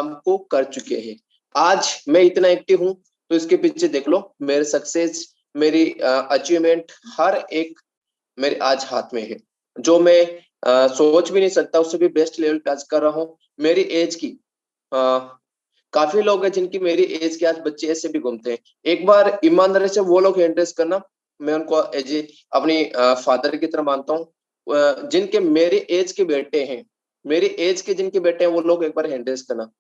काम को कर चुके हैं। आज मैं इतना एक्टिव हूँ तो इसके पीछे देख लो, मेरे सक्सेस, मेरी अचीवमेंट हर एक मेरे आज हाथ में है। जो मैं सोच भी नहीं सकता उससे भी बेस्ट लेवल पे आज कर रहा हूँ। मेरी एज की काफी लोग हैं जिनकी मेरी एज के आज बच्चे ऐसे भी घूमते हैं। एक बार ईमानदारी से वो लोग हैंड रेस करना, मैं उनको एज ए अपनी फादर की तरह मानता हूँ। जिनके मेरे एज के बेटे हैं, मेरी एज के जिनके बेटे हैं, वो लोग एक बार हैंड रेस करना,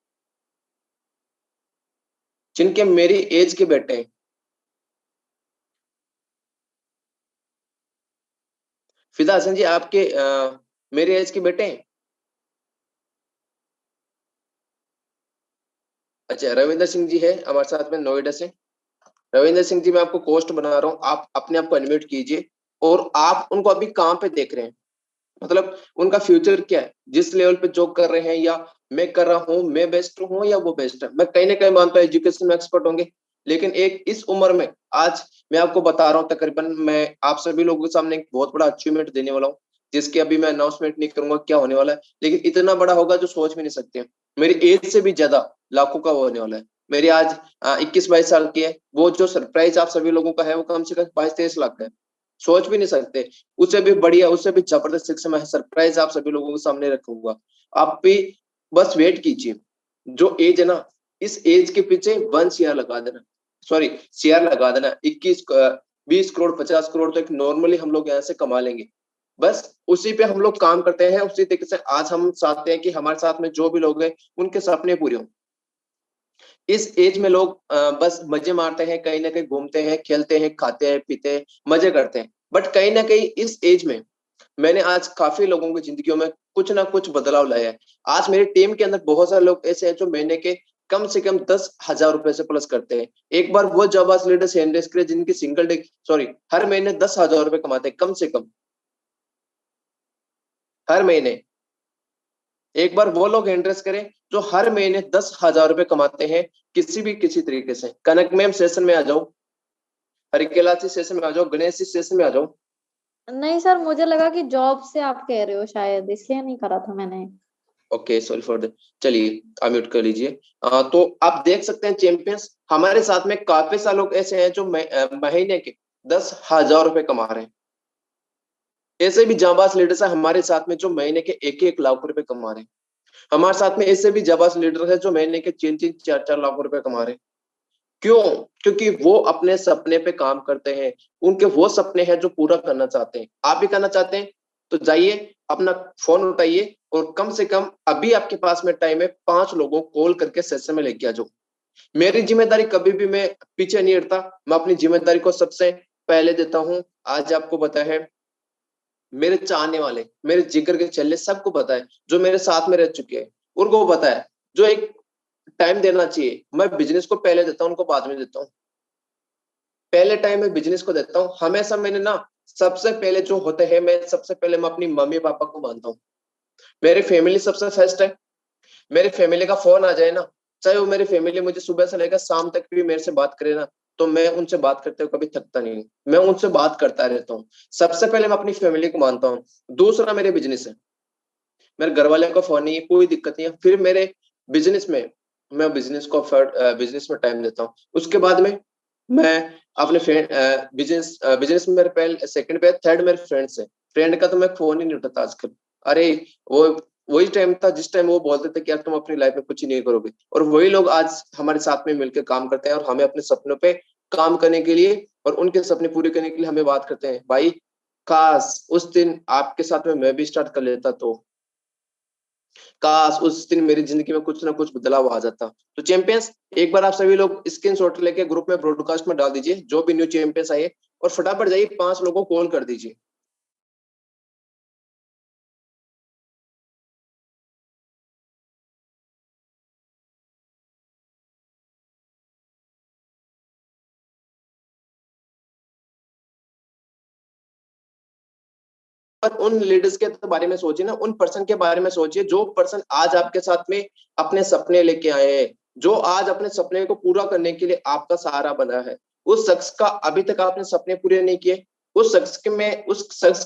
जिनके मेरी एज के बेटे हैं। फिदा हसन जी आपके मेरे एज के बेटे हैं? अच्छा, रविंदर सिंह जी है हमारे साथ में नोएडा से। रविंदर सिंह जी, मैं आपको कोस्ट बना रहा हूँ, आप अपने आप को अनम्यूट कीजिए। और आप उनको अभी कहाँ पे देख रहे हैं, मतलब उनका फ्यूचर क्या है, जिस लेवल पे जॉब कर रहे हैं, या मैं कर रहा हूँ, मैं बेस्ट हूँ या वो बेस्ट है? मैं कहीं ना कहीं मानता हूँ एजुकेशन में एक्सपर्ट होंगे, लेकिन एक इस उम्र में आज मैं आपको बता रहा हूँ, तकरीबन मैं आप सभी लोगों के सामने एक बहुत बड़ा अचीवमेंट देने वाला हूँ, जिसकी अभी मैं अनाउंसमेंट नहीं करूंगा क्या होने वाला है, लेकिन इतना बड़ा होगा जो सोच भी नहीं सकते। मेरी एज से भी ज्यादा लाखों का वो होने वाला है। मेरी आज 21-22 साल की है, वो जो सरप्राइज आप सभी लोगों का है वो कम से कम 22-23 लाख का है। सोच भी नहीं सकते। उससे भी बढ़िया, उससे भी जबरदस्त एक समय सरप्राइज आप सभी लोगों के सामने रखूंगा। आप भी बस वेट कीजिए। जो एज है ना, इस एज के पीछे 1 CR लगा देना, सॉरी CR लगा देना। 20 करोड़ 50 करोड़ तो एक नॉर्मली हम लोग यहाँ से कमा लेंगे। बस उसी पे हम लोग काम करते हैं। उसी तरीके से आज हम चाहते हैं कि हमारे साथ में जो भी लोग हैं उनके सपने पूरे हों। इस एज में लोग बस मजे मारते हैं, कहीं ना कहीं घूमते हैं, खेलते हैं, खाते हैं, पीते हैं, मजे करते हैं। बट कहीं ना कहीं इस एज में मैंने आज काफी लोगों की जिंदगियों में कुछ ना कुछ बदलाव लाया है। आज मेरी टीम के अंदर बहुत सारे लोग ऐसे हैं जो महीने के कम से कम 10,000 रुपए से प्लस करते हैं। एक बार वो जाबाज लीडर्स हैंड रेस करे जिनकी सिंगल डे, सॉरी, हर महीने 10,000 रुपए कमाते हैं, कम से कम हर महीने। एक बार वो लोग हैंड रेस करें जो हर महीने 10,000 रुपए कमाते हैं, किसी तरीके से। कनक मैम सेशन में आ जाओ, हरिकेला जी सेशन में आ जाओ, गणेश जी सेशन में आ जाओ। नहीं सर, मुझे लगा कि जॉब से आप कह रहे हो, शायद इसलिए नहीं करा था मैंने। ओके, सॉरी फॉर द, चलिए अनम्यूट कर लीजिए। तो आप देख सकते हैं चैंपियंस, हमारे साथ में काफी सारे लोग ऐसे हैं जो महीने के 10,000 रुपए कमा रहे हैं। ऐसे भी जांबाज लीडर्स है हमारे साथ में जो महीने के 1-1 लाख रुपए कमा रहे हैं। हमारे साथ में ऐसे भी जांबाज लीडर है जो महीने के 3-3 4-4 लाख रुपए कमा रहे हैं। क्यों? क्योंकि वो अपने सपने पे काम करते हैं। उनके वो सपने हैं जो पूरा करना चाहते हैं। आप भी करना चाहते हैं तो जाइए, अपना फोन उठाइए और कम से कम अभी आपके पास में टाइम है, 5 लोगों को कॉल करके सेशन में लेके आ जाओ। मेरी जिम्मेदारी कभी भी मैं पीछे नहीं हटता, मैं अपनी जिम्मेदारी को सबसे पहले देता हूँ। आज आपको पता है, मेरे चाहने वाले, मेरे जिगर के चल्ले सबको पता है, जो मेरे साथ में रह चुके हैं उनको पता है, जो एक टाइम देना चाहिए। मैं बिजनेस को पहले देता हूँ, उनको बाद में देता हूँ। पहले टाइम में बिजनेस को देता हूँ हमेशा। मैंने ना सबसे पहले जो होते हैं, मैं सबसे पहले मैं अपनी मम्मी पापा को मानता हूँ। मेरी फैमिली सबसे फर्स्ट है। मेरी फैमिली का फोन आ जाए ना, चाहे वो मेरी फैमिली मुझे सुबह से लेकर शाम तक भी मेरे से बात करे ना, तो मैं उनसे बात करते हुए कभी थकता नहीं हूँ। मैं उनसे बात करता रहता हूँ। सबसे पहले मैं अपनी फैमिली को मानता हूँ। दूसरा मेरे बिजनेस है। मेरे घर वाले को फोन नहीं है, कोई दिक्कत नहीं है। फिर मेरे बिजनेस में, मैं बिजनेस में टाइम देता हूँ। उसके बाद में मैं अपने फ्रेंड, बिजनेस में मेरे पहले सेकंड पे, थर्ड मेरे फ्रेंड्स है। फ्रेंड का तो मैं फोन ही नहीं उठाता आजकल। अरे वो वही टाइम था जिस टाइम वो बोलते थे कि यार तुम अपनी लाइफ में कुछ ही नहीं करोगे, और वही लोग आज हमारे साथ में मिलकर काम करते हैं और हमें अपने सपनों पे काम करने के लिए और उनके सपने पूरे करने के लिए हमें बात करते हैं। भाई काश उस दिन आपके साथ में मैं भी स्टार्ट कर लेता, तो काश उस दिन मेरी जिंदगी में कुछ ना कुछ बदलाव आ जाता। तो चैंपियंस, एक बार आप सभी लोग स्क्रीनशॉट लेके ग्रुप में ब्रॉडकास्ट में डाल दीजिए, जो भी न्यू चैंपियंस आए, और फटाफट जाइए 5 लोगों को कॉल कर दीजिए। पर उन लीडर्स के बारे में सोचिए ना, उन पर्सन के बारे में सोचिए जो पर्सन आज आपके साथ में अपने सपने लेके आए हैं, जो आज अपने सपने को पूरा करने के लिए आपका सहारा बना है। उस शख्स का अभी तक आपने सपने पूरे नहीं किए, उस शख्स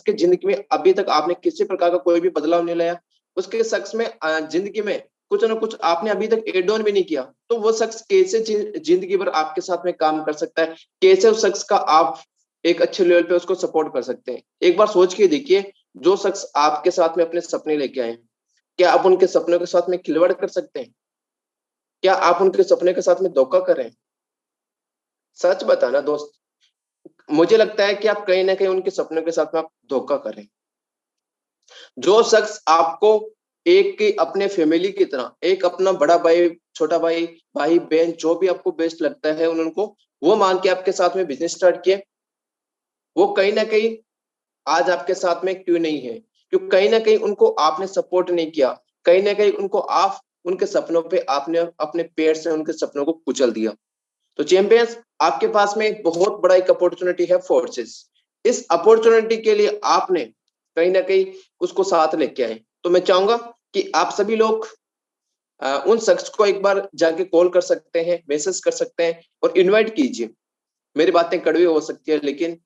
के जिंदगी में अभी तक आपने किसी प्रकार का कोई भी बदलाव नहीं लाया, उसके शख्स में जिंदगी में कुछ ना कुछ आपने अभी तक एड ऑन भी नहीं किया, तो वो शख्स कैसे जिंदगी भर आपके साथ में काम कर सकता है? कैसे उस शख्स का आप एक अच्छे लेवल पे उसको सपोर्ट कर सकते हैं? एक बार सोच के देखिए, जो शख्स आपके साथ में अपने सपने लेके आए, क्या आप उनके सपनों के साथ में खिलवाड़ कर सकते हैं? क्या आप उनके सपने के साथ में धोखा करें? सच बताना दोस्त, मुझे लगता है कि आप कहीं ना कहीं उनके सपनों के साथ में आप धोखा करें। जो शख्स आपको एक अपने फैमिली की तरह, एक अपना बड़ा भाई, छोटा भाई, भाई बहन, जो भी आपको बेस्ट लगता है उनको, वो मान के आपके साथ में बिजनेस स्टार्ट किए, वो कहीं ना कहीं आज आपके साथ में क्यों नहीं है? क्योंकि कहीं ना कहीं उनको आपने सपोर्ट नहीं किया, कहीं ना कहीं उनको आप उनके सपनों पे आपने अपने पैर से उनके सपनों को कुचल दिया। तो चैंपियंस, आपके पास में एक बहुत बड़ा एक अपॉर्चुनिटी है, फोर्सेस। इस अपॉर्चुनिटी के लिए आपने कहीं ना कहीं उसको साथ लेके आए। तो मैं चाहूंगा कि आप सभी लोग उन शख्स को एक बार जाके कॉल कर सकते हैं, मैसेज कर सकते हैं और इनवाइट कीजिए। मेरी बातें कड़वी हो सकती है, लेकिन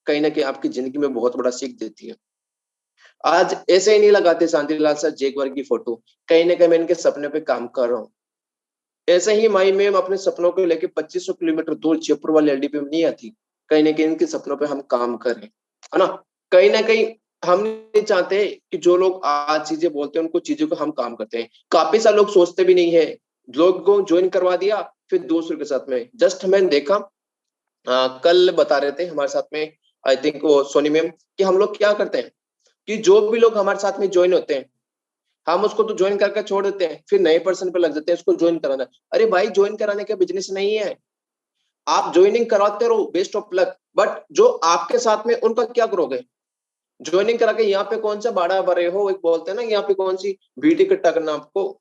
कहीं ना कहीं आपकी जिंदगी में बहुत बड़ा सीख देती है। आज ऐसे ही नहीं लगाते शांतिलाल सर जैगवार की फोटो, कहीं ना कहीं मैं इनके सपने पे काम कर रहा हूँ। ऐसे ही माई मैम अपने सपनों को लेकर 2500 किलोमीटर दूर जयपुर वाले एलडीपी में नहीं आती, कहीं ना कहीं इनके सपनों पे हम काम करें, है ना? कहीं ना कहीं हम नहीं चाहते कि जो लोग आज चीजें बोलते हैं उनको चीजों को हम काम करते हैं। काफी सारे लोग सोचते भी नहीं है, लोग को ज्वाइन करवा दिया, फिर दूसरों के साथ में। जस्ट मैंने देखा, कल बता रहे थे हमारे साथ में, आई थिंक वो सोनी मैम, कि हम लोग क्या करते हैं कि जो भी लोग हमारे साथ में ज्वाइन होते हैं, हम उसको तो ज्वाइन करके छोड़ देते हैं, फिर नए पर्सन पे लग जाते हैं उसको ज्वाइन कराना। अरे भाई, ज्वाइन कराने का बिजनेस नहीं है, आप ज्वाइनिंग करवाते रहो, बेस्ट ऑफ लक, बट जो आपके साथ में उनका क्या करोगे? ज्वाइनिंग करा के यहाँ पे कौन सा बाड़ा भरे हो, एक बोलते हैं ना, यहाँ पे कौन सी भीड़ इकट्ठा करना आपको।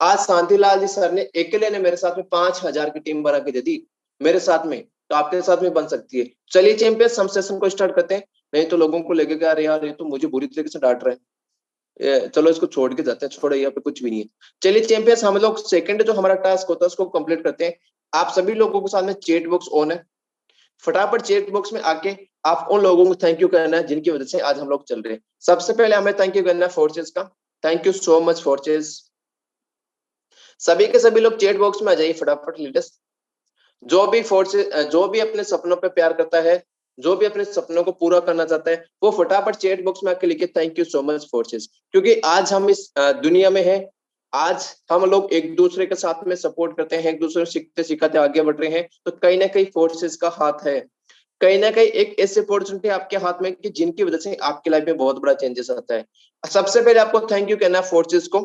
आज शांतिलाल जी सर ने अकेले ने मेरे साथ में 5,000 की टीम बना के दे दी मेरे साथ में, तो आपके साथ में बन सकती है। चलिए चैंपियंस, हम सेशन को स्टार्ट करते हैं, नहीं तो लोगों को लेके क्या, अरे यार ये तो मुझे बुरी तरीके से डांट रहे हैं, चलो इसको छोड़ के जाते हैं, छोड़ो यहाँ पे कुछ भी नहीं है। चलिए चैंपियंस, हम लोग सेकंड जो हमारा टास्क होता है उसको कंप्लीट करते हैं। आप सभी लोगों के सामने चैट बॉक्स ऑन है, फटाफट चैट बॉक्स में आके आप उन लोगों को थैंक यू करना है जिनकी वजह से आज हम लोग चल रहे हैं। सबसे पहले हमें थैंक यू करना है फोर्सेस का। Thank you so much forces. सभी के सभी लोग चैट बॉक्स में आ जाइए फटाफट लेटेस्ट। जो भी फोर्सेस, जो भी अपने सपनों पे प्यार करता है, जो भी अपने सपनों को पूरा करना चाहता है, वो फटाफट चैट बॉक्स में आके लिखे thank you so much forces. क्योंकि आज हम इस दुनिया में हैं, आज हम लोग एक दूसरे के साथ में सपोर्ट करते हैं, एक दूसरे को सीखते सिखाते आगे बढ़ रहे हैं, तो कहीं ना कहीं फोर्सेस का हाथ है। कहीं ना कहीं एक ऐसी अपॉर्चुनिटी आपके हाथ में कि जिनकी वजह से आपकी लाइफ में बहुत बड़ा चेंजेस आता है। सबसे पहले आपको थैंक यू कहना है फोर्सेस को।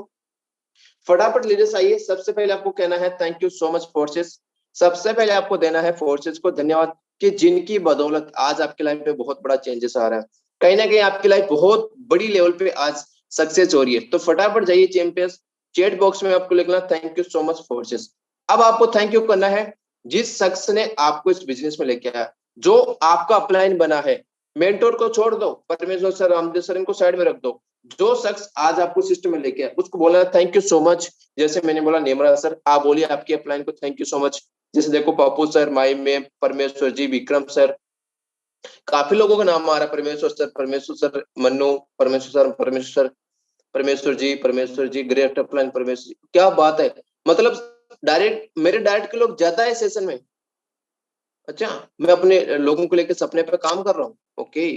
फटाफट लीडर्स आइए, सबसे पहले आपको कहना है thank you so much forces. सबसे पहले आपको देना है फोर्सेस को धन्यवाद, कि जिनकी बदौलत आज आपकी लाइफ में बहुत बड़ा चेंजेस आ रहा है, कहीं ना कहीं आपकी लाइफ बहुत बड़ी लेवल पे आज सक्सेस हो रही है। तो फटाफट जाइए चैंपियंस, चैट बॉक्स में आपको लिखना thank you so much forces. अब आपको थैंक यू करना है जिस शख्स ने आपको इस बिजनेस में लेके आया, जो आपका अपलाइन बना है। मेंटोर को छोड़ दो, परमेश्वर सर, रामदेव सर, इनको साइड में रख दो। जो शख्स आज आपको सिस्टम में लेके आया उसको बोला थैंक यू सो मच। जैसे मैंने बोला नेमरा सर, आप बोलिए आपकी अपलाइन को थैंक यू सो मच। जैसे देखो पप्पू सर, माई में परमेश्वर जी, विक्रम सर, काफी लोगों का नाम आ रहा है, परमेश्वर सर, परमेश्वर सर, मन्नू, परमेश्वर सर, परमेश्वर सर, परमेश्वर जी ग्रेट अपलाइन, परमेश्वर जी, क्या बात है। मतलब डायरेक्ट मेरे डायरेक्ट के लोग ज्यादा है सेशन में। अच्छा, मैं अपने लोगों को लेकर सपने पे काम कर रहा हूँ। ओके,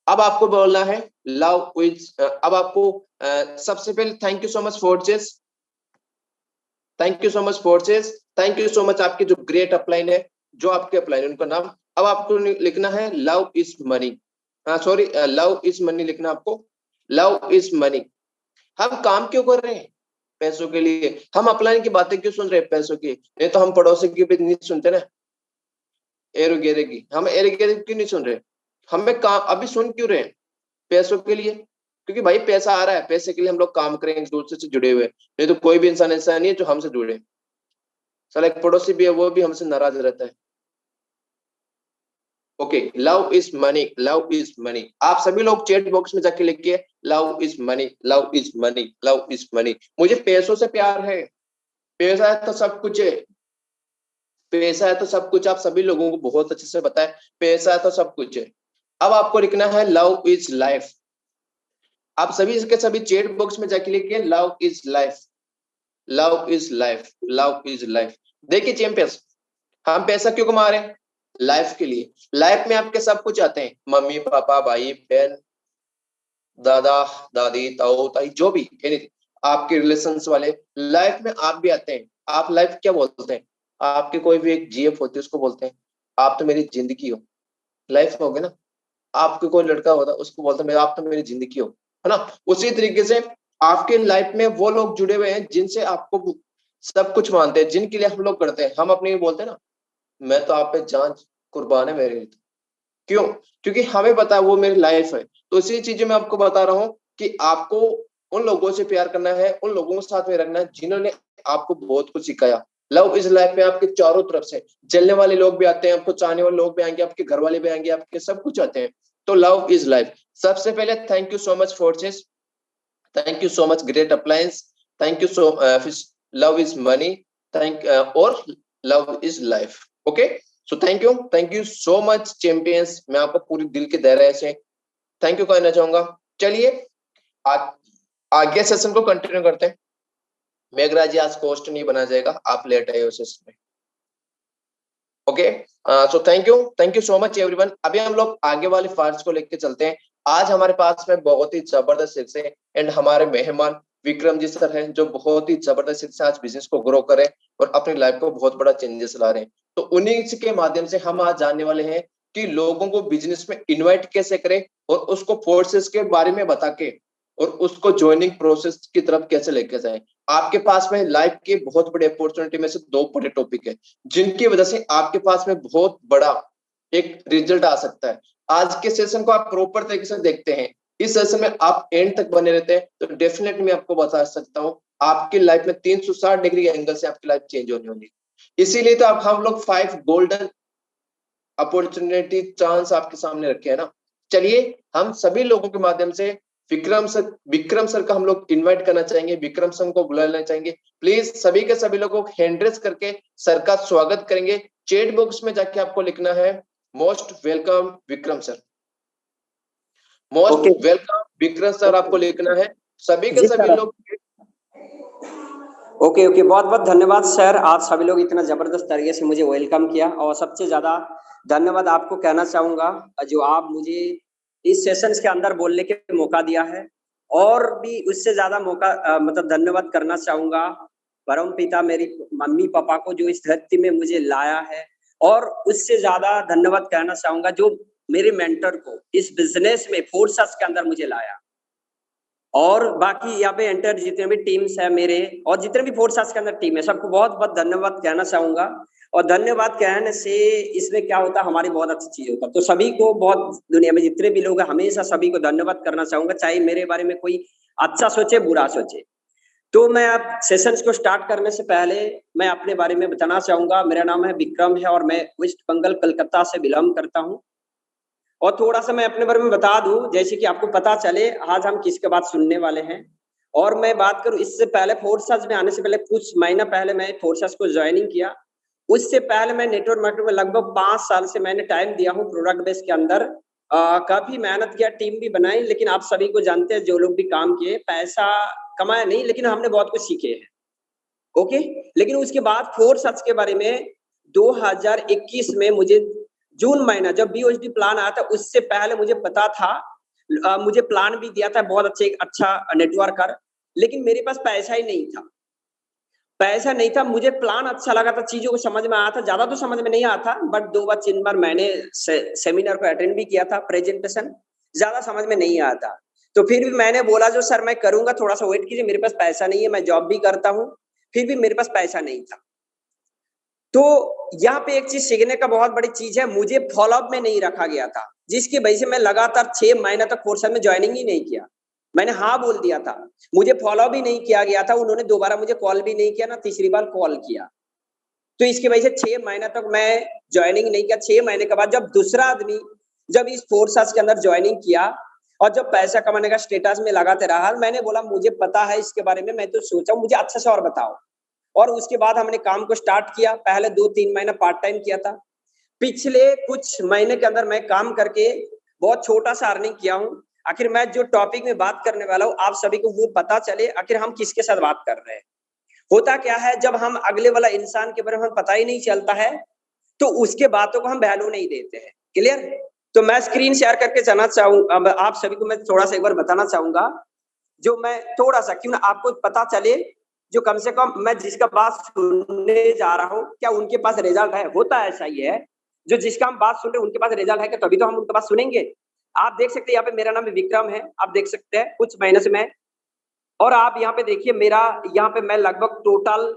अब आपको बोलना है लव विज, अब आपको सबसे पहले thank you so much forces, thank you so much forces, thank you so much आपके जो ग्रेट अपलाइन है, जो आपके अपलाइन उनका नाम। अब आपको लिखना है love is money, sorry, love is money लिखना आपको, लव इज मनी। हम काम क्यों कर रहे हैं? पैसों के लिए। हम अपलाइन की बातें क्यों सुन रहे हैं? पैसों की। नहीं तो हम पड़ोसी की भी नहीं सुनते ना, एरो गेरे की, हम एरो गेरे क्यों नहीं सुन रहे? हमें काम अभी सुन क्यों रहे हैं? पैसों के लिए। क्योंकि भाई पैसा आ रहा है, पैसे के लिए हम लोग काम करेंगे, एक दूसरे से जुड़े हुए। नहीं तो कोई भी इंसान ऐसा नहीं है जो हमसे जुड़े। साला एक पड़ोसी भी है, वो भी हमसे नाराज रहता है। Okay, love is money, love is money. आप सभी लोग चैट बॉक्स में जाके लिखिए love is money, love is money, love is money. मुझे पैसों से प्यार है, पैसा है तो सब कुछ है, पैसा है तो सब कुछ। आप सभी लोगों को बहुत अच्छे से पता है, पैसा है तो सब कुछ है। अब आपको लिखना है लव इज लाइफ। आप सभी के सभी चैट बॉक्स में जाके लिखिए love is life, love is life, love is life. देखिए चैंपियंस, हम पैसा क्यों कमा रहे हैं? लाइफ के लिए। लाइफ में आपके सब कुछ आते हैं, मम्मी पापा भाई बहन दादा दादी ताऊ ताई जो भी anything, आपके रिलेशंस वाले लाइफ में आप भी आते हैं। आप लाइफ क्या बोलते हैं? आपके कोई भी एक जीएफ होती है उसको बोलते हैं आप तो मेरी जिंदगी हो, लाइफ हो गया ना। आपके कोई लड़का होता है उसको बोलते हैं आप तो मेरी जिंदगी हो, है ना। उसी तरीके से आपके लाइफ में वो लोग जुड़े हुए हैं जिनसे आपको सब कुछ मानते हैं, जिनके लिए हम लोग करते हैं। हम अपने बोलते हैं ना, मैं तो आप पे जान कुर्बान है मेरे लिए। क्यों? क्योंकि हमें पता है वो मेरी लाइफ है। तो इसी चीज मैं आपको बता रहा हूँ कि आपको उन लोगों से प्यार करना है, उन लोगों के साथ में रखना है जिन्होंने आपको बहुत कुछ सिखाया। लव इज लाइफ में आपके चारों तरफ से जलने वाले लोग भी आते हैं, आपको चाहने वाले लोग भी आएंगे, आपके घर वाले भी आएंगे, आपके सब कुछ आते हैं। तो लव इज लाइफ। सबसे पहले thank you so much forces, thank you so much great appliance, thank you so love is money, thank और love is life. Okay, so thank you so much champions. मैं आपको पूरी दिल के गहराई से थैंक यू कहना चाहूंगा। चलिए आगे सेशन को कंटिन्यू करते हैं। मेघराज जी आज पोस्ट नहीं बना जाएगा, आप लेट आए हो सेशन में। Okay, so thank you so much everyone. अभी हम लोग आगे वाले पार्ट्स को लेके चलते हैं। आज हमारे पास में बहुत ही जबरदस्त शिक्षक है एंड हमारे मेहमान विक्रम जी सर हैं, जो बहुत ही जबरदस्त शिक्षक आज बिजनेस को ग्रो करे और अपनी लाइफ को बहुत बड़ा चेंजेस ला रहे हैं। तो उन्हीं के माध्यम से हम आज जानने वाले हैं कि लोगों को बिजनेस में इन्वाइट कैसे करें और उसको फोर्सेस के बारे में बता के और उसको ज्वाइनिंग प्रोसेस की तरफ कैसे लेके जाए। आपके पास में लाइफ के बहुत बड़े अपॉर्चुनिटी में से दो बड़े टॉपिक है जिनकी वजह से आपके पास में बहुत बड़ा एक रिजल्ट आ सकता है। आज के सेशन को आप प्रॉपर तरीके से देखते हैं, इस सेशन में आप एंड तक बने रहते हैं तो डेफिनेटली मैं आपको बता सकता हूँ आपकी लाइफ में 360 डिग्री के एंगल से आपकी लाइफ चेंज होने वाली है। इसीलिए तो आप हम लोग 5 गोल्डन अपॉर्चुनिटी चांस आपके सामने रखे है ना। चलिए हम सभी लोगों के माध्यम से विक्रम सर का हम लोग इनवाइट करना चाहेंगे, विक्रम सर को बुलाना चाहेंगे। प्लीज सभी के सभी लोगों को हैंड रेस करके सर का स्वागत करेंगे। चैट बॉक्स में जाके आपको लिखना है most welcome Vikram sir, most welcome Vikram sir आपको लिखना है। सभी के सभी लोग ओके, बहुत बहुत धन्यवाद सर, आप सभी लोग इतना जबरदस्त तरीके से मुझे वेलकम किया। और सबसे ज्यादा धन्यवाद आपको कहना चाहूंगा जो आप मुझे इस सेशंस के अंदर बोलने के मौका दिया है। और भी उससे ज्यादा मौका मतलब धन्यवाद करना चाहूंगा परम पिता मेरी मम्मी पापा को जो इस धरती में मुझे लाया है। और उससे ज्यादा धन्यवाद कहना चाहूंगा जो मेरे मेंटर को इस बिजनेस में फोर्सेस के अंदर मुझे लाया। और बाकी यहाँ पे एंटर जितने भी टीम्स है मेरे और जितने भी फोर्सेस के अंदर टीम है सबको बहुत बहुत धन्यवाद कहना चाहूंगा। और धन्यवाद कहने से इसमें क्या होता है, हमारी बहुत अच्छी चीज होता है। तो सभी को बहुत दुनिया में जितने भी लोग हैं हमेशा सभी को धन्यवाद करना चाहूंगा, चाहे मेरे बारे में कोई अच्छा सोचे बुरा सोचे। तो मैं अब सेशंस को स्टार्ट करने से पहले मैं अपने बारे में बताना चाहूंगा। मेरा नाम है विक्रम है और मैं वेस्ट बंगाल कलकत्ता से बिलोंग करता हूँ। और थोड़ा सा मैं अपने बारे में बता दूं जैसे कि आपको पता चले आज हम किसके बात सुनने वाले हैं। और मैं बात करूं इससे पहले फोर्सेस में आने से पहले कुछ महीना पहले मैं फोर्सेस को ज्वाइनिंग किया। उससे पहले मैं नेटवर्क मार्केटिंग में लगभग 5 साल से मैंने टाइम दिया हूँ प्रोडक्ट बेस के अंदर। काफी मेहनत किया, टीम भी बनाई, लेकिन आप सभी को जानते हैं जो लोग भी काम किए पैसा कमाया नहीं, लेकिन हमने बहुत कुछ सीखे हैं। ओके, लेकिन उसके बाद फोर्सेस के बारे में 2021 में मुझे जून महीना जब बीओएसडी प्लान आया था उससे पहले मुझे पता था, मुझे प्लान भी दिया था बहुत अच्छा नेटवर्कर, लेकिन मेरे पास पैसा ही नहीं था। पैसा नहीं था, मुझे प्लान अच्छा लगा था, चीजों को समझ में आया था, ज्यादा तो समझ में नहीं आया था बट 2 बार 3 बार मैंने सेमिनार को अटेंड भी किया था, प्रेजेंटेशन ज्यादा समझ में नहीं आया था। तो फिर भी मैंने बोला जो सर मैं करूंगा, थोड़ा सा वेट कीजिए, मेरे पास पैसा नहीं है, मैं जॉब भी करता हूँ, फिर भी मेरे पास पैसा नहीं था। तो यहाँ पे एक चीज सीखने का बहुत बड़ी चीज है, मुझे फॉलोअप में नहीं रखा गया था, जिसकी वजह से मैं लगातार 6 महीने तक फोर्सेस में ज्वाइनिंग ही नहीं किया। मैंने हाँ बोल दिया था, मुझे फॉलो भी नहीं किया गया था, उन्होंने दोबारा मुझे कॉल भी नहीं किया, ना तीसरी बार कॉल किया। तो इसकी वजह से 6 महीने तक मैं ज्वाइनिंग नहीं किया। 6 महीने के बाद जब दूसरा आदमी जब इस फोर्सेस के अंदर ज्वाइनिंग किया और जब पैसा कमाने का स्टेटस में लगाते रहा, मैंने बोला मुझे पता है इसके बारे में, मैं तो सोचा मुझे अच्छे से और बताओ। और उसके बाद हमने काम को स्टार्ट किया। पहले 2-3 महीना पार्ट टाइम किया था। पिछले कुछ महीने के अंदर मैं काम करके बहुत छोटा सा अर्निंग किया हूँ। आखिर मैं जो टॉपिक में बात करने वाला हूँ आप सभी को वो पता चले आखिर हम किसके साथ बात कर रहे हैं। होता क्या है, जब हम अगले वाला इंसान के बारे में पता ही नहीं चलता है तो उसके बातों को हम वैल्यू नहीं देते हैं। क्लियर? तो मैं स्क्रीन शेयर करके जाना चाहूंगा, अब आप सभी को मैं थोड़ा सा एक बार बताना चाहूंगा, जो मैं थोड़ा सा क्यों ना आपको पता चले, जो कम से कम मैं जिसका बात सुनने जा रहा हूँ क्या उनके पास रिजल्ट है। होता ऐसा ही है, जो जिसका हम बात सुन रहे हैं उनके पास रिजल्ट है क्या, तभी तो हम उनके पास सुनेंगे। आप देख सकते हैं यहाँ पे मेरा नाम विक्रम है, आप देख सकते हैं कुछ महीने से मैं, और आप यहाँ पे देखिए मेरा यहाँ पे मैं लगभग टोटल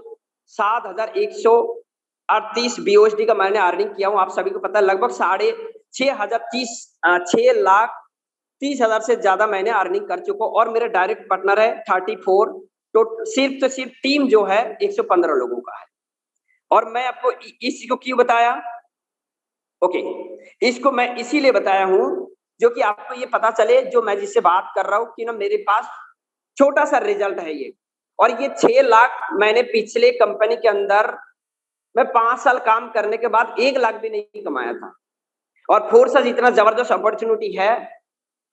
7,138 BUSD का मैंने अर्निंग किया हूँ। आप सभी को पता है लगभग 6,30,00,30,000 से ज्यादा मैंने अर्निंग कर चुका हूँ, और मेरे डायरेक्ट पार्टनर है 34, तो सिर्फ टीम जो है 115 लोगों का है। और मैं आपको इस चीज को क्यों बताया, ओके, इसको मैं इसीलिए बताया हूँ जो कि आपको ये पता चले, जो मैं जिससे बात कर रहा हूँ कि ना मेरे पास छोटा सा रिजल्ट है ये, और ये 6 लाख मैंने पिछले कंपनी के अंदर मैं 5 साल काम करने के बाद 1 लाख भी नहीं कमाया था। और फोर्सेस इतना जबरदस्त अपॉर्चुनिटी है,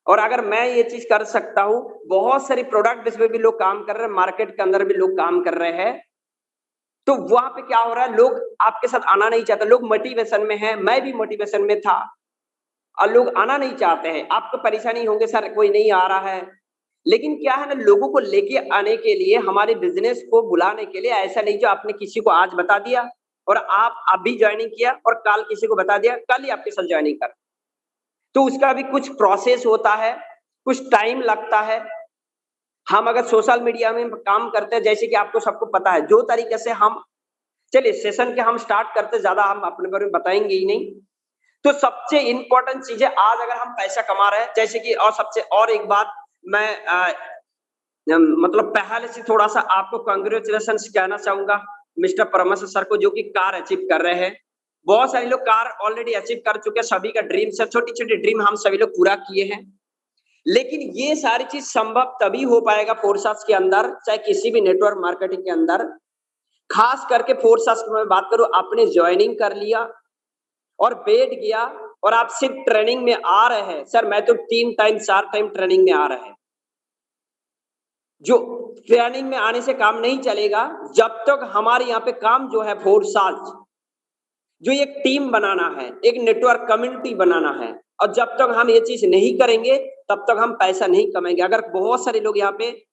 और अगर मैं ये चीज कर सकता हूँ, बहुत सारी प्रोडक्ट बेस पे भी लोग काम कर रहे हैं, मार्केट के अंदर भी लोग काम कर रहे हैं, तो वहां पे क्या हो रहा है, लोग आपके साथ आना नहीं चाहते, लोग मोटिवेशन में है, मैं भी मोटिवेशन में था, और लोग आना नहीं चाहते हैं। आपको परेशानी होंगे सर कोई नहीं आ रहा है, लेकिन क्या है ना, लोगों को लेके आने के लिए, हमारे बिजनेस को बुलाने के लिए, ऐसा नहीं जो आपने किसी को आज बता दिया और आप अभी ज्वाइनिंग किया और कल किसी को बता दिया, कल ही आपके साथ ज्वाइनिंग कर, तो उसका भी कुछ प्रोसेस होता है, कुछ टाइम लगता है। हम अगर सोशल मीडिया में काम करते हैं, जैसे कि आपको सबको पता है, जो तरीके से हम, चलिए सेशन के हम स्टार्ट करते, ज्यादा हम अपने बारे में बताएंगे ही नहीं। तो सबसे इंपॉर्टेंट चीज है, आज अगर हम पैसा कमा रहे हैं, जैसे कि, और सबसे और एक बात मैं मतलब पहले से थोड़ा सा आपको कांग्रेचुलेशन कहना चाहूंगा मिस्टर परमेश्वर सर को, जो कि कार अचीव कर रहे हैं। बहुत सारे लोग कार ऑलरेडी अचीव कर चुके हैं, सभी का ड्रीम से, छोटी छोटी ड्रीम हम सभी लोग पूरा किए हैं, लेकिन ये सारी चीज संभव तभी हो पाएगा फोर्सेस के अंदर, चाहे किसी भी नेटवर्क मार्केटिंग के अंदर, खास करके फोर्सेस की मैं बात करूं, आपने ज्वाइनिंग कर लिया और बैठ गया और आप सिर्फ ट्रेनिंग में आ रहे हैं, सर मैं तो 3 टाइम 4 टाइम ट्रेनिंग में आ रहे हैं, जो ट्रेनिंग में आने से काम नहीं चलेगा, जब तक हमारे यहाँ पे काम जो है फोर्सेस, जो एक टीम बनाना है, एक नेटवर्क कम्युनिटी बनाना है, और जब तक हम ये चीज नहीं करेंगे तब तक हम पैसा नहीं कमाएंगे। अगर बहुत सारे लोग यहाँ पे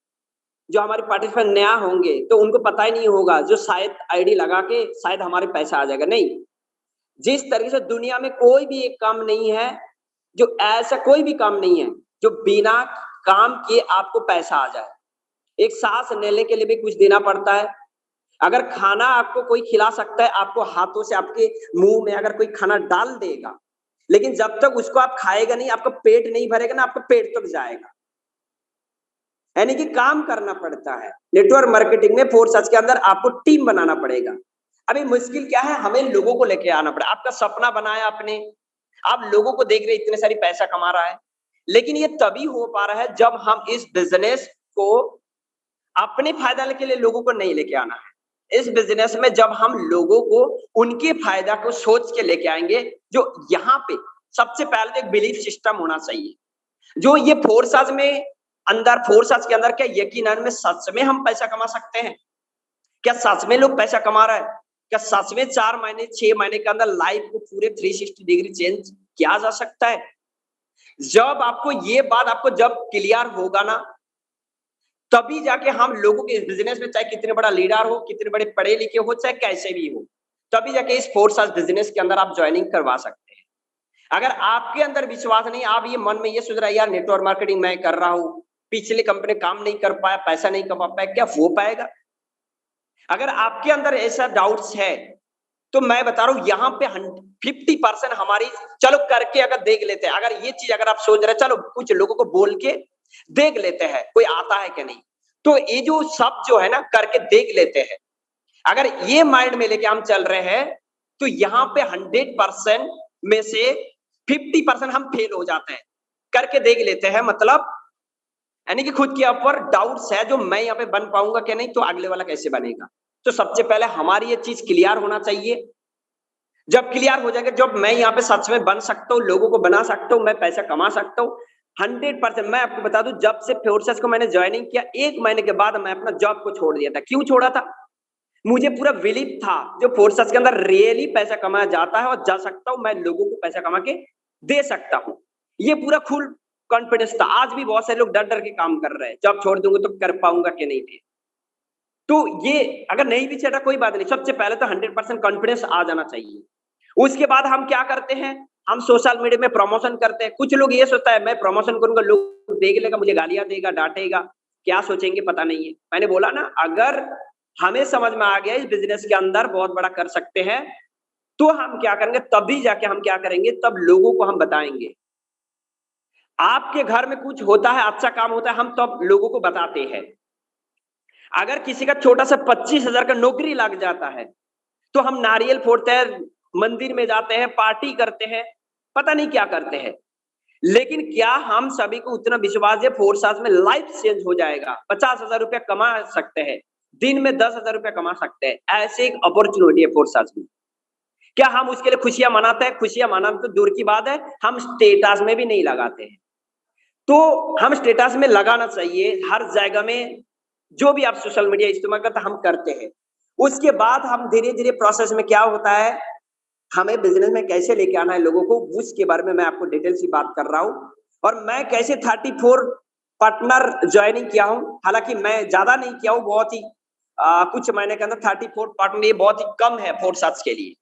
जो हमारे पार्टिसिपेंट नया होंगे तो उनको पता ही नहीं होगा, जो शायद आईडी लगा के शायद हमारे पैसा आ जाएगा, नहीं, जिस तरीके से दुनिया में कोई भी एक काम नहीं है, जो ऐसा कोई भी काम नहीं है जो बिना काम किए आपको पैसा आ जाए। एक सांस लेने के लिए भी कुछ देना पड़ता है। अगर खाना आपको कोई खिला सकता है, आपको हाथों से आपके मुंह में अगर कोई खाना डाल देगा, लेकिन जब तक उसको आप खाएगा नहीं, आपका पेट नहीं भरेगा ना, आपका पेट तक जाएगा। यानी कि काम करना पड़ता है। नेटवर्क मार्केटिंग में फोर्सेस के अंदर आपको टीम बनाना पड़ेगा। अभी मुश्किल क्या है, हमें लोगों को लेके आना पड़ेगा। आपका सपना बनाया आपने, आप लोगों को देख रहे इतने सारी पैसा कमा रहा है, लेकिन ये तभी हो पा रहा है जब हम इस बिजनेस को अपने फायदा के लिए लोगों को नहीं लेके आना है। इस बिजनेस में जब हम लोगों को उनके फायदा को सोच के लेके आएंगे, जो यहाँ पे सबसे पहले एक बिलीफ सिस्टम होना चाहिए, जो ये फोर्सेस में अंदर, फोर्सेस के अंदर क्या यकीनन में सच में हम पैसा कमा सकते हैं? क्या सच में लोग पैसा कमा रहा है? क्या सच में 4 महीने 6 महीने के अंदर लाइफ को पूरे 360 डिग्री चेंज किया जा सकता है? जब आपको ये बात आपको जब क्लियर होगा ना, तभी जाके हम लोगों के इस बिजनेस में, चाहे कितने बड़ा लीडर हो, कितने बड़े पढ़े लिखे हो, चाहे कैसे भी हो, तभी जाके इस फोर्सेस बिजनेस के अंदर आप ज्वाइनिंग करवा सकते हैं। अगर आपके अंदर विश्वास नहीं, आप ये मन में ये सोच रहा है यार नेटवर्क मार्केटिंग मैं कर रहा हूँ, पिछले कंपनी काम नहीं कर पाया, पैसा नहीं कमा पाया, क्या हो पाएगा? अगर आपके अंदर ऐसा डाउट्स है तो मैं बता रहा हूँ यहाँ पे 50% हमारी, चलो करके अगर देख लेते हैं, अगर ये चीज अगर आप सोच रहे हैं चलो कुछ लोगों को बोल के देख लेते हैं कोई आता है कि नहीं, तो ये जो सब जो है ना करके देख लेते हैं, अगर ये माइंड में लेके हम चल रहे हैं तो यहाँ पे 100% में से 50% हम फेल हो जाते हैं। करके देख लेते हैं मतलब यानी कि खुद के ऊपर डाउट्स है, जो मैं यहाँ पे बन पाऊंगा क्या नहीं, तो अगले वाला कैसे बनेगा। तो सबसे पहले हमारी ये चीज क्लियर होना चाहिए। जब क्लियर हो जाएगा, जब मैं यहाँ पे सच में बन सकता हूँ, लोगों को बना सकता हूँ, मैं पैसा कमा सकता हूँ, 100%। मैं आपको बता दूं, जब से फोर्सेस को मैंने ज्वाइनिंग किया 1 महीने के बाद मैं अपना जॉब को छोड़ दिया था। क्यों छोड़ा था? मुझे पूरा बिलीव था जो फोर्सेस के अंदर रियली पैसा कमाया जाता है और जा सकता हूं, मैं लोगों को पैसा कमा के दे सकता हूं। ये पूरा फुल कॉन्फिडेंस था। आज भी बहुत सारे लोग डर डर के काम कर रहे हैं, जॉब छोड़ दूंगा तो कर पाऊंगा कि नहीं भी। तो ये अगर नहीं भी चला कोई बात नहीं, सबसे पहले तो 100% कॉन्फिडेंस आ जाना चाहिए। उसके बाद हम क्या करते हैं, हम सोशल मीडिया में प्रमोशन करते हैं। कुछ लोग ये सोचता है मैं प्रमोशन करूंगा, लोग देख लेगा, मुझे गालियां देगा, डांटेगा, क्या सोचेंगे पता नहीं है। मैंने बोला ना, अगर हमें समझ में आ गया इस बिजनेस के अंदर बहुत बड़ा कर सकते हैं, तो हम क्या करेंगे, तभी जाके हम क्या करेंगे, तब लोगों को हम बताएंगे। आपके घर में कुछ होता है, अच्छा काम होता है, हम तब लोगों को बताते हैं। अगर किसी का छोटा सा 25,000 का नौकरी लग जाता है, तो हम नारियल फोड़ते हैं, मंदिर में जाते हैं, पार्टी करते हैं, पता नहीं क्या करते हैं। लेकिन क्या हम सभी को उतना विश्वास है फोर्सास में लाइफ चेंज हो जाएगा? 50,000 रुपया कमा सकते हैं, दिन में 10,000 रुपया कमा सकते हैं, ऐसे एक अपॉर्चुनिटी है फोर्सास में। क्या हम उसके लिए खुशियां मनाते हैं? खुशियां मनाना तो दूर की बात है, हम स्टेटस में भी नहीं लगाते हैं। तो हम स्टेटस में लगाना चाहिए हर जगह में। जो भी आप सोशल मीडिया इस्तेमाल करते हम करते हैं। उसके बाद हम धीरे धीरे प्रोसेस में क्या होता है, हमें बिजनेस में कैसे लेके आना है लोगों को, उसके बारे में मैं आपको डिटेल से बात कर रहा हूं। और मैं कैसे 34 पार्टनर ज्वाइनिंग किया हूं, हालांकि मैं ज्यादा नहीं किया हूं, बहुत ही कुछ महीने के अंदर 34 पार्टनर, ये बहुत ही कम है फोर्सास के लिए।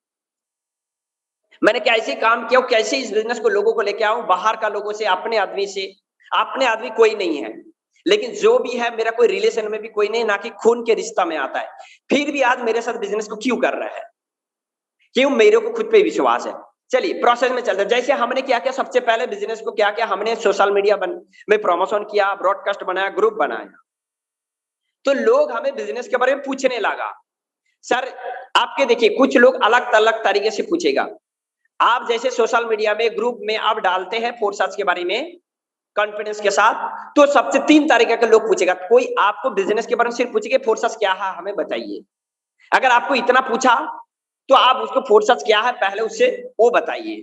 मैंने कैसे काम किया, कैसे इस बिजनेस को लोगों को लेके आऊं, बाहर का लोगों से, अपने आदमी से। अपने आदमी कोई नहीं है, लेकिन जो भी है मेरा कोई रिलेशन में भी कोई नहीं, ना कि खून के रिश्ता में आता है, फिर भी आज मेरे साथ बिजनेस को क्यों कर रहा है? क्यों? मेरे को खुद पे विश्वास है। चलिए प्रोसेस में चलते हैं। जैसे हमने क्या किया, सबसे पहले बिजनेस को क्या किया, हमने सोशल मीडिया में प्रमोशन किया, ब्रॉडकास्ट बनाया, ग्रुप बनाया। तो लोग हमें बिजनेस के बारे में पूछने लगा। सर आपके देखिए कुछ लोग अलग अलग तरीके से पूछेगा। आप जैसे सोशल मीडिया में ग्रुप में आप डालते हैं फोर्सास के बारे में कॉन्फिडेंस के साथ, तो सबसे 3 तरीके के लोग पूछेगा। कोई आपको बिजनेस के बारे में सिर्फ पूछेगा फोर्सास क्या है हमें बताइए। अगर आपको इतना पूछा तो आप उसको फोर्सास क्या है पहले उससे वो बताइए।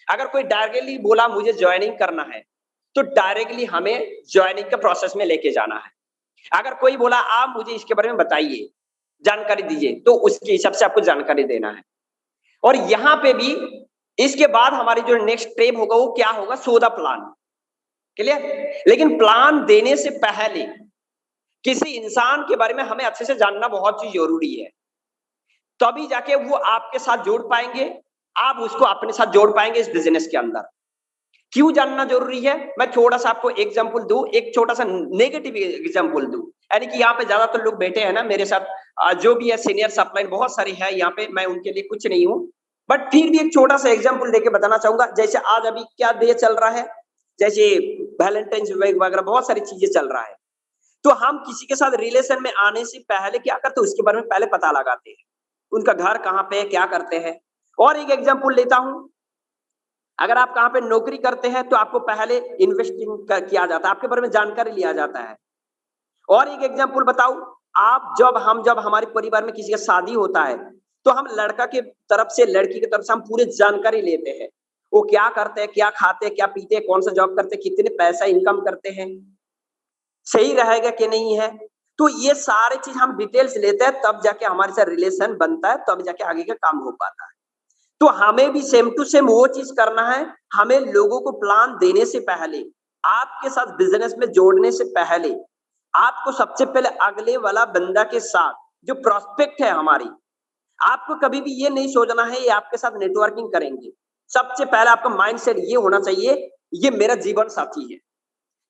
अगर कोई डायरेक्टली बोला मुझे ज्वाइनिंग करना है, तो डायरेक्टली हमें ज्वाइनिंग के प्रोसेस में लेके जाना है। अगर कोई बोला आप मुझे इसके बारे में बताइए, जानकारी दीजिए, तो उसके हिसाब से आपको जानकारी देना है। और यहाँ पे भी इसके बाद हमारी जो नेक्स्ट स्टेप होगा वो क्या होगा, सौदा प्लान। क्लियर? लेकिन प्लान देने से पहले किसी इंसान के बारे में हमें अच्छे से जानना बहुत ही जरूरी है, तभी जाके वो आपके साथ जोड़ पाएंगे, आप उसको अपने साथ जोड़ पाएंगे इस बिजनेस के अंदर। क्यों जानना जरूरी है? मैं थोड़ा सा आपको एग्जांपल दूं, एक छोटा सा नेगेटिव एग्जांपल दूं। यानी कि यहाँ पे ज्यादातर लोग बैठे हैं ना मेरे साथ, जो भी है सीनियर सप्लाइन बहुत सारी है यहाँ पे, मैं उनके लिए कुछ नहीं हूँ, बट फिर भी एक छोटा सा एग्जांपल देके बताना चाहूंगा। जैसे आज अभी क्या डे चल रहा है, जैसे वैलेंटाइंस वगैरह बहुत सारी चीजें चल रहा है। तो हम किसी के साथ रिलेशन में आने से पहले क्या करते हैं, उसके बारे में पहले पता लगाते हैं, उनका घर कहाँ पे है, क्या करते हैं। और एक एग्जांपल लेता हूं, अगर आप कहाँ पे नौकरी करते हैं तो आपको पहले इन्वेस्टिंग किया जाता है, आपके बारे में जानकारी लिया जाता है। और एक एग्जांपल बताऊं, हम जब हमारे परिवार में किसी का शादी होता है, तो हम लड़का के तरफ से लड़की की तरफ से हम पूरी जानकारी लेते हैं। वो क्या करते हैं, क्या खाते हैं, क्या पीते हैं, कौन सा जॉब करते हैं, कितने पैसा इनकम करते हैं, सही रहेगा कि नहीं है। तो ये सारे चीज हम डिटेल्स लेते हैं, तब जाके हमारे साथ रिलेशन बनता है, तब जाके आगे का काम हो पाता है। तो हमें भी सेम टू सेम वो चीज करना है। हमें लोगों को प्लान देने से पहले, आपके साथ बिजनेस में जोड़ने से पहले, आपको सबसे पहले अगले वाला बंदा के साथ जो प्रोस्पेक्ट है हमारी, आपको कभी भी ये नहीं सोचना है ये आपके साथ नेटवर्किंग करेंगे। सबसे पहले आपका माइंडसेट ये होना चाहिए, ये मेरा जीवन साथी है।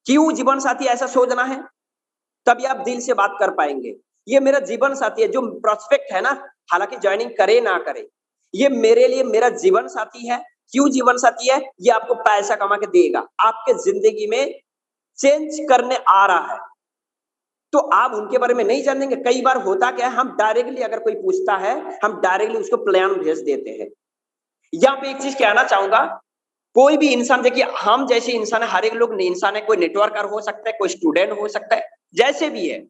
क्यों जीवन साथी ऐसा सोचना है? तभी आप दिल से बात कर पाएंगे। ये मेरा जीवन साथी है, जो प्रोस्पेक्ट है ना, हालांकि ज्वाइनिंग करे ना करे, ये मेरे लिए मेरा जीवन साथी है। क्यों जीवन साथी है? ये आपको पैसा कमा के देगा, आपके जिंदगी में चेंज करने आ रहा है। तो आप उनके बारे में नहीं जानेंगे। कई बार होता क्या है, हम डायरेक्टली अगर कोई पूछता है, हम डायरेक्टली उसको प्लान भेज देते हैं। यहाँ पे एक चीज कहना चाहूंगा, कोई भी इंसान, देखिए हम जैसे इंसान है, हर एक लोग इंसान है, कोई नेटवर्कर हो सकता है, कोई स्टूडेंट हो सकता है, जैसे भी है।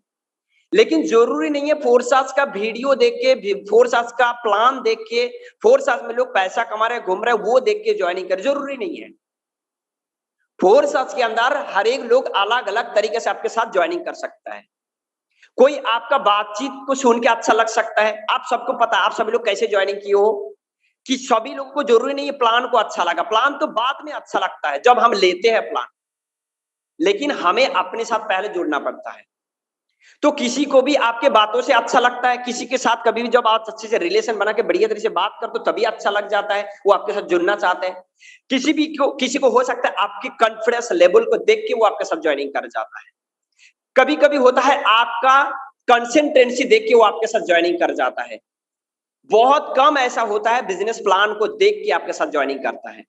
लेकिन जरूरी नहीं है फोर्सास का वीडियो देख के, फोर्सास का प्लान देख के, फोर्सास में लोग पैसा कमा रहे घूम रहे वो देख के ज्वाइनिंग करे, जरूरी नहीं है। फोर्स के अंदर हर एक लोग अलग अलग तरीके से आपके साथ ज्वाइनिंग कर सकता है। कोई आपका बातचीत को सुन के अच्छा लग सकता है। आप सबको पता है आप सभी लोग कैसे ज्वाइनिंग किए हो कि सभी लोगों को जरूरी नहीं है प्लान को अच्छा लगा, प्लान तो बाद में अच्छा लगता है जब हम लेते हैं प्लान, लेकिन हमें अपने साथ पहले जुड़ना पड़ता है। तो किसी को भी आपके बातों से अच्छा लगता है, किसी के साथ कभी भी जब आप अच्छे से रिलेशन बना के बढ़िया तरीके से बात करते हो तभी अच्छा लग जाता है, वो आपके साथ जुड़ना चाहते हैं। किसी को हो सकता है आपके कॉन्फिडेंस लेवल को देख के वो आपके साथ ज्वाइनिंग कर जाता है। कभी कभी होता है आपका कंसिस्टेंसी देख के वो आपके साथ ज्वाइनिंग कर जाता है। बहुत कम ऐसा होता है बिजनेस प्लान को देख के आपके साथ ज्वाइनिंग करता है।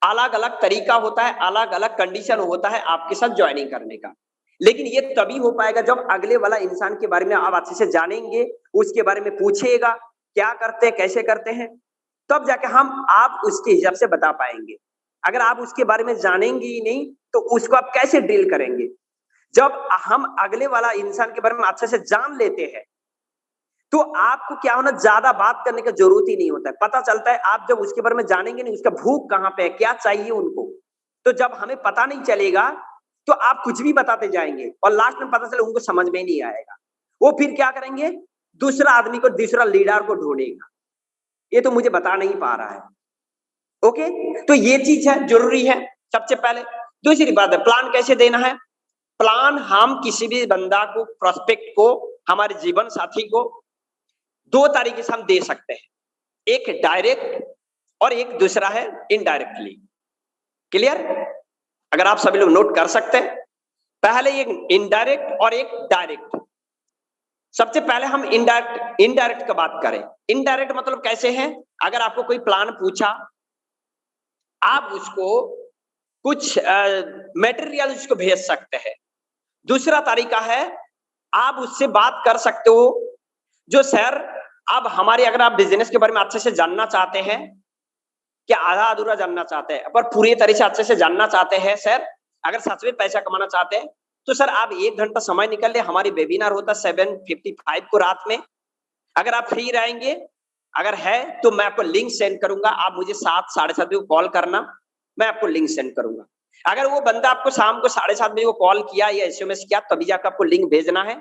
अलग अलग तरीका होता है, अलग अलग कंडीशन होता है आपके साथ ज्वाइनिंग करने का, लेकिन ये तभी हो पाएगा जब अगले वाला इंसान के बारे में आप अच्छे से जानेंगे, उसके बारे में पूछिएगा क्या करते हैं कैसे करते हैं, तब जाके आप उसके हिसाब से बता पाएंगे। अगर आप उसके बारे में जानेंगे ही नहीं तो उसको आप कैसे डील करेंगे। जब हम अगले वाला इंसान के बारे में अच्छे से जान लेते हैं तो आपको क्या होना, ज्यादा बात करने की जरूरत ही नहीं होता है। पता चलता है आप जब उसके बारे में जानेंगे नहीं, उसका भूख कहाँ पे है, क्या चाहिए उनको, तो जब हमें पता नहीं चलेगा तो आप कुछ भी बताते जाएंगे और लास्ट में पता चले उनको समझ में नहीं आएगा। वो फिर क्या करेंगे, दूसरा आदमी को, दूसरा लीडर को ढूंढेगा, ये तो मुझे बता नहीं पा रहा है। ओके, तो ये चीज है, जरूरी है सबसे पहले। दूसरी बात है प्लान कैसे देना है। प्लान हम किसी भी बंदा को, प्रोस्पेक्ट को, हमारे जीवन साथी को दो तरीके से हम दे सकते हैं, एक डायरेक्ट और एक दूसरा है इनडायरेक्टली। क्लियर? अगर आप सभी लोग नोट कर सकते हैं, पहले एक इनडायरेक्ट और एक डायरेक्ट। सबसे पहले हम इनडायरेक्ट का बात करें। इनडायरेक्ट मतलब कैसे है, अगर आपको कोई प्लान पूछा, आप उसको कुछ मटेरियल उसको भेज सकते हैं। दूसरा तरीका है आप उससे बात कर सकते हो, जो सर अब हमारे, अगर आप बिजनेस के बारे में अच्छे से जानना चाहते हैं, क्या आधा अधूरा जानना चाहते हैं पर पूरी तरह से अच्छे से जानना चाहते हैं, सर अगर सच में पैसा कमाना चाहते हैं तो सर आप 1 घंटा समय निकल ले, हमारी वेबिनार होता 7:55 को रात में। अगर आप फ्री रहेंगे, अगर है तो मैं आपको लिंक सेंड करूंगा, आप मुझे 7, 7:30 बजे को कॉल करना, मैं आपको लिंक सेंड करूंगा। अगर वो बंदा आपको शाम को 7:30 बजे को कॉल किया या SMS किया तभी जाकर आपको लिंक भेजना है,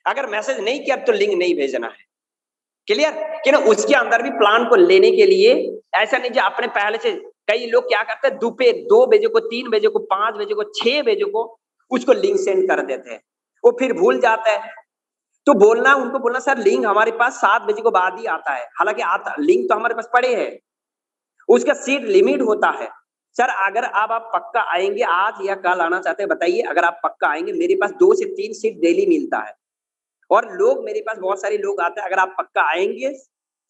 अगर मैसेज नहीं किया तो लिंक नहीं भेजना है। क्लियर? कि ना, उसके अंदर भी प्लान को लेने के लिए ऐसा नहीं जो अपने पहले से, कई लोग क्या करते हैं 2 बजे को, 3 बजे को, 5 बजे को, 6 बजे को उसको लिंक सेंड कर देते हैं, वो फिर भूल जाता है। तो बोलना, उनको बोलना सर लिंक हमारे पास 7 बजे को बाद ही आता है, हालांकि आता लिंक तो हमारे पास पड़े हैं, उसका सीट लिमिट होता है। सर अगर आप पक्का आएंगे, आज या कल आना चाहते हैं बताइए, अगर आप पक्का आएंगे, मेरे पास 2 से 3 सीट डेली मिलता है और लोग मेरे पास बहुत सारे लोग आते हैं। अगर आप पक्का आएंगे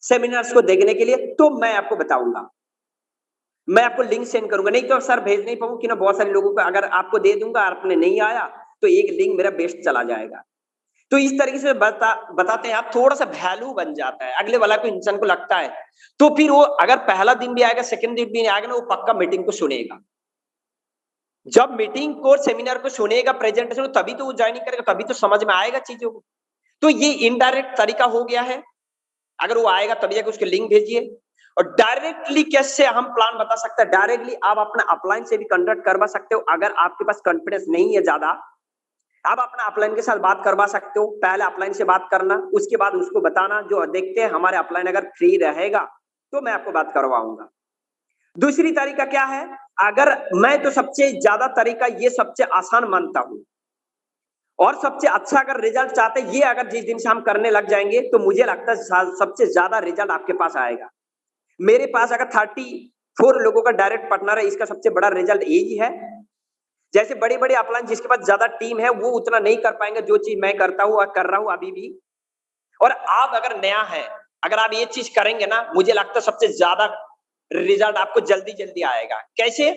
सेमिनार्स को देखने के लिए तो मैं आपको बताऊंगा, मैं आपको लिंक सेंड करूंगा, नहीं तो सर भेज नहीं पाऊंगा कि ना, बहुत सारे लोगों को अगर आपको दे दूंगा, आपने नहीं आया तो एक लिंक मेरा वेस्ट चला जाएगा। तो इस तरीके से बताते हैं आप, थोड़ा सा वैल्यू बन जाता है, अगले वाला को, इंसान को लगता है, तो फिर वो अगर पहला दिन भी आएगा, सेकंड दिन भी आएगा ना, वो पक्का मीटिंग को सुनेगा। जब मीटिंग को, सेमिनार को सुनेगा, प्रेजेंटेशन, तभी तो वो ज्वाइनिंग करेगा, तभी तो समझ में आएगा चीजों को। तो ये इनडायरेक्ट तरीका हो गया है, अगर वो आएगा तभी जाकर उसके लिंक भेजिए। और डायरेक्टली कैसे हम प्लान बता सकते हैं, डायरेक्टली आप अपना अपलाइन से भी कंडक्ट करवा सकते हो। अगर आपके पास कॉन्फिडेंस नहीं है ज्यादा, आप अपना अपलाइन के साथ बात करवा सकते हो। पहले अपलाइन से बात करना, उसके बाद उसको बताना, जो देखते हैं हमारे अपलाइन अगर फ्री रहेगा तो मैं आपको बात करवाऊंगा। दूसरी तरीका क्या है, अगर मैं तो सबसे ज्यादा तरीका ये सबसे आसान मानता हूं और सबसे अच्छा अगर रिजल्ट चाहते, ये अगर जिस दिन से हम करने लग जाएंगे तो मुझे लगता है सबसे ज्यादा रिजल्ट आपके पास आएगा। मेरे पास अगर 34 लोगों का डायरेक्ट पार्टनर है, इसका सबसे बड़ा रिजल्ट यही है। जैसे बड़े बड़े अपलाइन जिसके पास ज्यादा टीम है वो उतना नहीं कर पाएंगे जो चीज मैं करता हूँ और कर रहा हूँ अभी भी। और आप अगर नया है, अगर आप ये चीज करेंगे ना, मुझे लगता है सबसे ज्यादा रिजल्ट आपको जल्दी जल्दी आएगा। कैसे?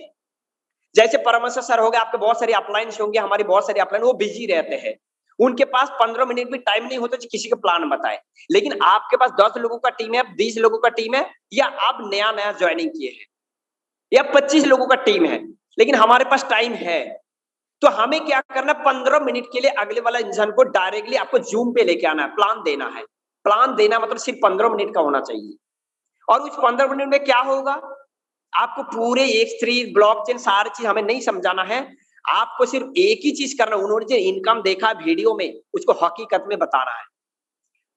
जैसे परमेश्वर सर हो गए, आपके बहुत सारे अपलाइन होंगे, हमारी बहुत सारी अपलाइन, वो बिजी रहते हैं, उनके पास 15 मिनट भी टाइम नहीं होता किसी को प्लान बताए। लेकिन आपके पास 10 लोगों का टीम है, 20 लोगों का टीम है, या आप नया नया ज्वाइनिंग किए हैं, या 25 लोगों का टीम है, लेकिन हमारे पास टाइम है, तो हमें क्या करना, 15 मिनट के लिए अगले वाला इंसान को डायरेक्टली आपको जूम पे लेके आना है, प्लान देना है। प्लान देना मतलब सिर्फ 15 मिनट का होना चाहिए। और उस 15 मिनट में क्या होगा, आपको पूरे X3 ब्लॉकचेन सारी चीज हमें नहीं समझाना है, आपको सिर्फ एक ही चीज करना, उन्होंने जो इनकम देखा वीडियो में उसको हकीकत में बताना है,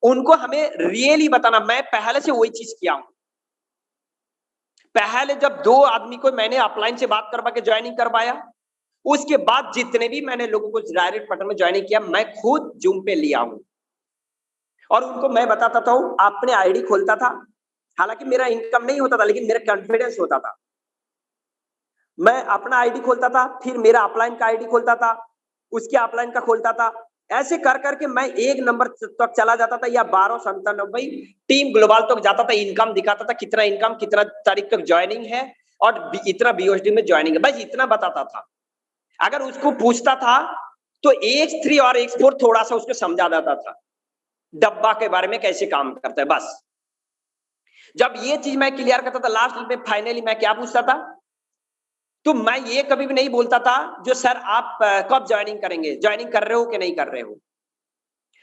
उनको हमें रियली बताना। मैं पहले से वही चीज किया हूं। पहले जब 2 आदमी को मैंने अपलाइन से बात करवा के ज्वाइनिंग करवाया, उसके बाद जितने भी मैंने लोगों को डायरेक्ट पटन में ज्वाइनिंग किया, मैं खुद जूम पे लिया हूं और उनको मैं बताता था, अपने आईडी खोलता था। हालांकि मेरा इनकम नहीं होता था, लेकिन मेरा कॉन्फिडेंस होता था। मैं अपना आईडी खोलता था, फिर मेरा अपलाइन का आईडी खोलता था, उसके अपलाइन का खोलता था। ऐसे कर करके मैं 1 नंबर तक चला जाता था, या 1297 टीम ग्लोबल तक जाता था। इनकम दिखाता था, कितना इनकम, कितना तारीख तक ज्वाइनिंग है और इतना बीओएसडी में ज्वाइनिंग है, बस इतना बताता था। अगर उसको पूछता था तो X3 और X4 थोड़ा सा उसको समझा देता था, डब्बा के बारे में कैसे काम करता है। बस जब ये चीज मैं क्लियर करता था, लास्ट में फाइनली मैं क्या पूछता था, तो मैं ये कभी भी नहीं बोलता था जो सर आप कब ज्वाइनिंग करेंगे, ज्वाइनिंग कर रहे हो कि नहीं कर रहे हो।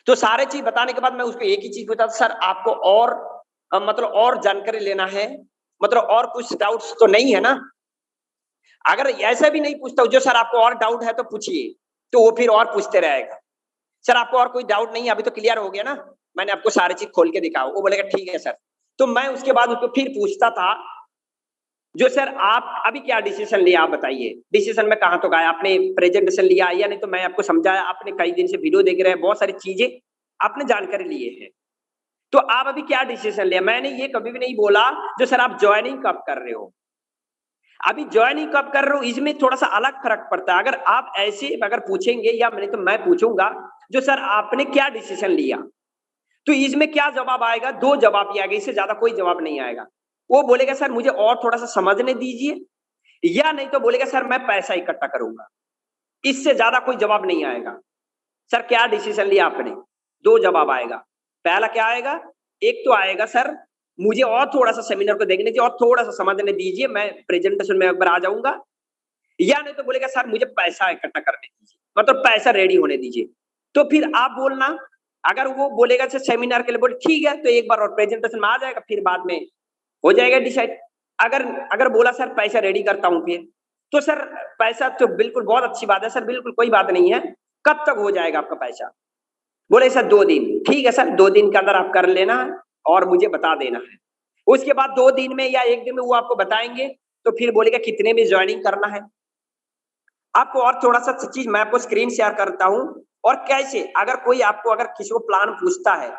तो सारे चीज बताने के बाद मैं उसको एक ही चीज पूछता था, सर आपको और मतलब और जानकारी लेना है, मतलब और कुछ डाउट्स तो नहीं है ना। अगर ऐसा भी नहीं पूछता जो सर आपको और डाउट है तो पूछिए, तो वो फिर और पूछते रहेगा, सर आपको और कोई डाउट नहीं है, अभी तो क्लियर हो गया ना, मैंने आपको सारी चीज खोल के दिखाओ। वो बोलेगा ठीक है सर। तो मैं उसके बाद उसको फिर पूछता था, जो सर आप अभी क्या डिसीजन लिया, आप बताइए डिसीजन में कहां तो गया, आपने प्रेजेंटेशन लिया या नहीं। तो मैं आपको समझाया, आपने कई दिन से वीडियो देख रहे हैं, बहुत सारी चीजें आपने जानकारी लिए है, तो आप अभी क्या डिसीजन लिया। मैंने ये कभी भी नहीं बोला जो सर आप ज्वाइनिंग कब कर रहे हो, अभी ज्वाइनिंग कब कर रहे हो, इसमें थोड़ा सा अलग फर्क पड़ता है। अगर आप ऐसे अगर पूछेंगे या मैंने, तो मैं पूछूंगा जो सर आपने क्या डिसीजन लिया, तो इसमें क्या जवाब आएगा, 2 जवाब ही आएगा, इससे ज्यादा कोई जवाब नहीं आएगा। वो बोलेगा सर मुझे और थोड़ा सा समझने दीजिए, या नहीं तो बोलेगा सर मैं पैसा इकट्ठा करूंगा। इससे ज्यादा कोई जवाब नहीं आएगा। सर क्या डिसीजन लिया आपने, 2 जवाब आएगा। पहला क्या आएगा, एक तो आएगा सर मुझे और थोड़ा सा सेमिनार को देखने दीजिए और थोड़ा सा समझने दीजिए, मैं प्रेजेंटेशन में एक बार आ जाऊंगा। या नहीं तो बोलेगा सर मुझे पैसा इकट्ठा करने दीजिए, मतलब पैसा रेडी होने दीजिए। तो फिर आप बोलना, अगर वो बोलेगा सर सेमिनार के लिए, बोले ठीक है तो एक बार और प्रेजेंटेशन में आ जाएगा, फिर बाद में हो जाएगा डिसाइड। अगर बोला सर पैसा रेडी करता हूँ, फिर तो सर पैसा तो बिल्कुल बहुत अच्छी बात है सर, बिल्कुल कोई बात नहीं है, कब तक हो जाएगा आपका पैसा। बोले सर 2 दिन। ठीक है सर 2 दिन के अंदर आप कर लेना है और मुझे बता देना है। उसके बाद 2 दिन में या 1 दिन में वो आपको बताएंगे, तो फिर बोलेगा कितने में ज्वाइनिंग करना है। आपको और थोड़ा सा चीज मैं आपको स्क्रीन शेयर करता हूँ, और कैसे अगर कोई आपको अगर किसी को प्लान पूछता है,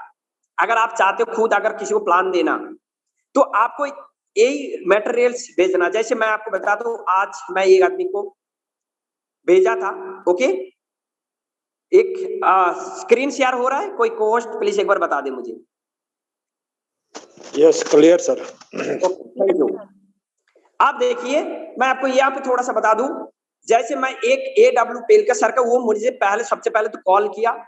अगर आप चाहते हो खुद अगर किसी को प्लान देना, तो आपको यही मटेरियल्स भेजना। जैसे मैं आपको बता दूं, आज मैं एक आदमी को भेजा था, ओके, एक स्क्रीन शेयर हो रहा है, कोई कोस्ट प्लीज एक बार बता दे मुझे। Yes clear sir. Thank you. आप देखिए मैं आपको यहाँ पे थोड़ा सा बता दूं, जैसे मैं एक AW पेलकर सर का, वो मुझे पहले सबसे पहले तो कॉल किया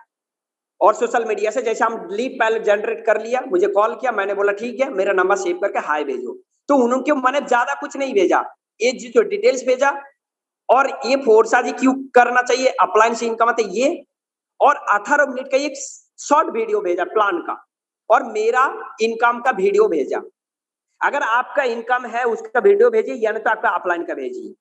और सोशल मीडिया से जैसे हम लीड पहले जनरेट कर लिया, मुझे कॉल किया, मैंने बोला ठीक है मेरा नंबर सेव करके हाय भेजो। तो उन्होंने मैंने ज्यादा कुछ नहीं भेजा, ये जो डिटेल्स भेजा, और ये फोर्सा जी क्यों करना चाहिए, अपलाइन से इनकम आते ये, और 18 मिनट का एक शॉर्ट वीडियो भेजा प्लान का, और मेरा इनकम का वीडियो भेजा। अगर आपका इनकम है उसका वीडियो भेजिए, या नहीं तो आपका अपलाइन का भेजिए,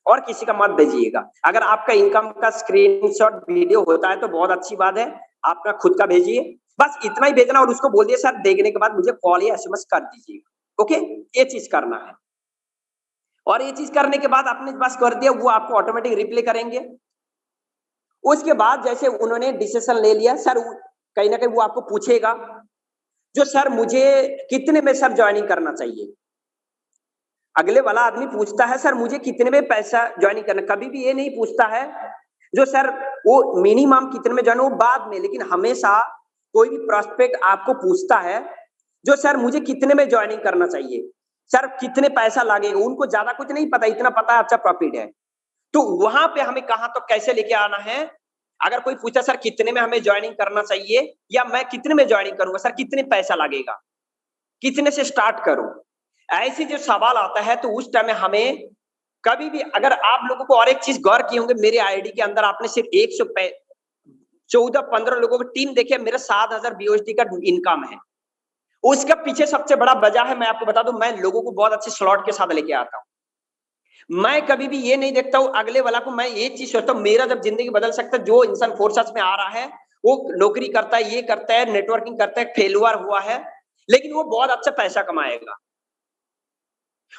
और किसी का मत भेजिएगा। अगर आपका इनकम का स्क्रीनशॉट वीडियो होता है तो बहुत अच्छी बात है, आपका खुद का भेजिए, बस इतना ही भेजना। और उसको बोल दिया सर देखने के बाद मुझे कॉल या SMS कर दीजिएगा, ओके, ये चीज करना है। और ये चीज करने के बाद आपने बस कर दिया, वो आपको ऑटोमेटिक रिप्लाई करेंगे। उसके बाद जैसे उन्होंने डिसीजन ले लिया, सर कहीं ना कहीं वो आपको पूछेगा जो सर मुझे कितने में सर ज्वाइनिंग करना चाहिए। अगले वाला आदमी पूछता है सर मुझे कितने में पैसा ज्वाइनिंग करना, कभी भी ये नहीं पूछता है जो सर वो मिनिमम कितने में ज्वाइन हो, बाद में। लेकिन हमेशा कोई भी प्रोस्पेक्ट आपको पूछता है जो सर मुझे कितने में ज्वाइनिंग करना चाहिए, सर कितने पैसा लगेगा। उनको ज्यादा कुछ नहीं पता, इतना पता है अच्छा प्रॉफिट है। तो वहां पे हमें कहां तो कैसे लेके आना है। अगर कोई पूछा सर कितने में हमें ज्वाइनिंग करना चाहिए, या मैं कितने में ज्वाइनिंग करूंगा, सर कितने पैसा लगेगा, कितने से स्टार्ट करूं, ऐसे जो सवाल आता है, तो उस टाइम हमें कभी भी, अगर आप लोगों को और एक चीज गौर किए होंगे, मेरे आईडी के अंदर आपने सिर्फ 114-15 लोगों की टीम देखी, मेरा 7000 BUSD का इनकम है। उसका पीछे सबसे बड़ा वजह है, मैं आपको बता दूं, मैं लोगों को बहुत अच्छे स्लॉट के साथ लेके आता हूं। मैं कभी भी ये नहीं देखता हूँ अगले वाला को, मैं ये चीज सोचता हूँ मेरा जब जिंदगी बदल सकता है, जो इंसान फोर्सेस में आ रहा है, वो नौकरी करता है, ये करता है, नेटवर्किंग करता है, फेलुअर हुआ है, लेकिन वो बहुत अच्छा पैसा कमाएगा,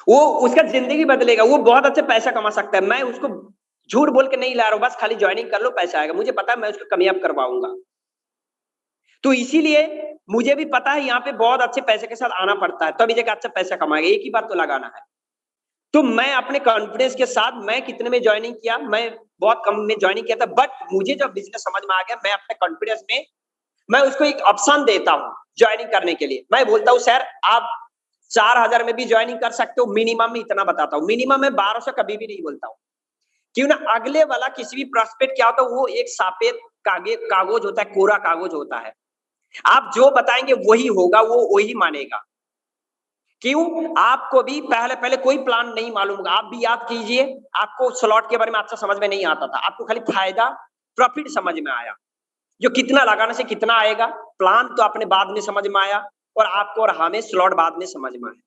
वो उसका जिंदगी बदलेगा, वो बहुत अच्छा पैसा कमा सकता है। मैं उसको झूठ बोल के नहीं ला रहा हूँ, बस खाली ज्वाइनिंग कर लो पैसा आएगा, मुझे पता है मैं उसको कामयाब करवाऊंगा। तो इसीलिए मुझे भी पता है यहाँ पे बहुत अच्छे पैसे के साथ आना पड़ता है, तभी जाकर अच्छा पैसा कमाएगा, एक ही बार तो लगाना है। तो मैं अपने कॉन्फिडेंस के साथ, मैं कितने में ज्वाइनिंग किया, मैं बहुत कम में ज्वाइनिंग किया था, बट मुझे जब बिजनेस समझ में आ गया, मैं अपने कॉन्फिडेंस में मैं उसको एक ऑप्शन देता हूँ ज्वाइनिंग करने के लिए। मैं बोलता हूँ सर आप 4000 में भी ज्वाइनिंग कर सकते हो, मिनिमम में इतना बताता हूँ, मिनिमम में 1200 कभी भी नहीं बोलता हूँ। क्यों ना, अगले वाला किसी भी प्रोस्पेक्ट क्या होता है, वो एक सफेद कागज होता है, कोरा कागज होता है, आप जो बताएंगे वही होगा, वो वही मानेगा। क्यों, आपको भी पहले पहले कोई प्लान नहीं मालूम होगा। आप भी याद कीजिए, आपको स्लॉट के बारे में अच्छा समझ में नहीं आता था, आपको खाली फायदा प्रॉफिट समझ में आया, जो कितना लगाने से कितना आएगा, प्लान तो अपने बाद में समझ में आया, और आपको और हमें स्लॉट बाद में समझ में आया।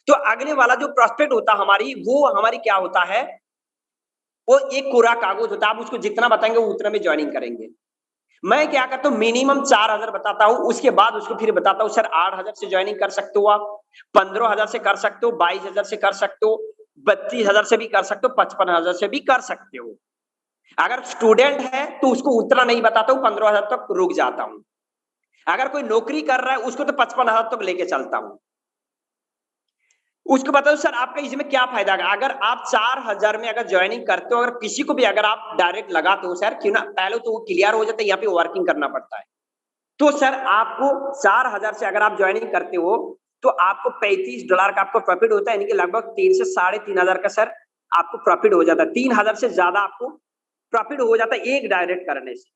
तो अगले वाला जो प्रोस्पेक्ट होता हमारी, वो हमारी क्या होता है, वो एक कोरा कागज होता है, आप उसको जितना बताएंगे वो उतना में ज्वाइनिंग करेंगे। मैं क्या करता हूँ, मिनिमम 4000 बताता हूँ, उसके बाद उसको फिर बताता हूँ सर 8000 से ज्वाइनिंग कर सकते हो आप, 15000 से कर सकते हो, 22000 से कर सकते हो, 32000 से भी कर सकते हो, 55000 से भी कर सकते हो। अगर स्टूडेंट है तो उसको उतना नहीं बताता हूँ, 15000 तक रुक जाता हूँ। अगर कोई नौकरी कर रहा है उसको तो 55000 तक लेके चलता हूँ। उसको बताओ सर आपका इसमें क्या फायदा है, अगर आप 4000 में अगर ज्वाइनिंग करते हो, अगर किसी को भी अगर आप डायरेक्ट लगाते हो सर, क्यों ना पहले तो वो क्लियर हो जाता है, यहाँ पे वर्किंग करना पड़ता है। तो सर आपको 4000 से अगर आप ज्वाइनिंग करते हो तो आपको $35 का आपको प्रॉफिट होता है, यानी कि लगभग 3 से 3500 का सर आपको प्रॉफिट हो जाता है। 3000 से ज्यादा आपको प्रॉफिट हो जाता है एक डायरेक्ट करने से।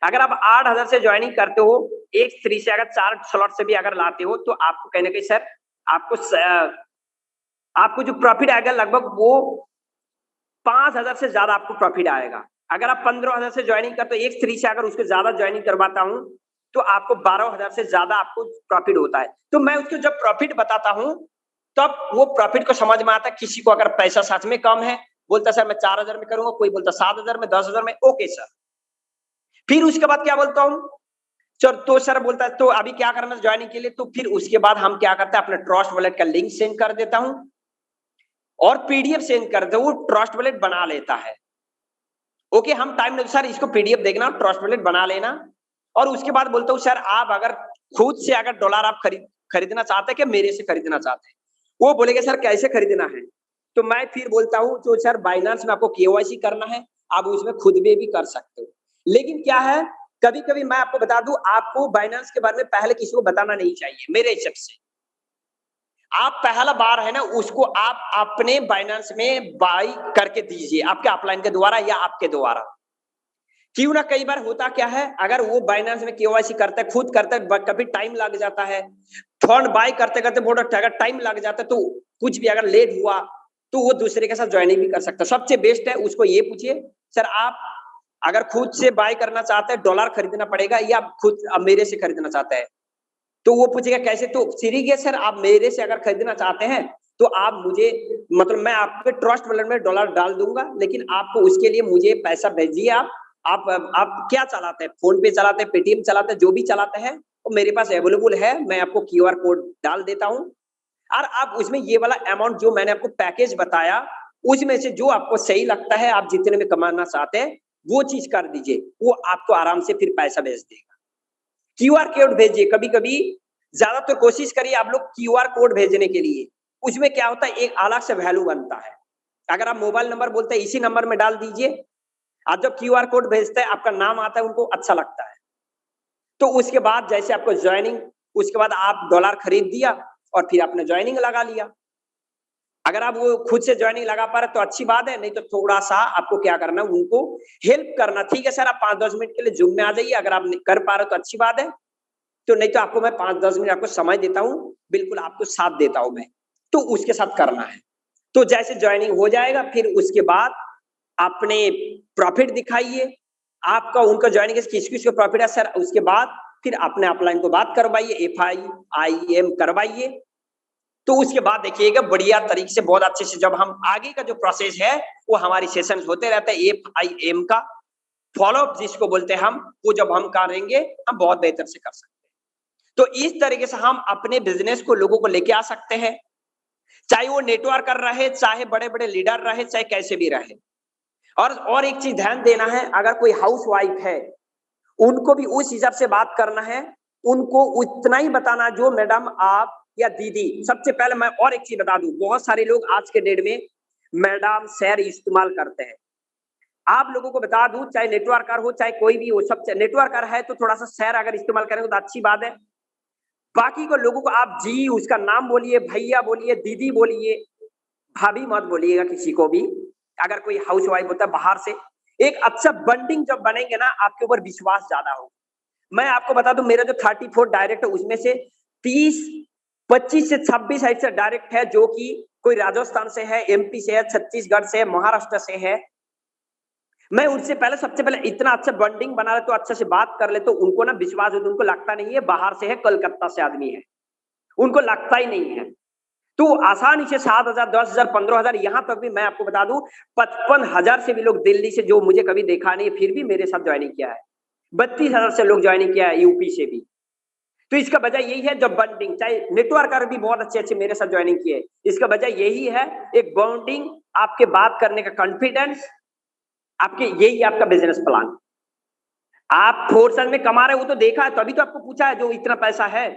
अगर आप 8000 से ज्वाइनिंग करते हो, एक फ्री से अगर 4 स्लॉट से भी अगर लाते हो, तो आपको कहने के सर आपको जो प्रॉफिट आएगा लगभग वो 5000 से ज्यादा आपको प्रॉफिट आएगा। अगर आप 15000 से ज्वाइनिंग करते हो, एक फ्री से अगर उसके ज्यादा ज्वाइनिंग करवाता हूं, तो आपको 12000 से ज्यादा आपको प्रॉफिट होता है। तो मैं उसको जब प्रॉफिट बताता हूं, तब वो प्रॉफिट को समझ में आता है। किसी को अगर पैसा सच में कम है, बोलता सर मैं 4000 में करूंगा, कोई बोलता 7000 में, 10000 में, ओके सर। फिर उसके बाद क्या बोलता हूँ, तो सर बोलता है तो अभी क्या करना ज्वाइनिंग के लिए, तो फिर उसके बाद हम क्या करते हैं, अपने ट्रस्ट वॉलेट का लिंक सेंड कर देता हूं और पीडीएफ सेंड कर दे, वो ट्रस्ट वॉलेट बना लेता है। ओके, हम टाइम नहीं, सर इसको पीडीएफ देखना, ट्रस्ट वॉलेट बना लेना, और उसके बाद बोलता हूँ सर आप अगर खुद से अगर डॉलर आप खरीदना चाहते हैं कि मेरे से खरीदना चाहते हैं, वो बोलेगा सर कैसे खरीदना है, तो मैं फिर बोलता हूँ तो सर बाइनेंस में आपको केवाईसी करना है, आप उसमें खुद भी कर सकते हो। लेकिन क्या है, कभी कभी मैं आपको बता दूं, आपको बाइनेंस के बारे में पहले किसी को बताना नहीं चाहिए मेरे हिसाब से। आप पहला बार है ना, उसको आप अपने बाइनेंस में बाई करके दीजिए, आपके अपलाइन के द्वारा या आपके द्वारा। क्यों ना, कई बार होता क्या है, अगर वो बाइनेंस में केवाईसी करता है, खुद करता है, कभी टाइम लग जाता है, फंड बाय करते करते बहुत अगर टाइम लग जाता है, तो कुछ भी अगर लेट हुआ तो वो दूसरे के साथ ज्वाइनिंग भी कर सकता है। सबसे बेस्ट है उसको ये पूछिए, सर आप अगर खुद से बाय करना चाहते हैं, डॉलर खरीदना पड़ेगा या खुद अब मेरे से खरीदना चाहते हैं, तो वो पूछेगा कैसे, तो सीरीज सर आप मेरे से अगर खरीदना चाहते हैं तो आप मुझे, मतलब मैं आपके ट्रस्ट वॉलेट में डॉलर डाल दूंगा, लेकिन आपको उसके लिए मुझे पैसा भेजिए। आप क्या चलाते हैं, फोन पे चलाते हैं, पेटीएम चलाते हैं, जो भी चलाते हैं वो मेरे पास अवेलेबल है, मैं आपको क्यूआर कोड डाल देता हूँ, और आप उसमें ये वाला अमाउंट जो मैंने आपको पैकेज बताया, उसमें से जो आपको सही लगता है, आप जितने में कमाना चाहते हैं वो चीज कर दीजिए, वो आपको आराम से फिर पैसा भेज देगा। क्यूआर कोड भेजिए, कभी कभी ज्यादातर कोशिश करिए आप लोग क्यूआर कोड भेजने के लिए, उसमें क्या होता है एक अलग से वैल्यू बनता है। अगर आप मोबाइल नंबर बोलते हैं इसी नंबर में डाल दीजिए, आप जब क्यूआर कोड भेजते हैं आपका नाम आता है, उनको अच्छा लगता है, तो उसके बाद जैसे आपको ज्वाइनिंग, उसके बाद आप डॉलर खरीद दिया और फिर आपने ज्वाइनिंग लगा लिया। अगर आप वो खुद से ज्वाइनिंग लगा पा रहे तो अच्छी बात है, नहीं तो थोड़ा सा आपको क्या करना, उनको हेल्प करना। ठीक है सर आप 5-10 मिनट के लिए जूम में आ जाइए, अगर आप कर पा रहे हो तो अच्छी बात है, तो नहीं तो आपको मैं 5-10 मिनट आपको समय देता हूँ, बिल्कुल आपको साथ देता हूँ मैं, तो उसके साथ करना है। तो जैसे ज्वाइनिंग हो जाएगा, फिर उसके बाद अपने प्रॉफिट दिखाइए, आपका उनका ज्वाइनिंग किस किस को प्रॉफिट है सर, उसके बाद फिर अपने अपलाइन को बात करवाइए, FIIM करवाइए, तो उसके बाद देखिएगा बढ़िया तरीके से बहुत अच्छे से जब हम आगे का जो प्रोसेस है वो हमारी सेशन होते रहते हैं FIM का फॉलोअप जिसको बोलते हैं हम, वो जब हम करेंगे हम बहुत बेहतर से कर सकते हैं। तो इस तरीके से हम अपने बिजनेस को लोगों को लेके आ सकते हैं, चाहे वो नेटवर्क कर रहे, चाहे बड़े बड़े लीडर रहे, चाहे कैसे भी रहे। और एक चीज ध्यान देना है, अगर कोई हाउस वाइफ है उनको भी उस हिसाब से बात करना है, उनको उतना ही बताना जो मैडम आप या दीदी। सबसे पहले मैं और एक चीज बता दूं, बहुत सारे लोग आज के डेट में मैडम सर इस्तेमाल करते हैं। आप लोगों को बता दूं, चाहे नेटवर्कर हो चाहे कोई भी हो, सबसे नेटवर्कर है तो थोड़ा सा सर अगर इस्तेमाल करेंगे तो अच्छी बात है। बाकी को लोगों को आप जी उसका नाम बोलिए, भैया बोलिए, दीदी बोलिए, भाभी मत बोलिएगा किसी को भी। अगर कोई हाउस वाइफ होता है बाहर से, एक अच्छा बॉन्डिंग जब बनेंगे ना आपके ऊपर विश्वास ज्यादा होगा। मैं आपको बता दूं, मेरा जो 34 डायरेक्ट है उसमें से 25 से 26 ऐसे डायरेक्ट है जो कि कोई राजस्थान से है, MP से है, छत्तीसगढ़ से है, महाराष्ट्र से है। मैं उनसे पहले सबसे पहले इतना अच्छा बॉन्डिंग बना ले तो अच्छे से बात कर ले तो उनको ना विश्वास होता, उनको लगता नहीं है बाहर से है, कलकत्ता से आदमी है, उनको लगता ही नहीं है। तो आसानी से 7,000, 10,000, 15,000, यहां तक भी मैं आपको बता दूं 55,000 से भी लोग दिल्ली से, जो मुझे कभी देखा नहीं फिर भी मेरे साथ ज्वाइनिंग किया है। 32,000 से लोग ज्वाइनिंग किया है यूपी से भी। तो इसका वजह यही है, जब बॉन्डिंग, चाहे नेटवर्कर भी बहुत अच्छे अच्छे मेरे साथ ज्वाइनिंग किए, इसका वजह यही है, एक बॉन्डिंग, आपके बात करने का कॉन्फिडेंस, आपके यही आपका बिजनेस प्लान। आप फोर्सन में कमा रहे हो तो देखा है, तभी तो आपको पूछा है जो इतना पैसा है,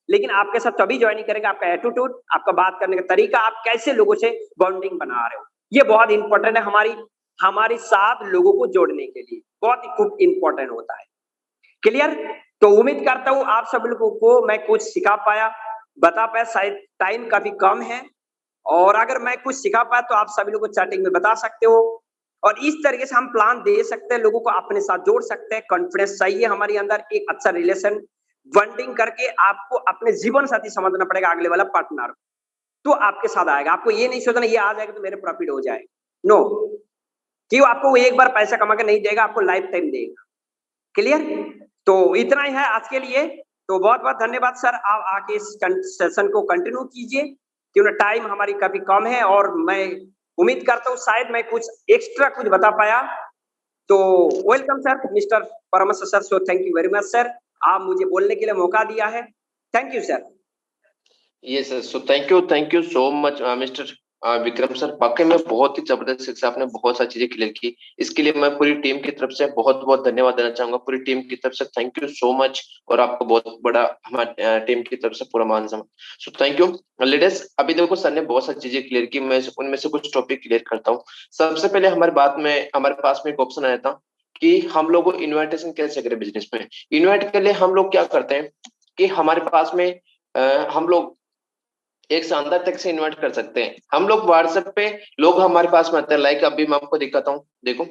लेकिन आपके साथ तभी ज्वाइनिंग करेगा आपका एटीट्यूड, आपका बात करने का तरीका, आप कैसे लोगों से बॉन्डिंग बना रहे हो, ये बहुत इंपॉर्टेंट है हमारी साथ लोगों को जोड़ने के लिए, बहुत ही खूब इंपॉर्टेंट होता है। क्लियर? तो उम्मीद करता हूं आप सब लोगों को मैं कुछ सिखा पाया, बता पाया। शायद टाइम काफी कम है, और अगर मैं कुछ सिखा पाया तो आप सभी लोगों को चैटिंग में बता सकते हो, और इस तरीके से हम प्लान दे सकते हैं, लोगों को अपने साथ जोड़ सकते हैं। कॉन्फिडेंस चाहिए हमारे अंदर, एक अच्छा रिलेशन बॉन्डिंग करके आपको अपने जीवन साथी समझना पड़ेगा, अगले वाला पार्टनर, तो आपके साथ आएगा। आपको ये नहीं सोचना ये आ जाएगा तो मेरे प्रॉफिट हो जाएगा, नो, क्यों? आपको वो एक बार पैसा कमा के नहीं देगा, आपको लाइफ टाइम देगा। क्लियर? तो इतना ही है आज के लिए। तो बहुत बहुत धन्यवाद सर, आप आके इस सेशन को कंटिन्यू कीजिए, क्योंकि टाइम हमारी काफी कम है, और मैं उम्मीद करता हूँ शायद मैं कुछ एक्स्ट्रा कुछ बता पाया। तो वेलकम सर, मिस्टर परमस sir, so thank you very much sir, आप मुझे बोलने के लिए मौका दिया है। Thank you sir. Yes sir, so thank you so much mister Vikram sir. वाकई में बहुत ही जबरदस्त शिक्षा, आपने बहुत सारी चीजें क्लियर की, इसके लिए मैं पूरी टीम की तरफ से बहुत बहुत धन्यवाद देना चाहूंगा। पूरी टीम की तरफ से थैंक यू सो मच, और आपको बहुत बड़ा हमारी टीम की तरफ से पूरा मान सम्मान। सो थैंक यू लेडीज। अभी देखो सर ने बहुत सारी चीजें क्लियर की, मैं उनमें से कुछ टॉपिक क्लियर करता हूँ। सबसे पहले हमारे पास में एक ऑप्शन आया था कि हम लोग को इन्विटेशन कैसे करें बिजनेस में। इन्वाइट के लिए हम लोग क्या करते हैं कि हमारे पास में हम लोग एक शानदार तक से इन्वाइट कर सकते हैं। हम लोग व्हाट्सएप पे लोग हमारे पास में आते हैं, लाइक अभी मैं आपको दिखाता हूँ, देखो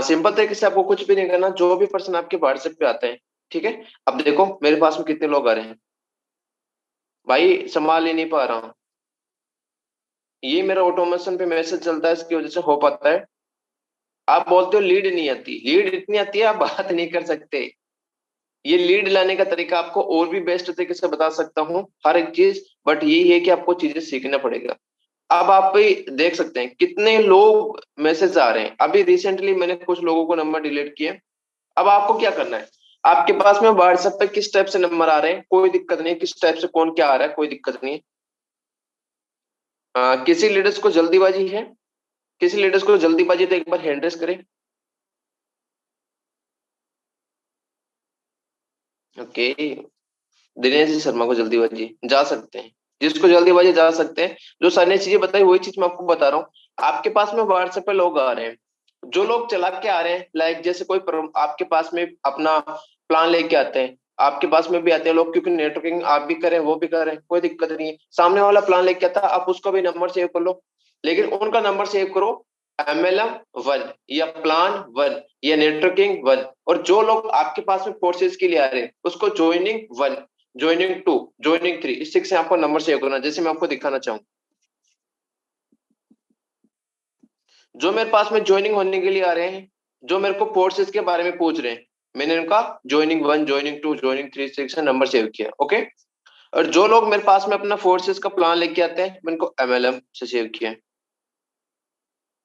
सिंपल तरीके से आपको कुछ भी नहीं करना, जो भी पर्सन आपके व्हाट्सएप पे आते हैं, ठीक है। अब देखो मेरे पास में कितने लोग आ रहे हैं, भाई संभाल ही नहीं पा रहा हूँ, ये मेरा ऑटोमेशन पे मैसेज चलता है, इसकी वजह से हो पाता है। आप बोलते हो लीड नहीं आती, लीड इतनी आती है आप बात नहीं कर सकते। ये लीड लाने का तरीका आपको और भी बेस्ट तरीके से बता सकता हूँ हर एक चीज, बट यही है कि आपको चीजें सीखना पड़ेगा। अब आप भी देख सकते हैं कितने लोग मैसेज आ रहे हैं। अभी रिसेंटली मैंने कुछ लोगों को नंबर डिलीट किए। अब आपको क्या करना है, आपके पास में व्हाट्सएप पे किस टाइप से नंबर आ रहे हैं कोई दिक्कत नहीं है, किस टाइप से कौन क्या आ रहा है कोई दिक्कत नहीं है। किसी लीडर्स को जल्दीबाजी है, किसी लीडर्स को जल्दीबाजी तो एक बार हैंड रेस करें। ओके, दिनेश जी शर्मा को जल्दीबाजी जा सकते हैं, जिसको जल्दीबाजी जा सकते हैं। जो सारी चीजें बताई वही चीज मैं आपको बता रहा हूँ। आपके पास में व्हाट्सएप पे लोग आ रहे हैं, जो लोग चला के आ रहे हैं, लाइक जैसे कोई आपके पास में अपना प्लान लेके आते हैं, आपके पास में भी आते हैं लोग, क्योंकि नेटवर्किंग आप भी करें वो भी करें कोई दिक्कत नहीं है। सामने वाला प्लान लेके आता है, आप उसका भी नंबर सेव कर लो, लेकिन उनका नंबर सेव करो MLM1 या प्लान 1 या नेटवर्किंग 1। और जो लोग आपके पास में कोर्सेज के लिए आ रहे हैं उसको ज्वाइनिंग 1, ज्वाइनिंग 2, ज्वाइनिंग 3, इस से आपको नंबर सेव करना। जैसे मैं आपको दिखाना चाहूँ, जो मेरे पास में ज्वाइनिंग होने के लिए आ रहे हैं, जो मेरे को कोर्सेज के बारे में पूछ रहे हैं, मैंने उनका joining 1, joining 2, joining 3 section number save किया। ओके, और जो लोग मेरे पास में अपना फोर्सेस का प्लान लेके आते हैं, मैं इनको MLM से सेव किया है।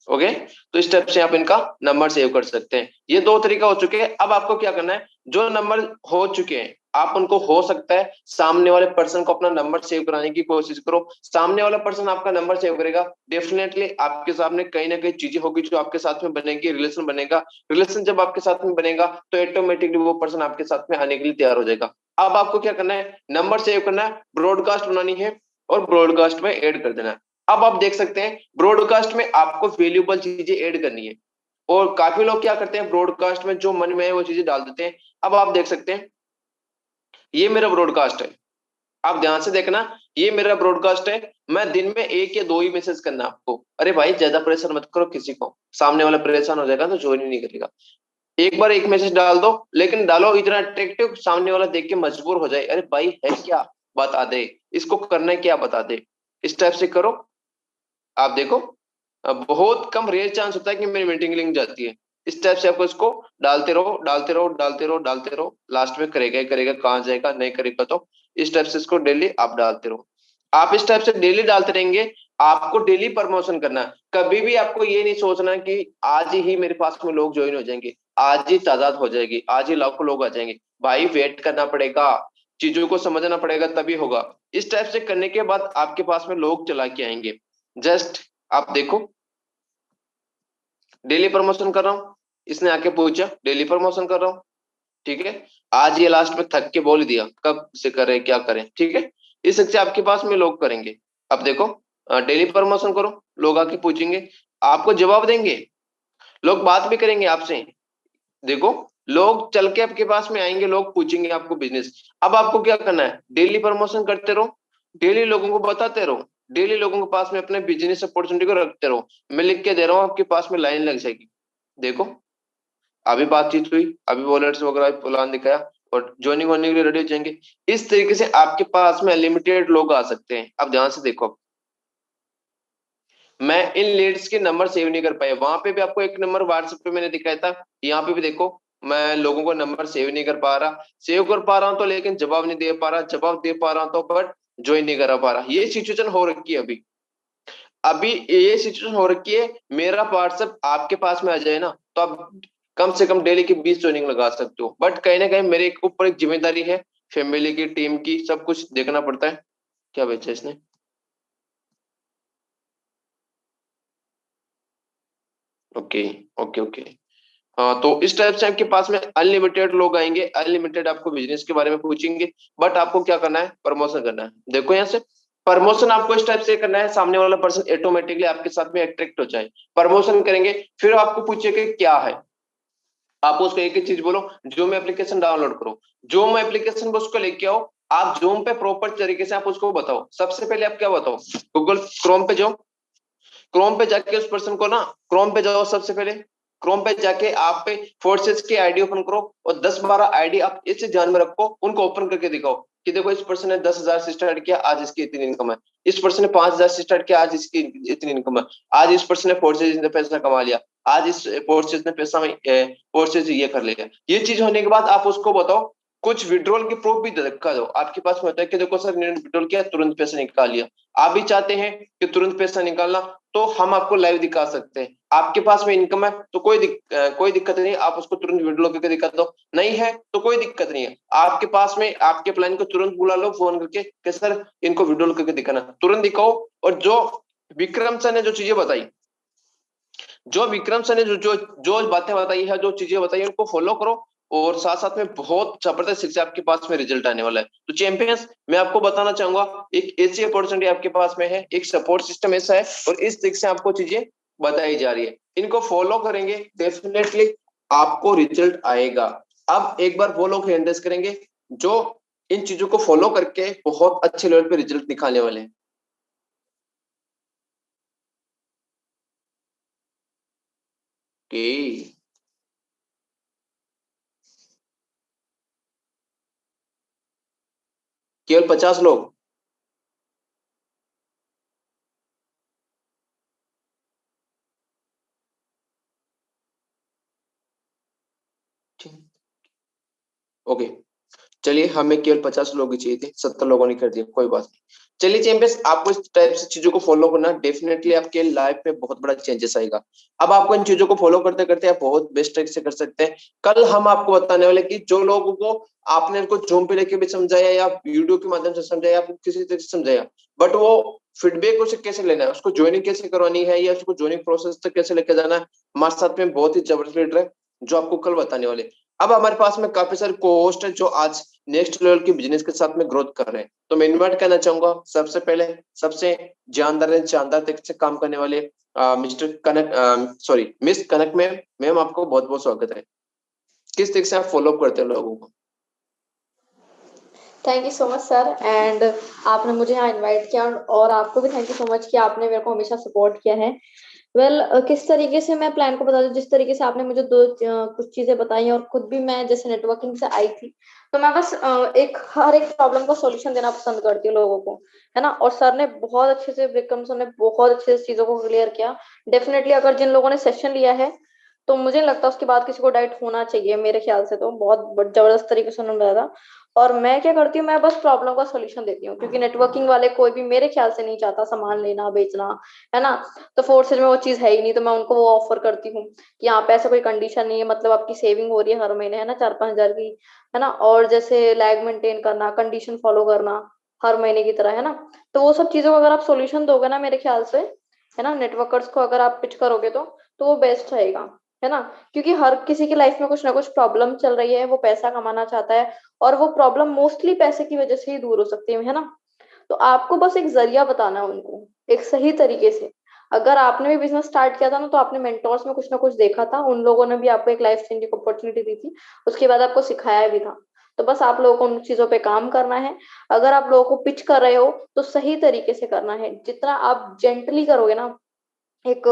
ओके, तो इस स्टेप से आप इनका नंबर सेव कर सकते हैं। ये दो तरीका हो चुके हैं। अब आपको क्या करना है, जो नंबर हो चुके हैं आप उनको, हो सकता है सामने वाले पर्सन को अपना नंबर सेव कराने की कोशिश करो। सामने वाला पर्सन आपका नंबर सेव करेगा, डेफिनेटली आपके सामने कहीं ना कहीं चीजें होगी जो आपके साथ में बनेगी, रिलेशन बनेगा। रिलेशन जब आपके साथ में बनेगा तो ऑटोमेटिकली वो पर्सन आपके साथ में आने के लिए तैयार हो जाएगा। अब आपको क्या करना है, नंबर सेव करना है, ब्रॉडकास्ट बनानी है और ब्रॉडकास्ट में ऐड कर देना है। अब आप देख सकते हैं ब्रॉडकास्ट में आपको वैल्यूएबल चीजें ऐड करनी है, और काफी लोग क्या करते हैं, ब्रॉडकास्ट में जो मन में है वो चीजें डाल देते हैं। अब आप देख सकते हैं ये मेरा ब्रॉडकास्ट है, आप ध्यान से देखना, ये मेरा ब्रॉडकास्ट है। मैं दिन में 1 या 2 ही मैसेज करना आपको। अरे भाई ज्यादा प्रेशर मत करो किसी को, सामने वाला परेशान हो जाएगा तो ज्वाइन ही नहीं करेगा। एक बार एक मैसेज डाल दो, लेकिन डालो इतना अट्रैक्टिव सामने वाला देख के मजबूर हो जाए, अरे भाई है क्या, बता दे, इसको करना है क्या बता दे। इस टाइप से करो। आप देखो बहुत कम रेयर चांस होता है कि मेरी मीटिंग लिंक जाती है। इस टाइप से आपको इसको डालते रहो डालते रहो डालते रहो डालते रहो, लास्ट में करेगा ही करेगा, कहाँ जाएगा, नहीं करेगा तो इस टाइप से इसको डेली आप डालते रहो। आप इस टाइप से डेली डालते रहेंगे, आपको डेली प्रमोशन करना है। कभी भी आपको ये नहीं सोचना कि आज ही मेरे पास में लोग ज्वाइन हो जाएंगे, आज ही तादाद हो जाएगी, आज ही लाखों लोग आ जाएंगे। भाई वेट करना पड़ेगा, चीजों को समझना पड़ेगा, तभी होगा। इस टाइप से करने के बाद आपके पास में लोग चला के आएंगे। जस्ट आप देखो, डेली प्रमोशन कर रहा हूं, इसने आके पूछा डेली प्रमोशन कर रहा हूं, ठीक है। आज ये लास्ट में थक के बोल दिया, कब से करें क्या करें, ठीक है। इस से आपके पास में लोग करेंगे। अब देखो डेली प्रमोशन करो, लोग आके पूछेंगे, आपको जवाब देंगे, लोग बात भी करेंगे आपसे। देखो लोग चल के आपके पास में आएंगे, लोग पूछेंगे आपको बिजनेस। अब आपको क्या करना है, डेली प्रमोशन करते रहो, डेली लोगों को बताते रहो, डेली लोगों के पास में अपने बिजनेस अपॉर्चुनिटी को रखते रहो। मैं लिख के दे रहा हूँ, आपके पास में लाइन लग जाएगी। देखो अभी बातचीत हुई, अभी वॉलेट्स वगैरह प्लान दिखाया और ज्वाइनिंग होने के लिए रेडी हो जाएंगे। इस तरीके से आपके पास में अनलिमिटेड लोग आ सकते हैं। अब ध्यान से देखो, मैं इन लीड्स के नंबर सेव नहीं कर पाया, वहां पे भी आपको एक नंबर व्हाट्सएप पे मैंने दिखाया था, यहाँ पे भी देखो मैं लोगों को नंबर सेव नहीं कर पा रहा, सेव कर पा रहा हूं तो लेकिन जवाब नहीं दे पा रहा, जवाब दे पा रहा हूं तो बट ज्वाइन नहीं करा पा रहा। ये सिचुएशन हो रखी है अभी, अभी ये सिचुएशन हो रखी है। मेरा व्हाट्सएप आपके पास में आ जाए ना तो आप कम से कम डेली की 20 ज्वाइनिंग लगा सकते हो, बट कहीं ना कहीं मेरे ऊपर एक जिम्मेदारी है, फैमिली की, टीम की, सब कुछ देखना पड़ता है। क्या बेचा इसने, ओके ओके ओके। हाँ तो इस टाइप से आपके पास में अनलिमिटेड लोग आएंगे, अनलिमिटेड आपको बिजनेस के बारे में पूछेंगे, बट आपको क्या करना है, प्रमोशन करना है। देखो यहाँ से प्रमोशन आपको इस टाइप से करना है, सामने वाला पर्सन ऑटोमेटिकली आपके साथ में अट्रैक्ट हो जाए। प्रमोशन करेंगे, फिर आपको पूछिए कि क्या है, आप उसको एक ही चीज बोलो, जूम एप्लीकेशन डाउनलोड करो। जूम एप्लीकेशन को उसको लेके आओ, आप जूम पे प्रॉपर तरीके से आप उसको बताओ। सबसे पहले आप क्या बताओ, गूगल क्रोम पे जाओ, क्रोम पे जाके उस पर्सन को ना, क्रोम पे जाओ सबसे पहले, क्रोम पे जाके आप पे फोर्सेस की आईडी ओपन करो और 10-12 आईडी आप इसे ध्यान में रखो, उनको ओपन करके दिखाओ कि देखो इस पर्सन ने 10,000 से स्टार्ट किया, आज इसकी इतनी इनकम है। इस पर्सन ने 5,000 से स्टार्ट किया, आज इसकी इतनी इनकम है। आज इस पर्सन ने फोर्सेस ने पैसा कमा लिया, आज इस फोर्सेस ने पैसा में फोर्सेस ये कर लिया। ये चीज होने के बाद आप उसको बताओ, कुछ विड्रॉल की प्रूफ भी दिखा दो। आपके पास में होता है कि देखो सर इन्होंने विड्रॉल किया, तुरंत पैसा निकाल लिया। आप भी चाहते हैं कि तुरंत पैसा निकालना, तो हम आपको लाइव दिखा सकते हैं। आपके पास में इनकम है तो कोई दिक्कत नहीं, आप उसको तुरंत विड्रॉल करके दिखा दो। नहीं है तो कोई दिक्कत नहीं है, आपके पास में आपके प्लान को तुरंत बुला लो फोन करके कि सर इनको विड्रॉल करके दिखाना, तुरंत दिखाओ। और जो विक्रम सर ने जो चीजें बताई, जो विक्रम सर ने जो जो जो बातें बताई है, जो चीजें बताई है, उनको फॉलो करो। और साथ साथ में बहुत जबरदस्त शिक्षा आपके पास में रिजल्ट आने वाला है। तो चैंपियंस मैं आपको बताना चाहूंगा, एक ऐसी अपॉर्चुनिटी आपके पास में है, एक सपोर्ट सिस्टम ऐसा है, और इस तरीके से आपको चीजें बताई जा रही है। इनको फॉलो करेंगे डेफिनेटली आपको रिजल्ट आएगा। अब एक बार वो लोग हैंडल्स करेंगे जो इन चीजों को फॉलो करके बहुत अच्छे लेवल पे रिजल्ट दिखाने वाले हैं। ओके, केवल 50 लोग, ओके चलिए, हमें केवल 50 लोग ही चाहिए थे, 70 लोगों ने कर दिया, कोई बात नहीं। चलिए चैंपियंस, आपको इस टाइप से चीजों को फॉलो करना, डेफिनेटली आपके लाइफ में बहुत बड़ा चेंजेस आएगा। अब आपको इन चीजों को फॉलो करते करते आप बहुत बेस्ट तरीके से कर सकते हैं। कल हम आपको बताने वाले कि जो लोगों को आपने इनको जूम पे लेके भी समझाया या वीडियो के माध्यम से समझाया, आपको किसी तरीके से समझाया, बट वो फीडबैक उसे कैसे लेना है, उसको ज्वाइनिंग कैसे करवानी है, या उसको ज्वाइनिंग प्रोसेस तक कैसे लेके जाना है, हमारे साथ में बहुत ही जबरदस्त लीडर है जो आपको कल बताने वाले। अब हमारे पास में काफी सारे को-होस्ट है जो आज नेक्स्ट लेवल की बिजनेस के साथ में ग्रोथ कर रहे हैं। तो मैं इन्वाइट करना चाहूंगा सबसे पहले, सबसे जानदार शानदार तरीके से काम करने वाले मिस्टर कनक, सॉरी मिस कनक मैम। मैम, आपको बहुत बहुत स्वागत है। किस तरीके से आप फॉलो करते हैं लोगों को? Thank you so much sir, and आपने मुझे यहाँ इनवाइट किया, और आपको भी थैंक यू सो मच कि आपने मेरे को हमेशा सपोर्ट किया है। किस तरीके से मैं प्लान को बता दूं, जिस तरीके से आपने मुझे कुछ चीजें बताई, और खुद भी मैं जैसे नेटवर्किंग से आई थी, तो मैं बस हर एक प्रॉब्लम को सॉल्यूशन देना पसंद करती हूँ लोगों को, है ना। और सर ने बहुत अच्छे से, विक्रम सर ने बहुत अच्छे से चीजों को क्लियर किया। डेफिनेटली अगर जिन लोगों ने सेशन लिया है, तो मुझे नहीं लगता उसके बाद किसी को डाइट होना चाहिए, मेरे ख्याल से तो बहुत जबरदस्त तरीके से उन्होंने बताया था। और मैं क्या करती हूँ, मैं बस प्रॉब्लम का सॉल्यूशन देती हूँ, क्योंकि नेटवर्किंग वाले कोई भी मेरे ख्याल से नहीं चाहता सामान लेना बेचना, है ना। तो फोर्सेज में वो चीज है ही नहीं, तो मैं उनको वो ऑफर करती हूँ कि यहाँ पे ऐसा कोई कंडीशन नहीं है, मतलब आपकी सेविंग हो रही है हर महीने, है ना, 4-5 हजार की, है ना। और जैसे लैग मेंटेन करना, कंडीशन फॉलो करना हर महीने की तरह, है ना। तो वो सब चीजों का अगर आप सोल्यूशन दोगे ना, मेरे ख्याल से, है ना, नेटवर्कर्स को अगर आप पिच करोगे तो वो बेस्ट रहेगा, है ना। क्योंकि हर किसी की लाइफ में कुछ ना कुछ प्रॉब्लम चल रही है, वो पैसा कमाना चाहता है, और वो प्रॉब्लम मोस्टली पैसे की वजह से ही दूर हो सकती है ना। तो आपको बस एक जरिया बताना है उनको, एक सही तरीके से। अगर आपने भी बिजनेस स्टार्ट किया था ना, तो आपने मेंटोर्स में कुछ ना कुछ देखा था, उन लोगों ने भी आपको एक लाइफ चेंजिंग अपॉर्चुनिटी दी थी, उसके बाद आपको सिखाया भी था। तो बस आप लोगों को उन चीजों पे काम करना है। अगर आप लोगों को पिच कर रहे हो, तो सही तरीके से करना है। जितना आप जेंटली करोगे ना, एक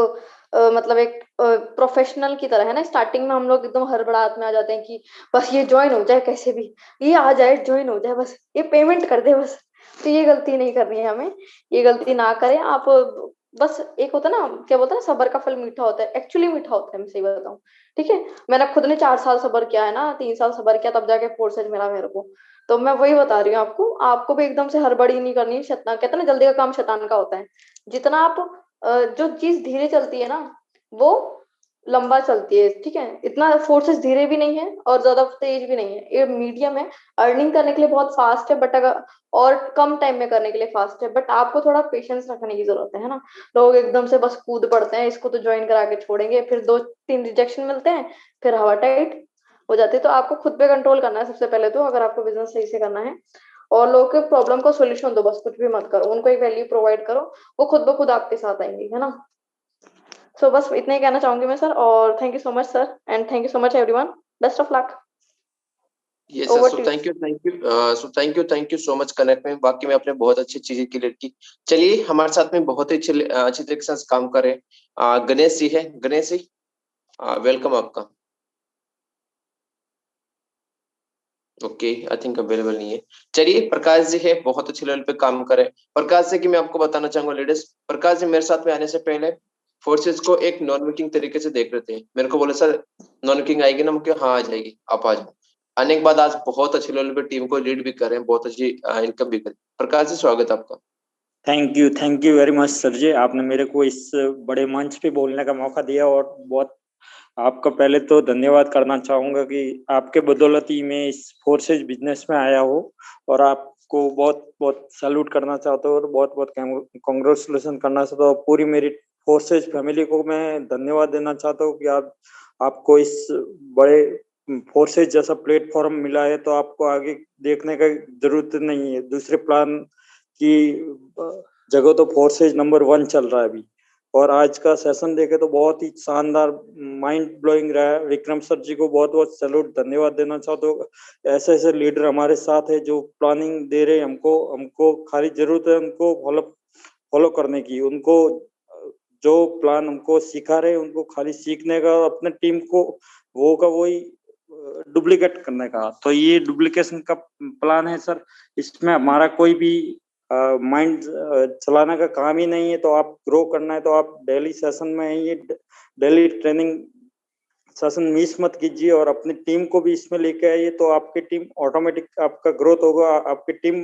मतलब एक प्रोफेशनल की तरह, है ना। स्टार्टिंग में हम लोग एकदम हड़बड़ाहट में आ जाते हैं कि बस ये ज्वाइन हो जाए कैसे भी, ये आ जाए, ज्वाइन हो जाए, बस ये पेमेंट कर दे बस। तो ये गलती नहीं करनी है हमें, ये गलती ना करें आप। बस एक होता है ना, क्या बोलते हैं, सबर का फल मीठा होता है, एक्चुअली मीठा होता है, मैं सही बताऊं। ठीक है, मैंने खुद ने 4 साल सबर किया है ना, 3 साल सबर किया, तब जाके फोर्सेज मिला मेरे को। तो मैं वही बता रही हूँ आपको, आपको भी एकदम से हड़बड़ी नहीं करनी है। शैतान कहते हैं ना, जल्दी का काम शैतान का होता है। जितना आप जो चीज धीरे चलती है ना, वो लंबा चलती है। ठीक है, इतना फोर्सेस धीरे भी नहीं है और ज्यादा तेज भी नहीं है, ये मीडियम है। अर्निंग करने के लिए बहुत फास्ट है, बट अगर और कम टाइम में करने के लिए फास्ट है, बट आपको थोड़ा पेशेंस रखने की जरूरत है ना। लोग एकदम से बस कूद पड़ते हैं, इसको तो ज्वाइन करा के छोड़ेंगे, फिर 2-3 रिजेक्शन मिलते हैं, फिर हवा टाइट हो जाती है। तो आपको खुद पे कंट्रोल करना है सबसे पहले तो, अगर आपको बिजनेस सही से करना है। और लोगों के प्रॉब्लम को सोल्यूशन दो, बस कुछ भी मत करो, उनको एक वैल्यू प्रोवाइड करो, वो खुद ब खुद आपके साथ आएंगे, है ना। सो बस इतना ही कहना चाहूंगी मैं सर, और thank you so much sir, and thank you so much everyone. Best of luck. ये sir, over so to you. Thank you so much connect में, बाकी में आपने बहुत अच्छी चीजें क्लियर की। चलिए, हमारे साथ में बहुत ही अच्छी तरीके से काम कर रहे हैं गणेश जी है। गणेश जी, वेलकम आपका। ओके, आई थिंक अवेलेबल नहीं है। चलिए, प्रकाश जी है, बहुत अच्छे लेवल पे काम करे। प्रकाश जी की मैं आपको बताना चाहूंगा लेडीज, प्रकाश जी मेरे साथ में आने से पहले फोर्सेस को एक नॉन वर्किंग तरीके से देख रहे थे। मेरे को बोले सर नॉन वर्किंग आएगी ना, मुझे हाँ आ जाएगी, आप आ जाओ। आने के बाद आज बहुत अच्छे लेवल पे टीम को लीड भी कर रहे हैं, बहुत अच्छी इनकम भी कर रहे हैं। प्रकाश जी, स्वागत है आपका। Thank you very much sir ji, आपने मेरे को इस बड़े मंच पे बोलने का मौका दिया, और बहुत आपका पहले तो धन्यवाद करना चाहूंगा कि आपके बदौलत ही मैं इस फोर्सेज बिजनेस में आया हूँ, और आपको बहुत बहुत सैल्यूट करना चाहता हूँ और बहुत बहुत कांग्रेचुलेशन करना चाहता हूँ। पूरी मेरी फोर्सेज फैमिली को मैं धन्यवाद देना चाहता हूँ कि आपको इस बड़े फोर्सेज जैसा प्लेटफॉर्म मिला है, तो आपको आगे देखने का जरूरत नहीं है। दूसरे प्लान की जगह तो फोर्सेज नंबर 1 चल रहा है अभी। और आज का सेशन देखे तो बहुत ही शानदार, माइंड ब्लोइंग रहा है। विक्रम सर जी को बहुत बहुत सैल्यूट, धन्यवाद देना चाहता हूँ। ऐसे ऐसे लीडर हमारे साथ है जो प्लानिंग दे रहे हैं हमको खाली जरूरत है उनको फॉलो करने की। उनको जो प्लान हमको सिखा रहे हैं उनको खाली सीखने का, अपने टीम को वही डुप्लीकेट करने का। तो ये डुप्लीकेशन का प्लान है सर, इसमें हमारा कोई भी माइंड चलाने का काम ही नहीं है। तो आप ग्रो करना है तो आप डेली सेशन में ये डेली ट्रेनिंग अनुशासन मिस मत कीजिए और अपनी टीम को भी इसमें लेके आइए, तो आपकी टीम ऑटोमेटिक आपका ग्रोथ होगा, आपकी टीम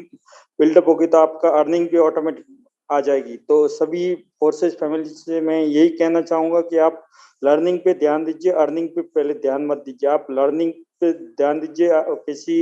बिल्डअप होगी तो आपका अर्निंग भी ऑटोमेटिक आ जाएगी। तो सभी फोर्सेज फैमिली से मैं यही कहना चाहूंगा कि आप लर्निंग पे ध्यान दीजिए, अर्निंग पे पहले ध्यान मत दीजिए। आप लर्निंग पे ध्यान दीजिए। किसी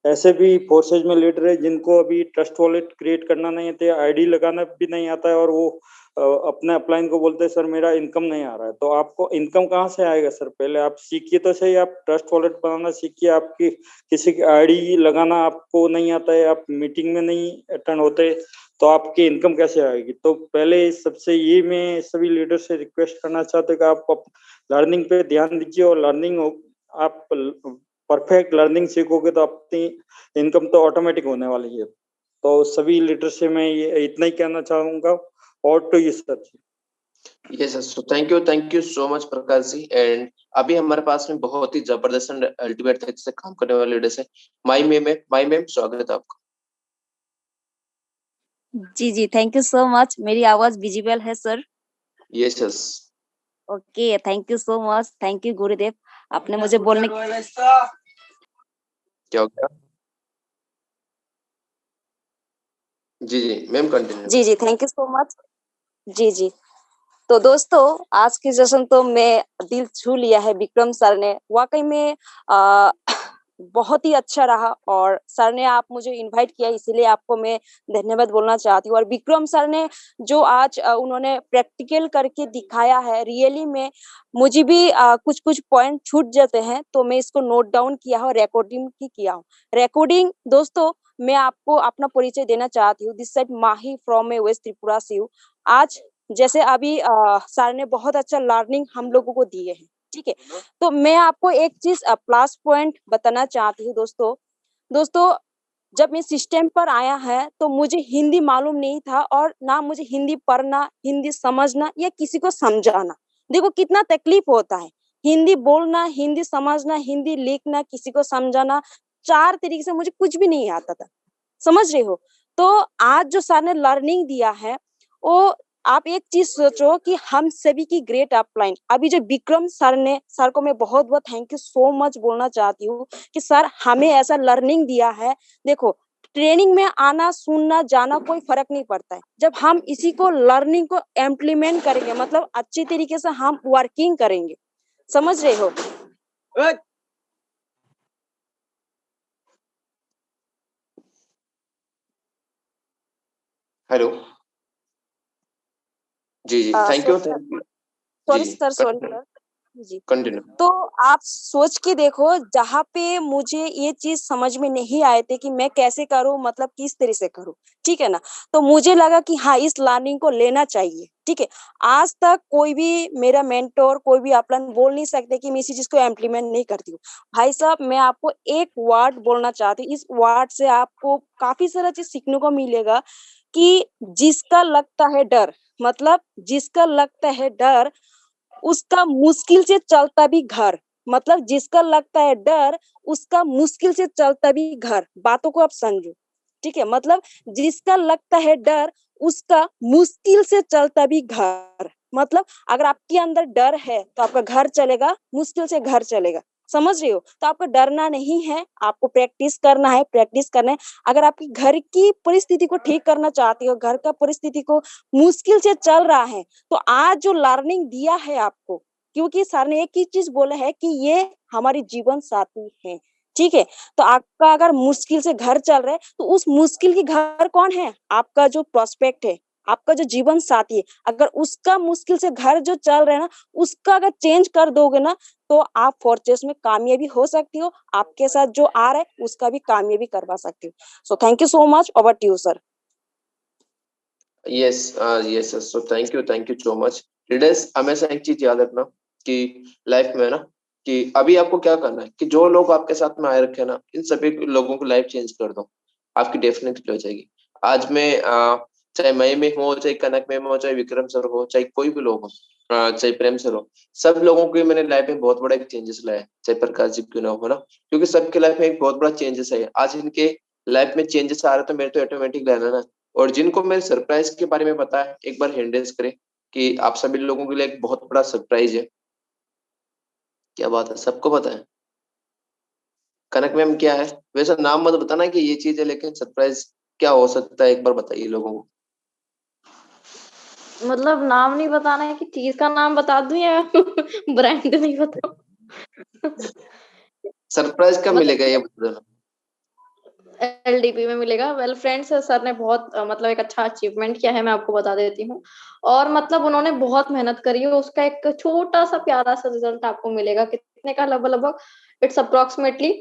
ऐसे भी फोर्सेज में लीडर है जिनको अभी ट्रस्ट वॉलेट क्रिएट करना नहीं आता, आईडी लगाना भी नहीं आता है, और वो अपने अपलाइन को बोलते हैं सर मेरा इनकम नहीं आ रहा है। तो आपको इनकम कहाँ से आएगा सर? पहले आप सीखिए तो सही, आप ट्रस्ट वॉलेट बनाना सीखिए। आपकी किसी की आईडी लगाना आपको नहीं आता है, आप मीटिंग में नहीं अटेंड होते, तो आपकी इनकम कैसे आएगी? तो पहले सबसे ये मैं सभी लीडर से रिक्वेस्ट करना चाहता हूँ कि आप लर्निंग पे ध्यान दीजिए, और लर्निंग आप परफेक्ट लर्निंग सीखोगे तो अपनी इनकम तो ऑटोमेटिक होने वाली है। तो सभी लीडर से मैं ये इतना ही कहना चाहूंगा। और तो ये sir ji. Yes sir, thank you so much Prakash ji. And अभी हमारे पास में बहुत ही जबरदस्त अल्टीमेट तरीके से काम करने वाले लीडर्स है। माई मैम स्वागत है आपका। जी जी, थैंक यू सो मच। मेरी आवाज विजिबल है sir? Yes yes. Okay, thank you so much. Thank you Gurudev, आपने मुझे बोलने क्या हो गया? जी जी मैम कंटिन्यू। जी जी, थैंक यू सो मच। जी जी, तो दोस्तों आज की सेशन तो मैं दिल छू लिया है। विक्रम सर ने वाकई में बहुत ही अच्छा रहा, और सर ने आप मुझे इनवाइट किया इसीलिए आपको मैं धन्यवाद बोलना चाहती हूँ। और विक्रम सर ने जो आज उन्होंने प्रैक्टिकल करके दिखाया है, रियली में मुझे भी कुछ कुछ पॉइंट छूट जाते हैं, तो मैं इसको नोट डाउन किया हूँ, रिकॉर्डिंग भी किया हूँ। रिकॉर्डिंग दोस्तों मैं आपको अपना परिचय देना चाहती हूँ। This side Mahi from west Tripura CU. आज जैसे अभी सर ने बहुत अच्छा लर्निंग हम लोगों को दिए हैं, ठीक है। तो मैं आपको एक चीज प्लस पॉइंट बताना चाहती हूँ दोस्तों जब मैं सिस्टम पर आया है तो मुझे हिंदी मालूम नहीं था, और ना मुझे हिंदी पढ़ना, हिंदी समझना या किसी को समझाना। देखो कितना तकलीफ होता है, हिंदी बोलना, हिंदी समझना, हिंदी लिखना, किसी को समझाना, 4 तरीके से मुझे कुछ भी नहीं आता था, समझ रहे हो। तो आज जो सर ने लर्निंग दिया है, वो आप एक चीज सोचो कि हम सभी की ग्रेट अपलाइन अभी जो विक्रम सर ने, सर को मैं बहुत बहुत थैंक यू सो मच बोलना चाहती हूँ कि सर हमें ऐसा लर्निंग दिया है। देखो ट्रेनिंग में आना, सुनना, जाना कोई फर्क नहीं पड़ता है, जब हम इसी को लर्निंग को इम्प्लीमेंट करेंगे, मतलब अच्छी तरीके से हम वर्किंग करेंगे, समझ रहे हो। हेलो। जी जी थैंक यू जी सॉरी जी सर, सॉरी सर जी। कंटिन्यू। तो आप सोच के देखो, जहाँ पे मुझे ये चीज समझ में नहीं आए थे कि मैं कैसे करूं, मतलब किस तरह से करूं, ठीक है ना। तो मुझे लगा कि हाँ इस लर्निंग को लेना चाहिए, ठीक है। आज तक कोई भी मेरा मेंटोर, कोई भी अपलाइन बोल नहीं सकते कि मैं इसी चीज को इम्प्लीमेंट नहीं करती हूँ। भाई साहब मैं आपको एक वर्ड बोलना चाहती हूँ, इस वर्ड से आपको काफी सारा चीज सीखने को मिलेगा कि जिसका लगता है डर, मतलब जिसका लगता है डर उसका मुश्किल से चलता भी घर, मतलब जिसका लगता है डर उसका मुश्किल से चलता भी घर। बातों को आप समझो, ठीक है। मतलब जिसका लगता है डर उसका मुश्किल से चलता भी घर, मतलब अगर आपके अंदर डर है तो आपका घर चलेगा, मुश्किल से घर चलेगा, समझ रहे हो। तो आपको डरना नहीं है, आपको प्रैक्टिस करना है, प्रैक्टिस करना है। अगर आपकी घर की परिस्थिति को ठीक करना चाहती हो, घर का परिस्थिति को मुश्किल से चल रहा है, तो आज जो लर्निंग दिया है आपको, क्योंकि सर ने एक ही चीज बोला है कि ये हमारी जीवन साथी है, ठीक है। तो आपका अगर मुश्किल से घर चल रहा है तो उस मुश्किल की घर कौन है? आपका जो प्रोस्पेक्ट है, आपका जो जीवन साथी है। अगर उसका मुश्किल से घर जो चल रहा है ना, उसका अगर चेंज कर दोगे ना, तो आप फोर्सेस में कामयाबी हो सकती हो, आपके साथ जो आ रहा है उसका भी कामयाबी करवा सकती हो। So thank you so much, over to you sir. Yes yes so thank you so much. Leaders हमेशा एक चीज याद रखना कि लाइफ में ना, कि अभी आपको क्या करना है कि जो लोग आपके साथ में आए रखे ना, इन सभी लोगों को लाइफ चेंज कर दो, आपकी डेफिनेटली हो जाएगी। आज मैं चाहे मई में हो, चाहे कनक में हो, चाहे विक्रम सर हो, चाहे कोई भी लोग हो, चाहे प्रेम सर हो, सब लोगों की मैंने लाइफ में बहुत बड़ा एक चेंजेस लाया है, चाहे प्रकाश जी क्यों ना हो ना, क्योंकि सबके लाइफ में एक बहुत बड़ा चेंजेस है। आज इनके लाइफ में चेंजेस आ रहे तो मेरे तो ऑटोमेटिक रहना ना। और जिनको मेरे सरप्राइज के बारे में पता है, एक बार हैंड रेज करें कि आप सभी लोगों के लिए एक बहुत बड़ा सरप्राइज है क्या बात है, सबको पता है। कनक मैम क्या है? वैसे नाम मत बताना कि ये चीज है, लेकिन सरप्राइज क्या हो सकता है एक बार बताइए लोगों को। मतलब नाम नहीं बताना है कि चीज का नाम बता दूं या ब्रांड नहीं बताऊं? सरप्राइज कब मिलेगा ये मतलब बता देना। एलडीपी में मिलेगा। वेल फ्रेंड्स, सर ने बहुत मतलब एक अच्छा अचीवमेंट किया है, मैं आपको बता देती हूँ। और मतलब उन्होंने बहुत मेहनत करी है, उसका एक छोटा सा प्यारा सा रिजल्ट आपको मिलेगा। कितने का? लगभग लगभग इट्स अप्रोक्सीमेटली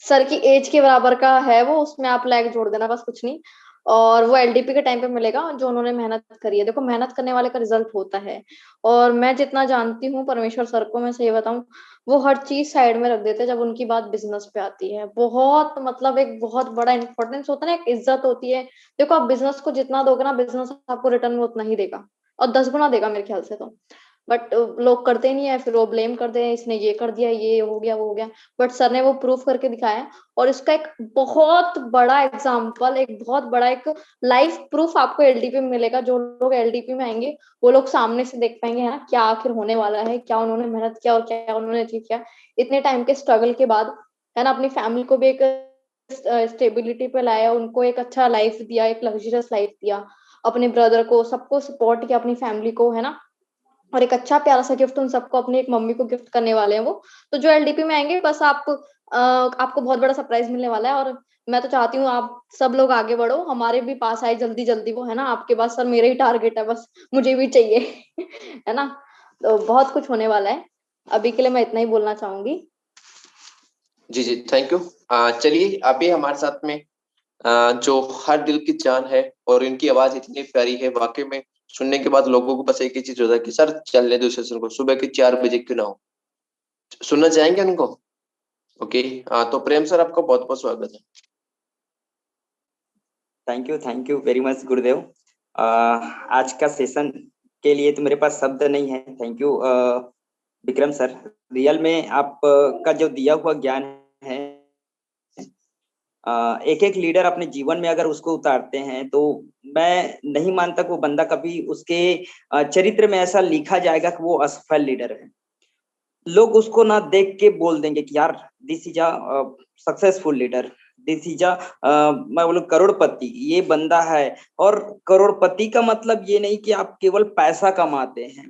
सर की एज के बराबर का है वो, उसमें आप लैग जोड़ देना बस, कुछ नहीं। और वो एलडीपी के टाइम पे मिलेगा, जो उन्होंने मेहनत करी है। देखो, मेहनत करने वाले का रिजल्ट होता है। और मैं जितना जानती हूँ परमेश्वर सर को, मैं सही बताऊं, वो हर चीज साइड में रख देते हैं जब उनकी बात बिजनेस पे आती है। बहुत मतलब एक बहुत बड़ा इंपॉर्टेंस होता है ना, एक इज्जत होती है। देखो, आप बिजनेस को जितना दोगे ना, बिजनेस आपको रिटर्न में उतना ही देगा, और 10 गुना देगा मेरे ख्याल से तो। बट लोग करते नहीं है, फिर वो ब्लेम करते हैं, इसने ये कर दिया, ये हो गया, वो हो गया। बट सर ने वो प्रूफ करके दिखाया है। और इसका एक बहुत बड़ा एग्जाम्पल, एक बहुत बड़ा एक लाइव प्रूफ आपको एलडीपी में मिलेगा। जो लोग एलडीपी में आएंगे वो लोग सामने से देख पाएंगे है ना, क्या आखिर होने वाला है, क्या उन्होंने मेहनत किया और क्या उन्होंने अचीव किया इतने टाइम के स्ट्रगल के बाद, है ना। अपनी फैमिली को भी एक स्टेबिलिटी पे लाया, उनको एक अच्छा लाइफ दिया, एक लग्जरियस लाइफ दिया, अपने ब्रदर को, सबको सपोर्ट किया, अपनी फैमिली को, है ना। और एक अच्छा प्यारा सा गिफ्ट उन सबको, अपनी एक मम्मी को गिफ्ट करने वाले हैं वो। तो जो एलडीपी में आएंगे, बस आपको बहुत बड़ा सरप्राइज मिलने वाला है। और मैं तो चाहती हूँ आप सब लोग आगे बढ़ो, हमारे भी पास आए जल्दी जल्दी वो, है ना। आपके पास सर मेरा ही टारगेट है, बस मुझे भी चाहिए है ना। तो बहुत कुछ होने वाला है। अभी के लिए मैं इतना ही बोलना चाहूंगी। जी जी, थैंक यू। चलिए, अभी हमारे साथ में जो हर दिल की जान है, और इनकी आवाज इतनी प्यारी है, वाकई में सुनने के बाद लोगों को बस एक ही चीज होता है कि सर चलने दो सेशन को, सुबह के 4 बजे क्यों ना हो। सुनना चाहेंगे उनको? ओके। तो प्रेम सर, आपका बहुत बहुत स्वागत है। थैंक यू वेरी मच गुरुदेव। आज का सेशन के लिए तो मेरे पास शब्द नहीं है। Thank you Vikram sir. Real में आप का जो दिया हुआ ज्ञान है, एक एक लीडर अपने जीवन में अगर उसको उतारते हैं तो मैं नहीं मानता कि वो बंदा कभी उसके चरित्र में ऐसा लिखा जाएगा कि वो असफल लीडर है। लोग उसको ना देख के बोल देंगे कि यार this is a successful leader, this is a मैं बोलूं करोड़पति, ये बंदा है। और करोड़पति का मतलब ये नहीं कि आप केवल पैसा कमाते हैं।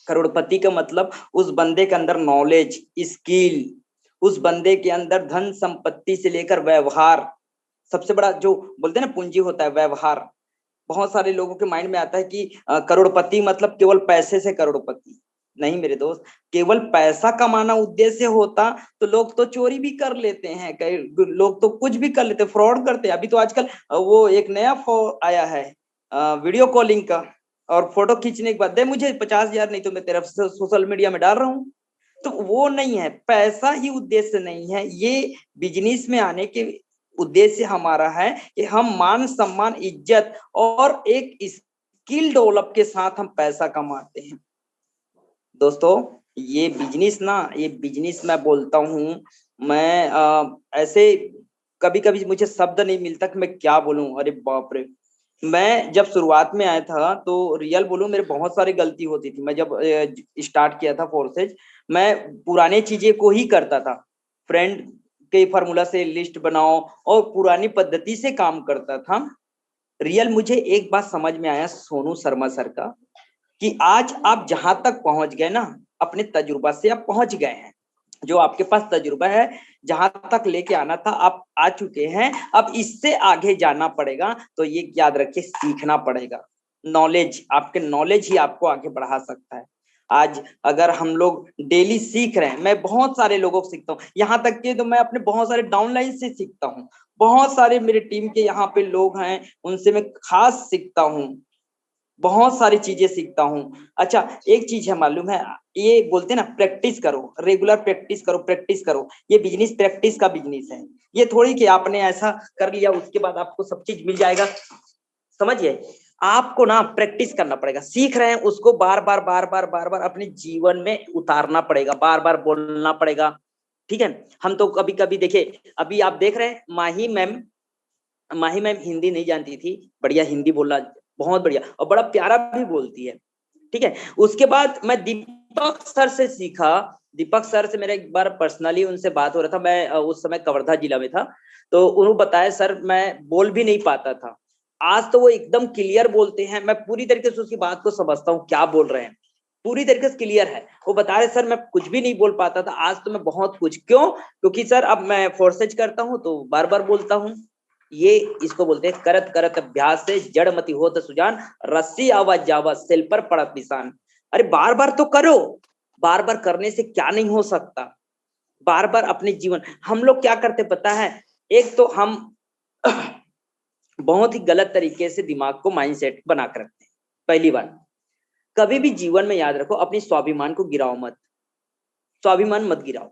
करोड़पति का मतलब उस बंदे के अंदर नॉलेज, स्किल, उस बंदे के अंदर धन संपत्ति से लेकर व्यवहार, सबसे बड़ा जो बोलते हैं ना पूंजी होता है व्यवहार। बहुत सारे लोगों के माइंड में आता है कि करोड़पति मतलब केवल पैसे से करोड़पति। नहीं मेरे दोस्त, केवल पैसा कमाना उद्देश्य होता तो लोग तो चोरी भी कर लेते हैं, कई लोग तो कुछ भी कर लेते, फ्रॉड करते हैं। अभी तो आजकल वो एक नया आया है वीडियो कॉलिंग का, और फोटो खींचने के बाद दे मुझे 50,000 नहीं तो मैं तेरा सोशल मीडिया में डाल रहा हूँ। तो वो नहीं है, पैसा ही उद्देश्य नहीं है। ये बिजनेस में आने के उद्देश्य हमारा है कि हम मान सम्मान, इज्जत और एक स्किल डेवलप के साथ हम पैसा कमाते हैं। दोस्तों ये बिजनेस मैं बोलता हूँ, मैं ऐसे कभी कभी मुझे शब्द नहीं मिलता कि मैं क्या बोलूं। अरे बाप रे, मैं जब शुरुआत में आया था तो रियल बोलूं मेरे बहुत सारी गलती होती थी। मैं जब स्टार्ट किया था फोर्सेज, मैं पुराने चीजें को ही करता था। फ्रेंड के फार्मूला से लिस्ट बनाओ और पुरानी पद्धति से काम करता था। रियल मुझे एक बात समझ में आया सोनू शर्मा सर का, कि आज आप जहां तक पहुंच गए ना, अपने तजुर्बा से आप पहुंच गए हैं। जो आपके पास तजुर्बा है, जहां तक लेके आना था आप आ चुके हैं। अब इससे आगे जाना पड़ेगा। तो ये याद रखिए, सीखना पड़ेगा। नॉलेज, आपके नॉलेज ही आपको आगे बढ़ा सकता है। आज अगर हम लोग डेली सीख रहे हैं, मैं बहुत सारे लोगों को सीखता हूँ, यहाँ तक कि तो मैं अपने बहुत सारे डाउनलाइन से सीखता हूँ। बहुत सारे मेरे टीम के यहाँ पे लोग हैं, उनसे मैं खास सीखता हूँ, बहुत सारी चीजें सीखता हूँ। अच्छा एक चीज है मालूम है, ये बोलते हैं ना प्रैक्टिस करो, रेगुलर प्रैक्टिस करो, प्रैक्टिस करो। ये बिजनेस प्रैक्टिस का बिजनेस है। ये थोड़ी कि आपने ऐसा कर लिया उसके बाद आपको सब चीज मिल जाएगा। समझिए, आपको ना प्रैक्टिस करना पड़ेगा। सीख रहे हैं उसको बार बार बार बार बार बार अपने जीवन में उतारना पड़ेगा, बार बार बोलना पड़ेगा। ठीक है। हम तो कभी कभी देखिए, अभी आप देख रहे हैं माही मैम हिंदी नहीं जानती थी, बढ़िया हिंदी बोलना, बहुत बढ़िया, और बड़ा प्यारा भी बोलती है। ठीक है। उसके बाद मैं दीपक सर से सीखा। दीपक सर से मेरा एक बार पर्सनली उनसे बात हो रहा था, मैं उस समय कवर्धा जिला में था, तो उन्होंने बताया सर मैं बोल भी नहीं पाता था, आज तो वो एकदम क्लियर बोलते हैं, मैं पूरी तरीके से उसकी बात को समझता हूँ क्या बोल रहे हैं, पूरी तरीके से क्लियर है। वो बता रहे सर मैं कुछ भी नहीं बोल पाता था, आज तो मैं बहुत कुछ। क्यों? क्योंकि सर अब मैं फोर्सेज करता हूँ तो बार बार बोलता हूँ। ये इसको बोलते हैं करत करत अभ्यास से जड़ मति होत सुजान, रस्सी आवाज जावा सिल पर पड़त निशान। अरे बार बार तो करो, बार बार करने से क्या नहीं हो सकता। बार बार अपने जीवन, हम लोग क्या करते पता है, एक तो हम बहुत ही गलत तरीके से दिमाग को माइंडसेट बना कर रखते हैं। पहली बात, कभी भी जीवन में याद रखो अपनी स्वाभिमान को गिराओ मत, स्वाभिमान मत गिराओ,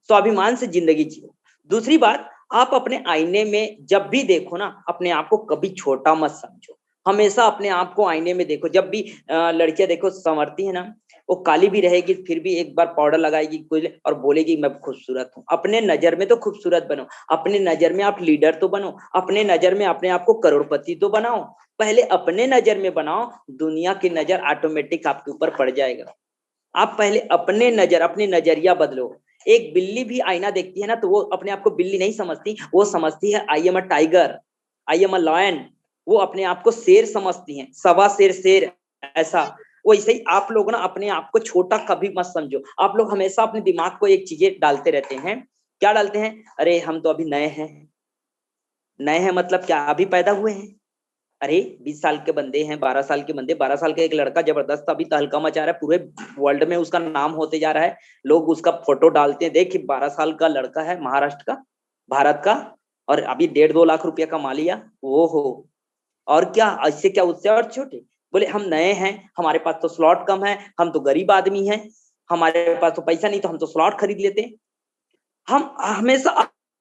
स्वाभिमान से जिंदगी जियो। दूसरी बात, आप अपने आईने में जब भी देखो ना, अपने आप को कभी छोटा मत समझो, हमेशा अपने आप को आईने में देखो। जब भी लड़कियां देखो संवरती है ना, वो काली भी रहेगी फिर भी एक बार पाउडर लगाएगी कोई और बोलेगी मैं खूबसूरत हूँ। अपने नजर में तो खूबसूरत बनो, अपने नजर में आप लीडर तो बनो, अपने नजर में अपने आप को करोड़पति तो बनाओ। पहले अपने नजर में बनाओ, दुनिया की नजर ऑटोमेटिक आपके ऊपर पड़ जाएगा। आप पहले अपने नजरिया बदलो। एक बिल्ली भी आईना देखती है ना, तो वो अपने आप को बिल्ली नहीं समझती, वो समझती है I am a tiger, I am a lion. वो अपने आप को शेर समझती हैं, सवा शेर शेर ऐसा। वैसे ही आप लोग ना अपने आप को छोटा कभी मत समझो। आप लोग हमेशा अपने दिमाग को एक चीजें डालते रहते हैं। क्या डालते हैं? अरे हम तो अभी नए हैं। नए हैं मतलब क्या? अभी पैदा हुए हैं। अरे 20 साल के बंदे हैं, 12 साल के बंदे, 12 साल का एक लड़का जबरदस्त अभी तहलका मचा रहा है, पूरे वर्ल्ड में उसका नाम होते जा रहा है। लोग उसका फोटो डालते हैं, देख 12 साल का लड़का है, महाराष्ट्र का, भारत का, और अभी 1.5-2 लाख रुपया कमा लिया। वो हो, और क्या इससे क्या, उससे और छोटे। बोले हम नए हैं, हमारे पास तो स्लॉट कम है, हम तो गरीब आदमी हैं, हमारे पास तो पैसा नहीं, तो हम तो स्लॉट खरीद लेते। हम हमेशा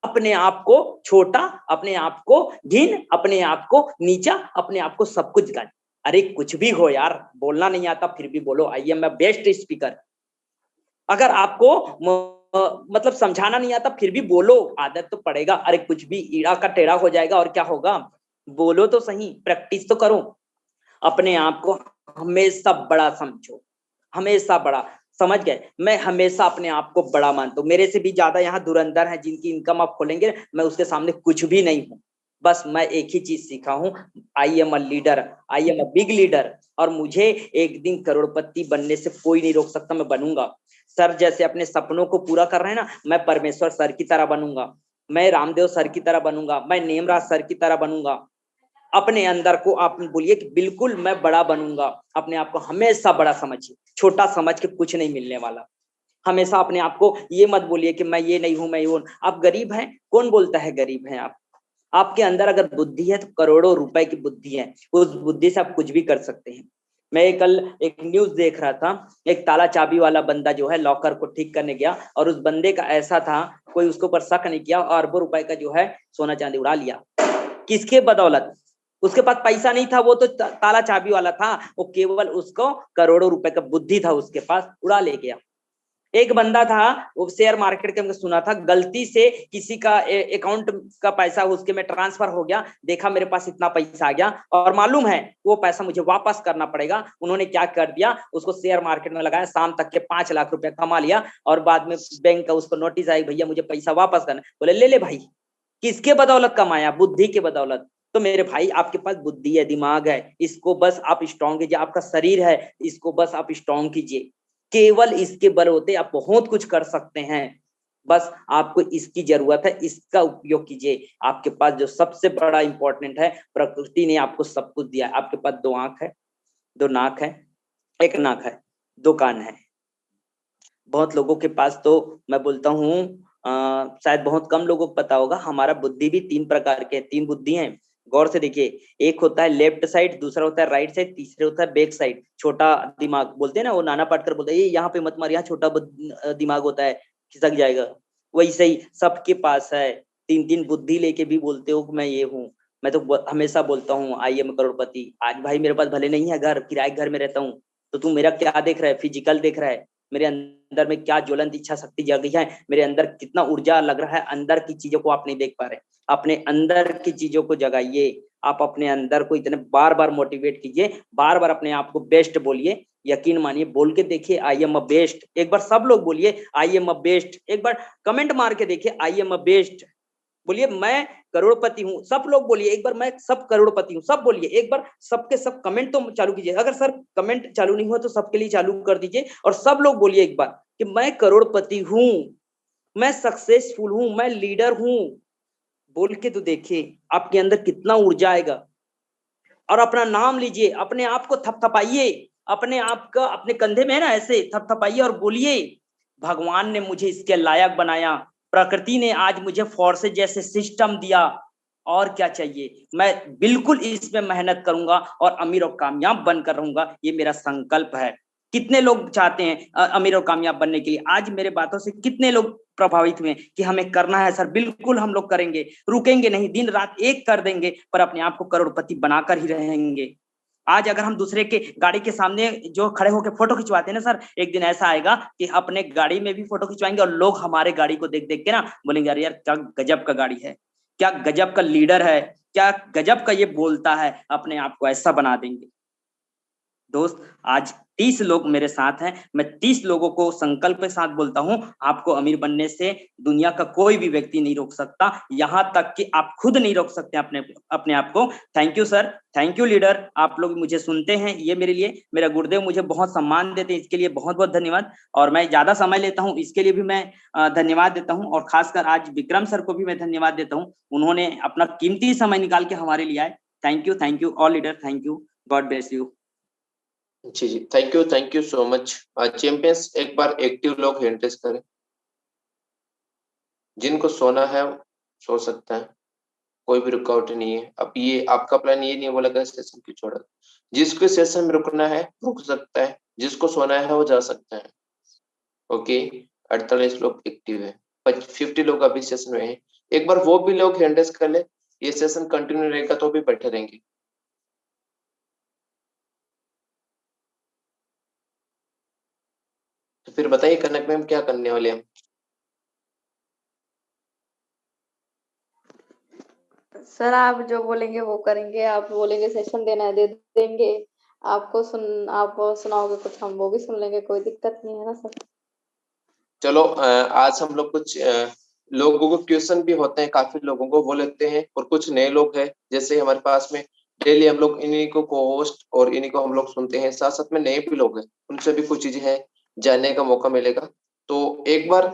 अपने आप को छोटा, अपने आप को घिन, अपने आप को नीचा, अपने आप को सब कुछ गाली। अरे कुछ भी हो यार, बोलना नहीं आता फिर भी बोलो आई एम बेस्ट स्पीकर। अगर आपको मतलब समझाना नहीं आता फिर भी बोलो, आदत तो पड़ेगा। अरे कुछ भी ईड़ा का टेढ़ा हो जाएगा और क्या होगा, बोलो तो सही, प्रैक्टिस तो करो। अपने आप को हमेशा बड़ा समझो, हमेशा बड़ा। समझ गए? मैं हमेशा अपने आप को बड़ा मानता हूँ। मेरे से भी ज्यादा यहाँ धुरंधर है जिनकी इनकम आप खोलेंगे, मैं उसके सामने कुछ भी नहीं हूँ। बस मैं एक ही चीज सीखा हूँ, आई am a leader, I am a big leader, और मुझे एक दिन करोड़पति बनने से कोई नहीं रोक सकता, मैं बनूंगा। सर जैसे अपने सपनों को पूरा कर रहे हैं ना, मैं परमेश्वर सर की तरह बनूंगा, मैं रामदेव सर की तरह बनूंगा, मैं नेमराज सर की तरह बनूंगा। अपने अंदर को आप बोलिए कि बिल्कुल मैं बड़ा बनूंगा। अपने आप को हमेशा बड़ा समझिए, छोटा समझ के कुछ नहीं मिलने वाला। हमेशा अपने आप को ये मत बोलिए कि मैं ये नहीं हूं, मैं ये हूं। आप गरीब हैं, कौन बोलता है गरीब हैं आप? आपके अंदर अगर बुद्धि है तो करोड़ों रुपए की बुद्धि है, उस बुद्धि से आप कुछ भी कर सकते हैं। मैं कल एक न्यूज देख रहा था, एक ताला चाबी वाला बंदा जो है लॉकर को ठीक करने गया, और उस बंदे का ऐसा था, कोई उसके ऊपर शक नहीं किया, और अरबों रुपए का जो है सोना चांदी उड़ा लिया। किसके बदौलत? उसके पास पैसा नहीं था, वो तो ताला चाबी वाला था, वो केवल उसको करोड़ों रुपए का बुद्धि था उसके पास, उड़ा ले गया। एक बंदा था, वो शेयर मार्केट के, सुना था, गलती से किसी का अकाउंट का पैसा उसके में ट्रांसफर हो गया, देखा मेरे पास इतना पैसा आ गया और मालूम है वो पैसा मुझे वापस करना पड़ेगा। उन्होंने क्या कर दिया, उसको शेयर मार्केट में लगाया, शाम तक के 5 लाख रुपया कमा लिया, और बाद में बैंक का उसको नोटिस आई, भैया मुझे पैसा वापस करना। बोले ले ले भाई। किसके बदौलत कमाया? बुद्धि के बदौलत। तो मेरे भाई आपके पास बुद्धि है, दिमाग है, इसको बस आप स्ट्रॉन्ग कीजिए। आपका शरीर है, इसको बस आप स्ट्रॉन्ग कीजिए। केवल इसके बलबूते आप बहुत कुछ कर सकते हैं। बस आपको इसकी जरूरत है, इसका उपयोग कीजिए। आपके पास जो सबसे बड़ा इंपॉर्टेंट है, प्रकृति ने आपको सब कुछ दिया है। आपके पास 2 आंख है, 2 नाक है, 1 नाक है, 2 कान है। बहुत लोगों के पास तो मैं बोलता हूँ शायद बहुत कम लोगों को पता होगा, हमारा बुद्धि भी 3 प्रकार के, 3 बुद्धि हैं। गौर से देखिए, एक होता है लेफ्ट साइड, दूसरा होता है राइट साइड, तीसरा होता है बैक साइड। छोटा दिमाग बोलते हैं ना, वो नाना पाटेकर बोलते हैं ये यहाँ पे मत मार, यहाँ छोटा दिमाग होता है, खिसक जाएगा। वैसे ही सबके पास है, 3-3 बुद्धि लेके भी बोलते हो कि मैं ये हूँ। मैं तो हमेशा बोलता हूँ आई एम करोड़पति। आज भाई मेरे पास भले नहीं है घर, किराए घर में रहता हूँ, तो तू मेरा क्या देख रहा है? फिजिकल देख रहा है, मेरे अंदर में क्या ज्वलंत इच्छा शक्ति जग गई है, मेरे अंदर कितना ऊर्जा लग रहा है। अंदर की चीजों को आप नहीं देख पा रहे, अपने अंदर की चीजों को जगाइए। आप अपने अंदर को इतने बार बार मोटिवेट कीजिए, बार बार अपने आप को बेस्ट बोलिए, यकीन मानिए, बोल के देखिए आई एम अ बेस्ट। एक बार सब लोग बोलिए आई एम अ बेस्ट। एक बार कमेंट मार के देखिए आई एम अ बेस्ट। बोलिए मैं करोड़पति हूँ। सब लोग बोलिए एक बार, मैं सब करोड़पति हूँ। सब बोलिए एक बार, सबके सब कमेंट तो चालू कीजिए। अगर सर कमेंट चालू नहीं हुआ तो सबके लिए चालू कर दीजिए और सब लोग बोलिए एक बार कि मैं करोड़पति हूँ, मैं सक्सेसफुल हूँ, मैं लीडर हूँ। बोल के तो देखिए आपके अंदर कितना ऊर्जा आएगा। और अपना नाम लीजिए, अपने आप को थपथपाइए, अपने आप का अपने कंधे में है ना ऐसे थपथपाइए और बोलिए भगवान ने मुझे इसके लायक बनाया, प्रकृति ने आज मुझे फोर्सेस जैसे सिस्टम दिया, और क्या चाहिए। मैं बिल्कुल इसमें मेहनत करूंगा और अमीर और कामयाब बनकर रहूंगा, ये मेरा संकल्प है। कितने लोग चाहते हैं अमीर और कामयाब बनने के लिए? आज मेरे बातों से कितने लोग प्रभावित हुए कि हमें करना है सर? बिल्कुल हम लोग करेंगे, रुकेंगे नहीं, दिन रात एक कर देंगे, पर अपने आप को करोड़पति बनाकर ही रहेंगे। आज अगर हम दूसरे के गाड़ी के सामने जो खड़े होकर फोटो खिंचवाते हैं ना सर, एक दिन ऐसा आएगा कि अपने गाड़ी में भी फोटो खिंचवाएंगे और लोग हमारे गाड़ी को देख देख के ना बोलेंगे अरे यार क्या गजब का गाड़ी है, क्या गजब का लीडर है, क्या गजब का ये बोलता है। अपने आप को ऐसा बना देंगे। दोस्त आज 30 लोग मेरे साथ हैं, मैं 30 लोगों को संकल्प के साथ बोलता हूं, आपको अमीर बनने से दुनिया का कोई भी व्यक्ति नहीं रोक सकता, यहां तक कि आप खुद नहीं रोक सकते अपने आप को। Thank you sir, thank you leader, आप लोग मुझे सुनते हैं, ये मेरे लिए, मेरा गुरुदेव मुझे बहुत सम्मान देते हैं, इसके लिए बहुत बहुत धन्यवाद। और मैं ज्यादा समय लेता हूँ इसके लिए भी मैं धन्यवाद देता हूँ। और खासकर आज विक्रम सर को भी मैं धन्यवाद देता हूँ, उन्होंने अपना कीमती समय निकाल के हमारे लिए आए। Thank you all leader, thank you, god bless you. जी जी, thank you so much. Champions एक बार एक्टिव लोग हैंड रेज करें। जिनको सोना है सो सकता है, कोई भी रुकावट नहीं है। अब ये आपका प्लान ये नहीं बोला कि सेशन क्यों छोड़ा। जिसको सेशन में रुकना है रुक सकता है, जिसको सोना है वो जा सकता है। ओके, 48 लोग एक्टिव है, 50 लोग अभी सेशन में है। एक बार वो भी लोग हैंड रेज कर ले, ये सेशन कंटिन्यू रहेगा तो भी बैठे रहेंगे। तो फिर बताइए कनक मैम क्या करने वाले हम? सर आप जो बोलेंगे वो करेंगे, आप बोलेंगे सेशन देना है दे देंगे, आप सुनाओगे कुछ हम वो भी सुन लेंगे, कोई दिक्कत नहीं है ना सर। चलो आज हम लोग कुछ लोगों को क्वेश्चन भी होते हैं, काफी लोगों को वो लेते हैं, और कुछ नए लोग हैं जैसे हमारे पास में डेली हम लोग इन्हीं को होस्ट और इन्हीं को हम लोग सुनते हैं। साथ साथ में नए भी लोग हैं, उनसे भी कुछ चीजें हैं जानने का मौका मिलेगा। तो एक बार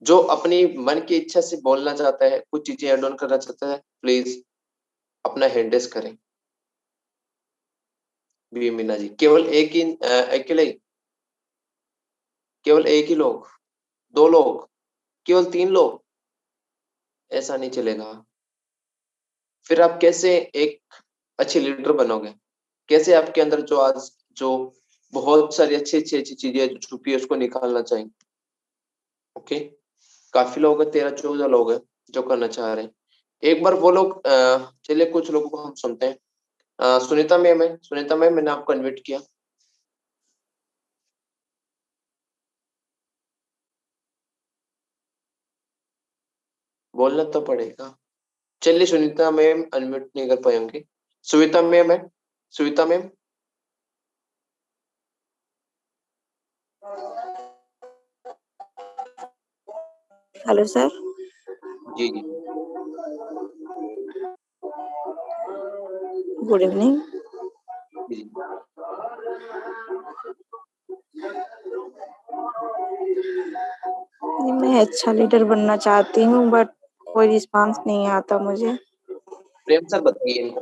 जो अपनी मन की इच्छा से बोलना चाहता है, कुछ चीजें ऐड ऑन करना चाहता है, प्लीज अपना हैंड रेज करें। बी मीना जी, केवल एक ही अकेले, केवल एक ही लोग, 2 लोग, केवल 3 लोग, ऐसा नहीं चलेगा। फिर आप कैसे एक अच्छे लीडर बनोगे? कैसे आपके अंदर जो आज जो बहुत सारी अच्छी अच्छी अच्छी चीजें जो छुपी है उसको निकालना चाहिए। ओके, काफी लोग हैं, 13-14 लोग हैं जो करना चाह रहे हैं। एक बार वो लोग चलिए कुछ लोगों को हम सुनते हैं। सुनीता मैम है, सुनीता मैम मैंने आपको इनवाइट किया। बोलना तो पड़ेगा। चलिए सुनीता मैम अनम्यूट नहीं कर पाए होंगे। सुनीता मैम है, सुनीता मैम। Hello sir. जी जी, गुड इवनिंग। जी मैं अच्छा लीडर बनना चाहती हूँ बट कोई रिस्पांस नहीं आता मुझे। प्रेम सर बताइए इनको।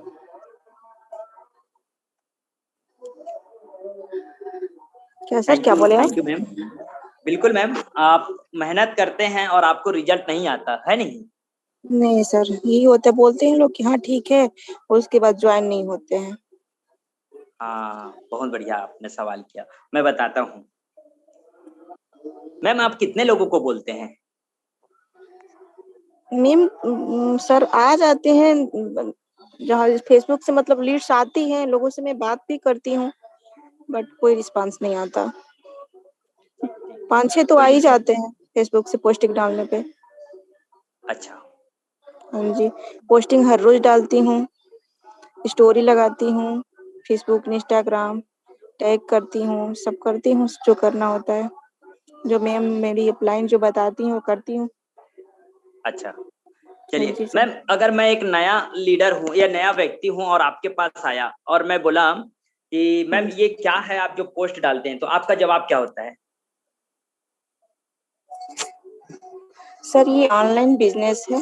क्या सर, क्या बोले आप? Thank you ma'am. बिल्कुल मैम, आप मेहनत करते हैं और आपको रिजल्ट नहीं आता है नहीं? नहीं सर, यही होता है, बोलते हैं लोग कि हाँ ठीक है, और उसके बाद ज्वाइन नहीं होते हैं। हाँ, बहुत बढ़िया आपने सवाल किया, मैं बताता हूँ। मैम आप कितने लोगों को बोलते हैं? मैम सर आ जाते हैं, जहाँ फेसबुक से मतलब लीड्स आती हैं, लोगों से मैं बात भी करती हूँ बट कोई रिस्पांस नहीं आता। 5-6 तो आ ही जाते हैं फेसबुक से पोस्टिंग डालने पे। अच्छा, हाँ जी, पोस्टिंग हर रोज डालती हूँ, स्टोरी लगाती हूँ, फेसबुक, इंस्टाग्राम, टैग करती हूँ, सब करती हूँ जो करना होता है, जो मैम मेरी अपलाइन जो बताती हैं वो करती हूँ। अच्छा हाँ चलिए जी सर। मैम, अगर मैं एक नया लीडर हूँ या नया व्यक्ति हूँ और आपके पास आया और मैं बोला कि मैम ये क्या है आप जो पोस्ट डालते हैं, तो आपका जवाब क्या होता है? सर ये ऑनलाइन बिजनेस है,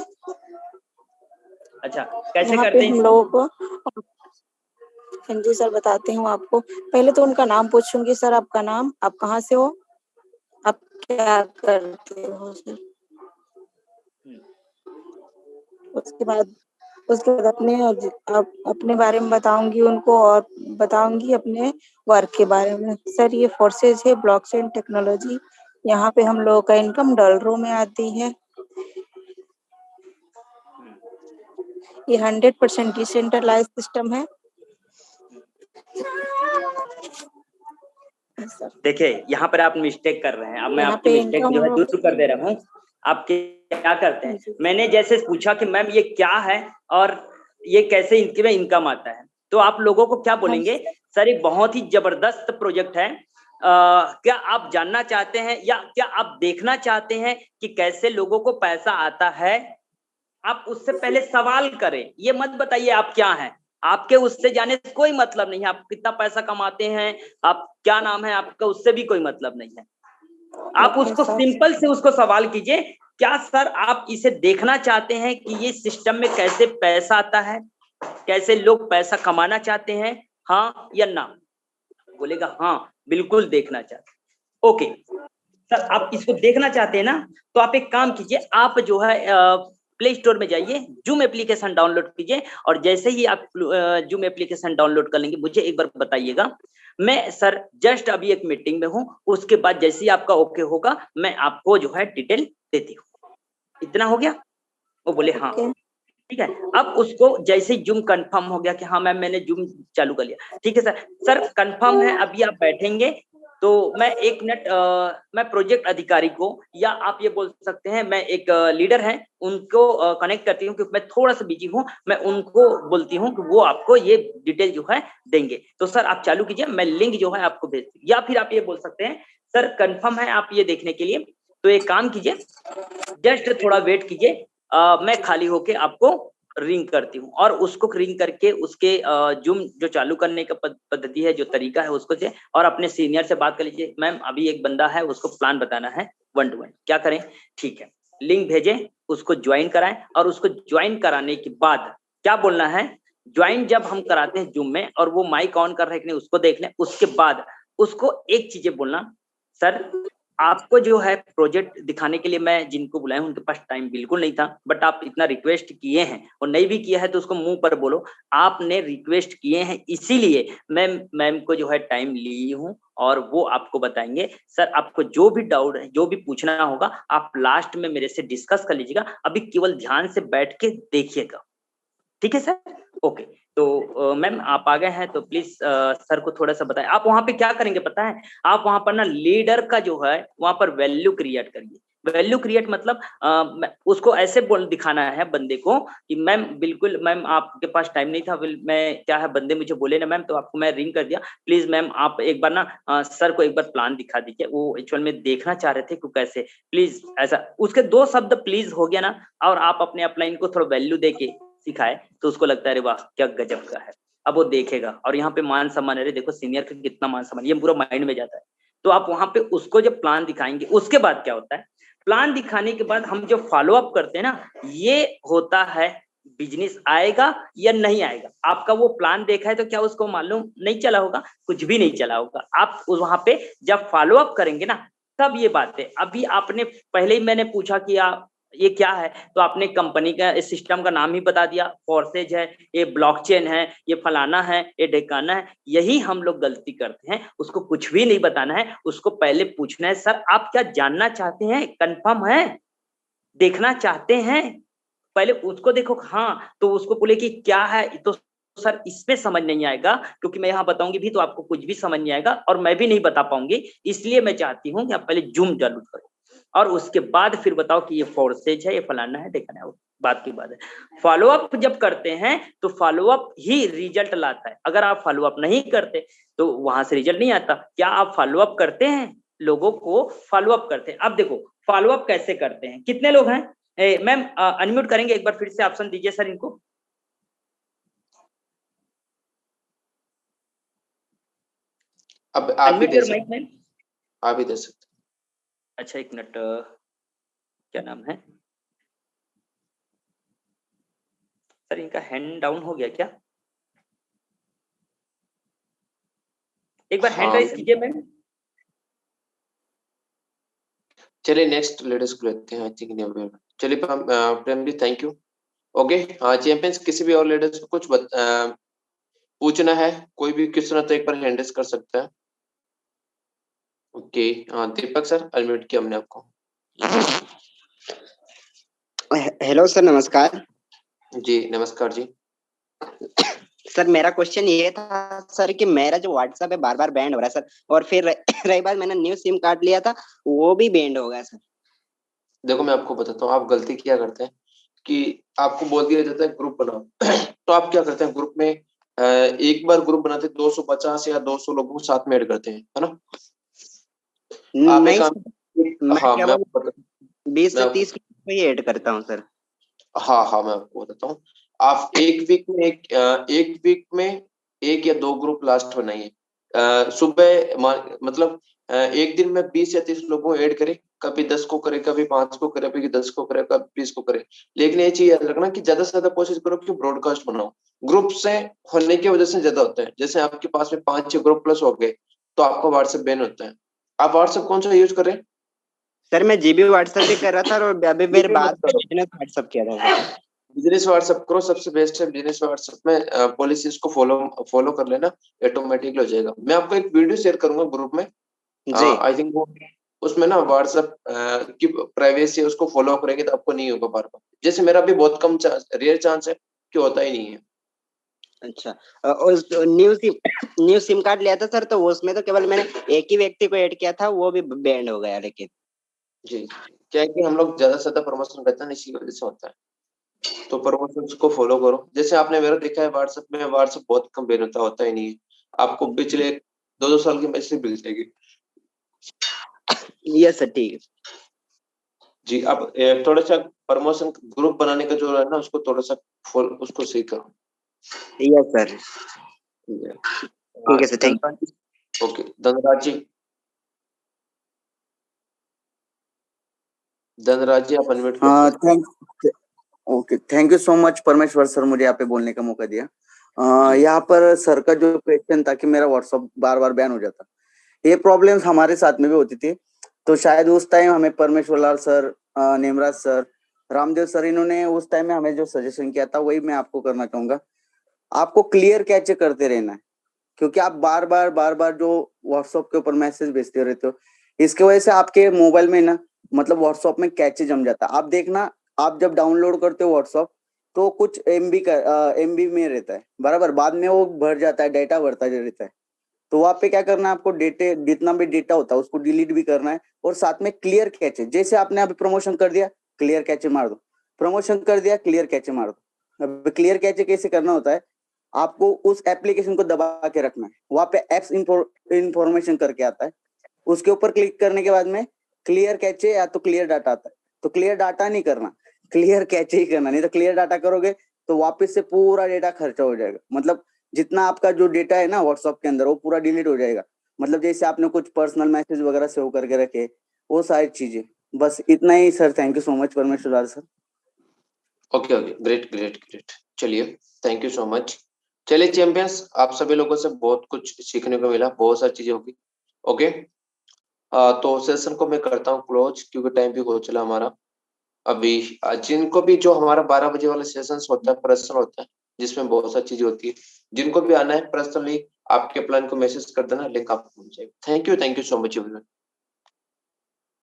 अच्छा, कैसे यहाँ पे करते हैं हम इसको? लोगों को, हाँ जी सर बताती हूँ आपको। पहले तो उनका नाम पूछूंगी, सर आपका नाम, आप कहाँ से हो, आप क्या करते हो सर। उसके बाद अपने बारे में बताऊंगी उनको और बताऊंगी अपने वर्क के बारे में। सर ये फोर्सेज है ब्लॉकचेन टेक्नोलॉजी, यहाँ पे हम लोगों का इनकम डॉलरों में आती है। ये 100% डिसेंट्रलाइज सिस्टम है। देखिए यहाँ पर आप मिस्टेक कर रहे हैं, अब मैं यहाँ आपकी पे मिस्टेक इनकम जो हम है लोग दूर कर दे रहा हूँ। आप क्या करते हैं, मैंने जैसे पूछा कि मैम ये क्या है और ये कैसे इनके में इनकम आता है, तो आप लोगों को क्या बोलेंगे, सर ये बहुत ही जबरदस्त प्रोजेक्ट है, क्या आप जानना चाहते हैं या क्या आप देखना चाहते हैं कि कैसे लोगों को पैसा आता है? आप उससे पहले सवाल करें, ये मत बताइए आप क्या हैं, आपके उससे जाने से कोई मतलब नहीं है, आप कितना पैसा कमाते हैं, आप क्या नाम है आपका, उससे भी कोई मतलब नहीं है। आप उसको सिंपल से उसको सवाल कीजिए, क्या सर आप इसे देखना चाहते हैं कि ये सिस्टम में कैसे पैसा आता है, कैसे लोग पैसा कमाना चाहते हैं, हाँ या ना? बोलेगा हाँ बिल्कुल देखना चाहते हैं। ओके सर, आप इसको देखना चाहते हैं ना, तो आप एक काम कीजिए, आप जो है प्ले स्टोर में जाइए, जूम एप्लीकेशन डाउनलोड कीजिए और जैसे ही आप जूम एप्लीकेशन डाउनलोड कर लेंगे मुझे एक बार बताइएगा। मैं सर जस्ट अभी एक मीटिंग में हूँ, उसके बाद जैसे ही आपका ओके होगा मैं आपको जो है डिटेल देती हूँ। इतना हो गया? वो बोले हाँ ठीक है। अब उसको जैसे ही जूम कंफर्म हो गया कि हाँ मैम मैंने जूम चालू कर लिया, ठीक है सर, सर कंफर्म है, अभी आप बैठेंगे तो मैं 1 मिनट मैं प्रोजेक्ट अधिकारी को या आप ये बोल सकते हैं मैं एक लीडर है उनको कनेक्ट करती हूँ, क्योंकि मैं थोड़ा सा बिजी हूँ, मैं उनको बोलती हूँ कि वो आपको ये डिटेल जो है देंगे। तो सर आप चालू कीजिए, मैं लिंक जो है आपको भेज, या फिर आप ये बोल सकते हैं सर कंफर्म है आप ये देखने के लिए, तो एक काम कीजिए जस्ट थोड़ा वेट कीजिए, मैं खाली होके आपको रिंग करती हूँ और उसको रिंग करके उसके जूम जो चालू करने का पद्धति है, जो तरीका है उसको से, और अपने सीनियर से बात कर लीजिए, मैम अभी एक बंदा है उसको प्लान बताना है 1 to 1, क्या करें? ठीक है, लिंक भेजें, उसको ज्वाइन कराएं और उसको ज्वाइन कराने के बाद क्या बोलना है, ज्वाइन जब हम कराते हैं जूम में और वो माइक ऑन कर रहे हैं कि नहीं उसको देख लें, उसके बाद उसको एक चीजें बोलना, सर आपको जो है प्रोजेक्ट दिखाने के लिए मैं जिनको बुलाया उनके पास टाइम बिल्कुल नहीं था, बट आप इतना रिक्वेस्ट किए हैं और नहीं भी किया है तो उसको मुंह पर बोलो, आपने रिक्वेस्ट किए हैं इसीलिए मैं मैम को जो है टाइम ली हूँ और वो आपको बताएंगे। सर आपको जो भी डाउट है, जो भी पूछना होगा आप लास्ट में मेरे से डिस्कस कर लीजिएगा, अभी केवल ध्यान से बैठ के देखिएगा, ठीक है सर? ओके, तो मैम आप आ गए हैं तो प्लीज सर को थोड़ा सा बताएं, आप वहां पे क्या करेंगे पता है, आप वहां पर ना लीडर का जो है वहां पर वैल्यू क्रिएट करिए। वैल्यू क्रिएट मतलब उसको ऐसे बोल दिखाना है बंदे को कि मैम बिल्कुल मैम आपके पास टाइम नहीं था, मैं क्या है बंदे मुझे बोले ना मैम तो आपको मैं रिंग कर दिया, प्लीज मैम आप एक बार ना सर को एक बार प्लान दिखा दीजिए, वो एक्चुअल में देखना चाह रहे थे कि कैसे, प्लीज ऐसा उसके 2 शब्द प्लीज हो गया ना, और आप अपने अपलाइन को थोड़ा वैल्यू दे के सिखाए तो उसको लगता है अरे वाह क्या गजब का है, अब वो देखेगा। और यहाँ पे मान सम्मान, अरे देखो सीनियर का कितना मान सम्मान, ये पूरा माइंड में जाता है। तो आप वहां पे उसको जब प्लान दिखाएंगे उसके बाद क्या होता है, प्लान दिखाने के बाद हम जो फॉलो अप करते हैं ना, ये होता है बिजनेस आएगा या नहीं आएगा। आपका वो प्लान देखा है तो क्या उसको मालूम नहीं चला होगा? कुछ भी नहीं चला होगा। आप वहां पे जब फॉलो अप करेंगे ना तब ये बातें, अभी आपने पहले ही मैंने पूछा कि आप ये क्या है, तो आपने कंपनी का इस सिस्टम का नाम ही बता दिया, फोर्सेज है, ये ब्लॉकचेन है, ये फलाना है, ये ढेकाना है। यही हम लोग गलती करते हैं, उसको कुछ भी नहीं बताना है, उसको पहले पूछना है सर आप क्या जानना चाहते हैं, कंफर्म है, देखना चाहते हैं, पहले उसको देखो। हाँ तो उसको बोले कि क्या है, तो सर इसमें समझ नहीं आएगा क्योंकि मैं यहाँ बताऊंगी भी तो आपको कुछ भी समझ नहीं आएगा और मैं भी नहीं बता पाऊंगी, इसलिए मैं चाहती हूँ कि आप पहले जूम चालू करो और उसके बाद फिर बताओ कि ये फोर्सेज है, ये फलाना है, देखना है। बात की बात है। फॉलो अप जब करते हैं तो फॉलो अप ही रिजल्ट लाता है। अगर आप फॉलो अप नहीं करते तो वहां से रिजल्ट नहीं आता। क्या आप फॉलो अप करते हैं? लोगों को फॉलो अप करते हैं। अब देखो फॉलो अप कैसे करते हैं। कितने लोग हैं? मैम अनम्यूट करेंगे एक बार, फिर से ऑप्शन दीजिए सर इनको। अब आप भी अनम्यूट दे योर सकते, माइक मैम। आप भी दे सकते। अच्छा एक मिनट, क्या नाम है सर इनका? हैंड डाउन हो गया क्या? एक बार हैंड हाँ राइज कीजिए मैम। चलिए नेक्स्ट लेडीज को लेते हैं। आई थिंक नहीं, चलिए Prem ji thank you. Okay हाँ चैंपियंस, किसी भी और लेडीज को कुछ पूछना है, कोई भी क्वेश्चन है तो एक बार हैंड रेज कर सकता है। ओके हाँ दीपक सर अनम्यूट किया हमने आपको। हेलो सर, नमस्कार। जी नमस्कार जी। सर मेरा क्वेश्चन ये था सर कि मेरा जो व्हाट्सएप है बार बार बैंड हो रहा है सर, और फिर रही बात, मैंने न्यू सिम कार्ड लिया था वो भी बैंड हो गया सर। देखो मैं आपको बताता हूँ, आप गलती क्या करते हैं कि आपको बोल दिया जाता है ग्रुप बनाओ तो आप क्या करते हैं ग्रुप में एक बार ग्रुप बनाते 250 या 200 लोगों को साथ में ऐड करते हैं, है ना? आप एक नहीं काम, सर, मैं हाँ मैं केवल आपको बताता 20 मैं से आपको 30 मिनट में ही ऐड करता हूँ सर। हाँ मैं आपको बताता हूँ। आप एक वीक में एक या दो ग्रुप लास्ट बनाइए। सुबह मतलब एक दिन में 20 या 30 लोगों को ऐड करें, कभी 10 को करे, कभी 5 को करे, कभी 10 को करे, कभी 20 को करे। लेकिन ये चीज याद रखना कि ज्यादा से ज्यादा कोशिश करो कि ब्रॉडकास्ट बनाओ। ग्रुप से होने की वजह से ज्यादा होता है। जैसे आपके पास में 5-6 ग्रुप प्लस हो गए तो आपका व्हाट्सएप बैन होता है। आप व्हाट्सएप कौन सा यूज करें? सर मैं जीबी व्हाट्सएप भी कर रहा था और अभी फिर जीबी मत बाद में करो, बिजनेस व्हाट्सएप किया था सर। बिजनेस व्हाट्सएप करो, सबसे बेस्ट है बिजनेस व्हाट्सएप में। पॉलिसीज को फॉलो कर लेना, ऑटोमेटिकली हो जाएगा। मैं आपको एक वीडियो शेयर करूंगा ग्रुप में, जी आई थिंक वो उसमें ना व्हाट्सएप की प्राइवेसी है, उसको फॉलो करेंगे तो आपको नहीं होगा बार बार। जैसे मेरा भी बहुत कम चांस, रेयर चांस है कि होता ही नहीं है। अच्छा। उस न्यू सिम कार्ड लिया था सर, तो उसमें तो केवल मैंने एक ही व्यक्ति को ऐड किया था, वो भी बैंड हो गया। लेकिन जी क्या है कि हम लोग ज्यादा से ज्यादा प्रमोशन करते हैं, इसी वजह से होता है। तो प्रमोशन को फॉलो करो। जैसे आपने मेरा देखा है व्हाट्सएप में, व्हाट्सएप बहुत कम बैन होता ही नहीं है। आपको पिछले 2-2 साल की मैसेज मिल जाएगी। यस सर, ठीक है। जी अब थोड़ा सा प्रमोशन ग्रुप बनाने का जो है ना, उसको थोड़ा सा उसको सही करो। यस सर, ठीक है, ठीक है sir, thank you. Okay Dhanraj ji, Dhanraj ji आप अनम्यूट हाँ कर। Okay, thank you so much Parmeshwar sir, मुझे यहाँ पे बोलने का मौका दिया। यहाँ पर सर का जो क्वेश्चन था कि मेरा व्हाट्सअप बार बार बैन हो जाता, ये प्रॉब्लम्स हमारे साथ में भी होती थी। तो शायद उस टाइम हमें परमेश्वर लाल सर, नेमराज सर, रामदेव सर, इन्होंने उस टाइम में हमें जो सजेशन किया था वही मैं आपको करना चाहूंगा। आपको क्लियर कैचे करते रहना है, क्योंकि आप बार बार जो व्हाट्सएप के ऊपर मैसेज भेजते रहते हो, इसके वजह से आपके मोबाइल में ना मतलब व्हाट्सएप में कैचे जम जाता है। आप देखना, आप जब डाउनलोड करते हो व्हाट्सएप तो कुछ एमबी में रहता है बराबर, बाद में वो भर जाता है, डेटा बढ़ता रहता है। तो वहां पे क्या करना है, आपको डेटे जितना भी डेटा होता है उसको डिलीट भी करना है, और साथ में क्लियर कैचे। जैसे आपने अभी प्रमोशन कर दिया, क्लियर कैचे मार दो, प्रमोशन कर दिया, क्लियर कैचे मार दो। अब क्लियर कैचे कैसे करना होता है, आपको उस एप्लीकेशन को दबा के रखना है, वहां पे एप्स इंफॉर्मेशन करके आता है, उसके ऊपर क्लिक करने के बाद में क्लियर कैचे या तो क्लियर डाटा आता है। तो क्लियर डाटा नहीं करना, क्लियर कैचे ही करना, नहीं तो क्लियर डाटा करोगे तो वापस से पूरा डेटा खर्चा हो जाएगा। मतलब जितना आपका जो डेटा है ना व्हाट्सएप के अंदर वो पूरा डिलीट हो जाएगा। मतलब जैसे आपने कुछ पर्सनल मैसेज वगैरह सेव करके रखे, वो सारी चीजें। बस इतना ही sir, thank you so much Parmeshwar sir. Okay great. चलिए थैंक यू सो मच। चलिए चैंपियंस, आप सभी लोगों से बहुत कुछ सीखने को मिला, बहुत सारी चीजें होगी। ओके तो सेशन को मैं करता हूँ क्लोज, क्योंकि टाइम भी हो चला हमारा। अभी जिनको भी जो हमारा 12 बजे वाला सेशन होता है, पर्सनल होता है, जिसमें बहुत सारी चीजें होती है, जिनको भी आना है पर्सनली आपके प्लान को मैसेज कर देना, लिंक आपको मिल जाएगा। Thank you so much everyone.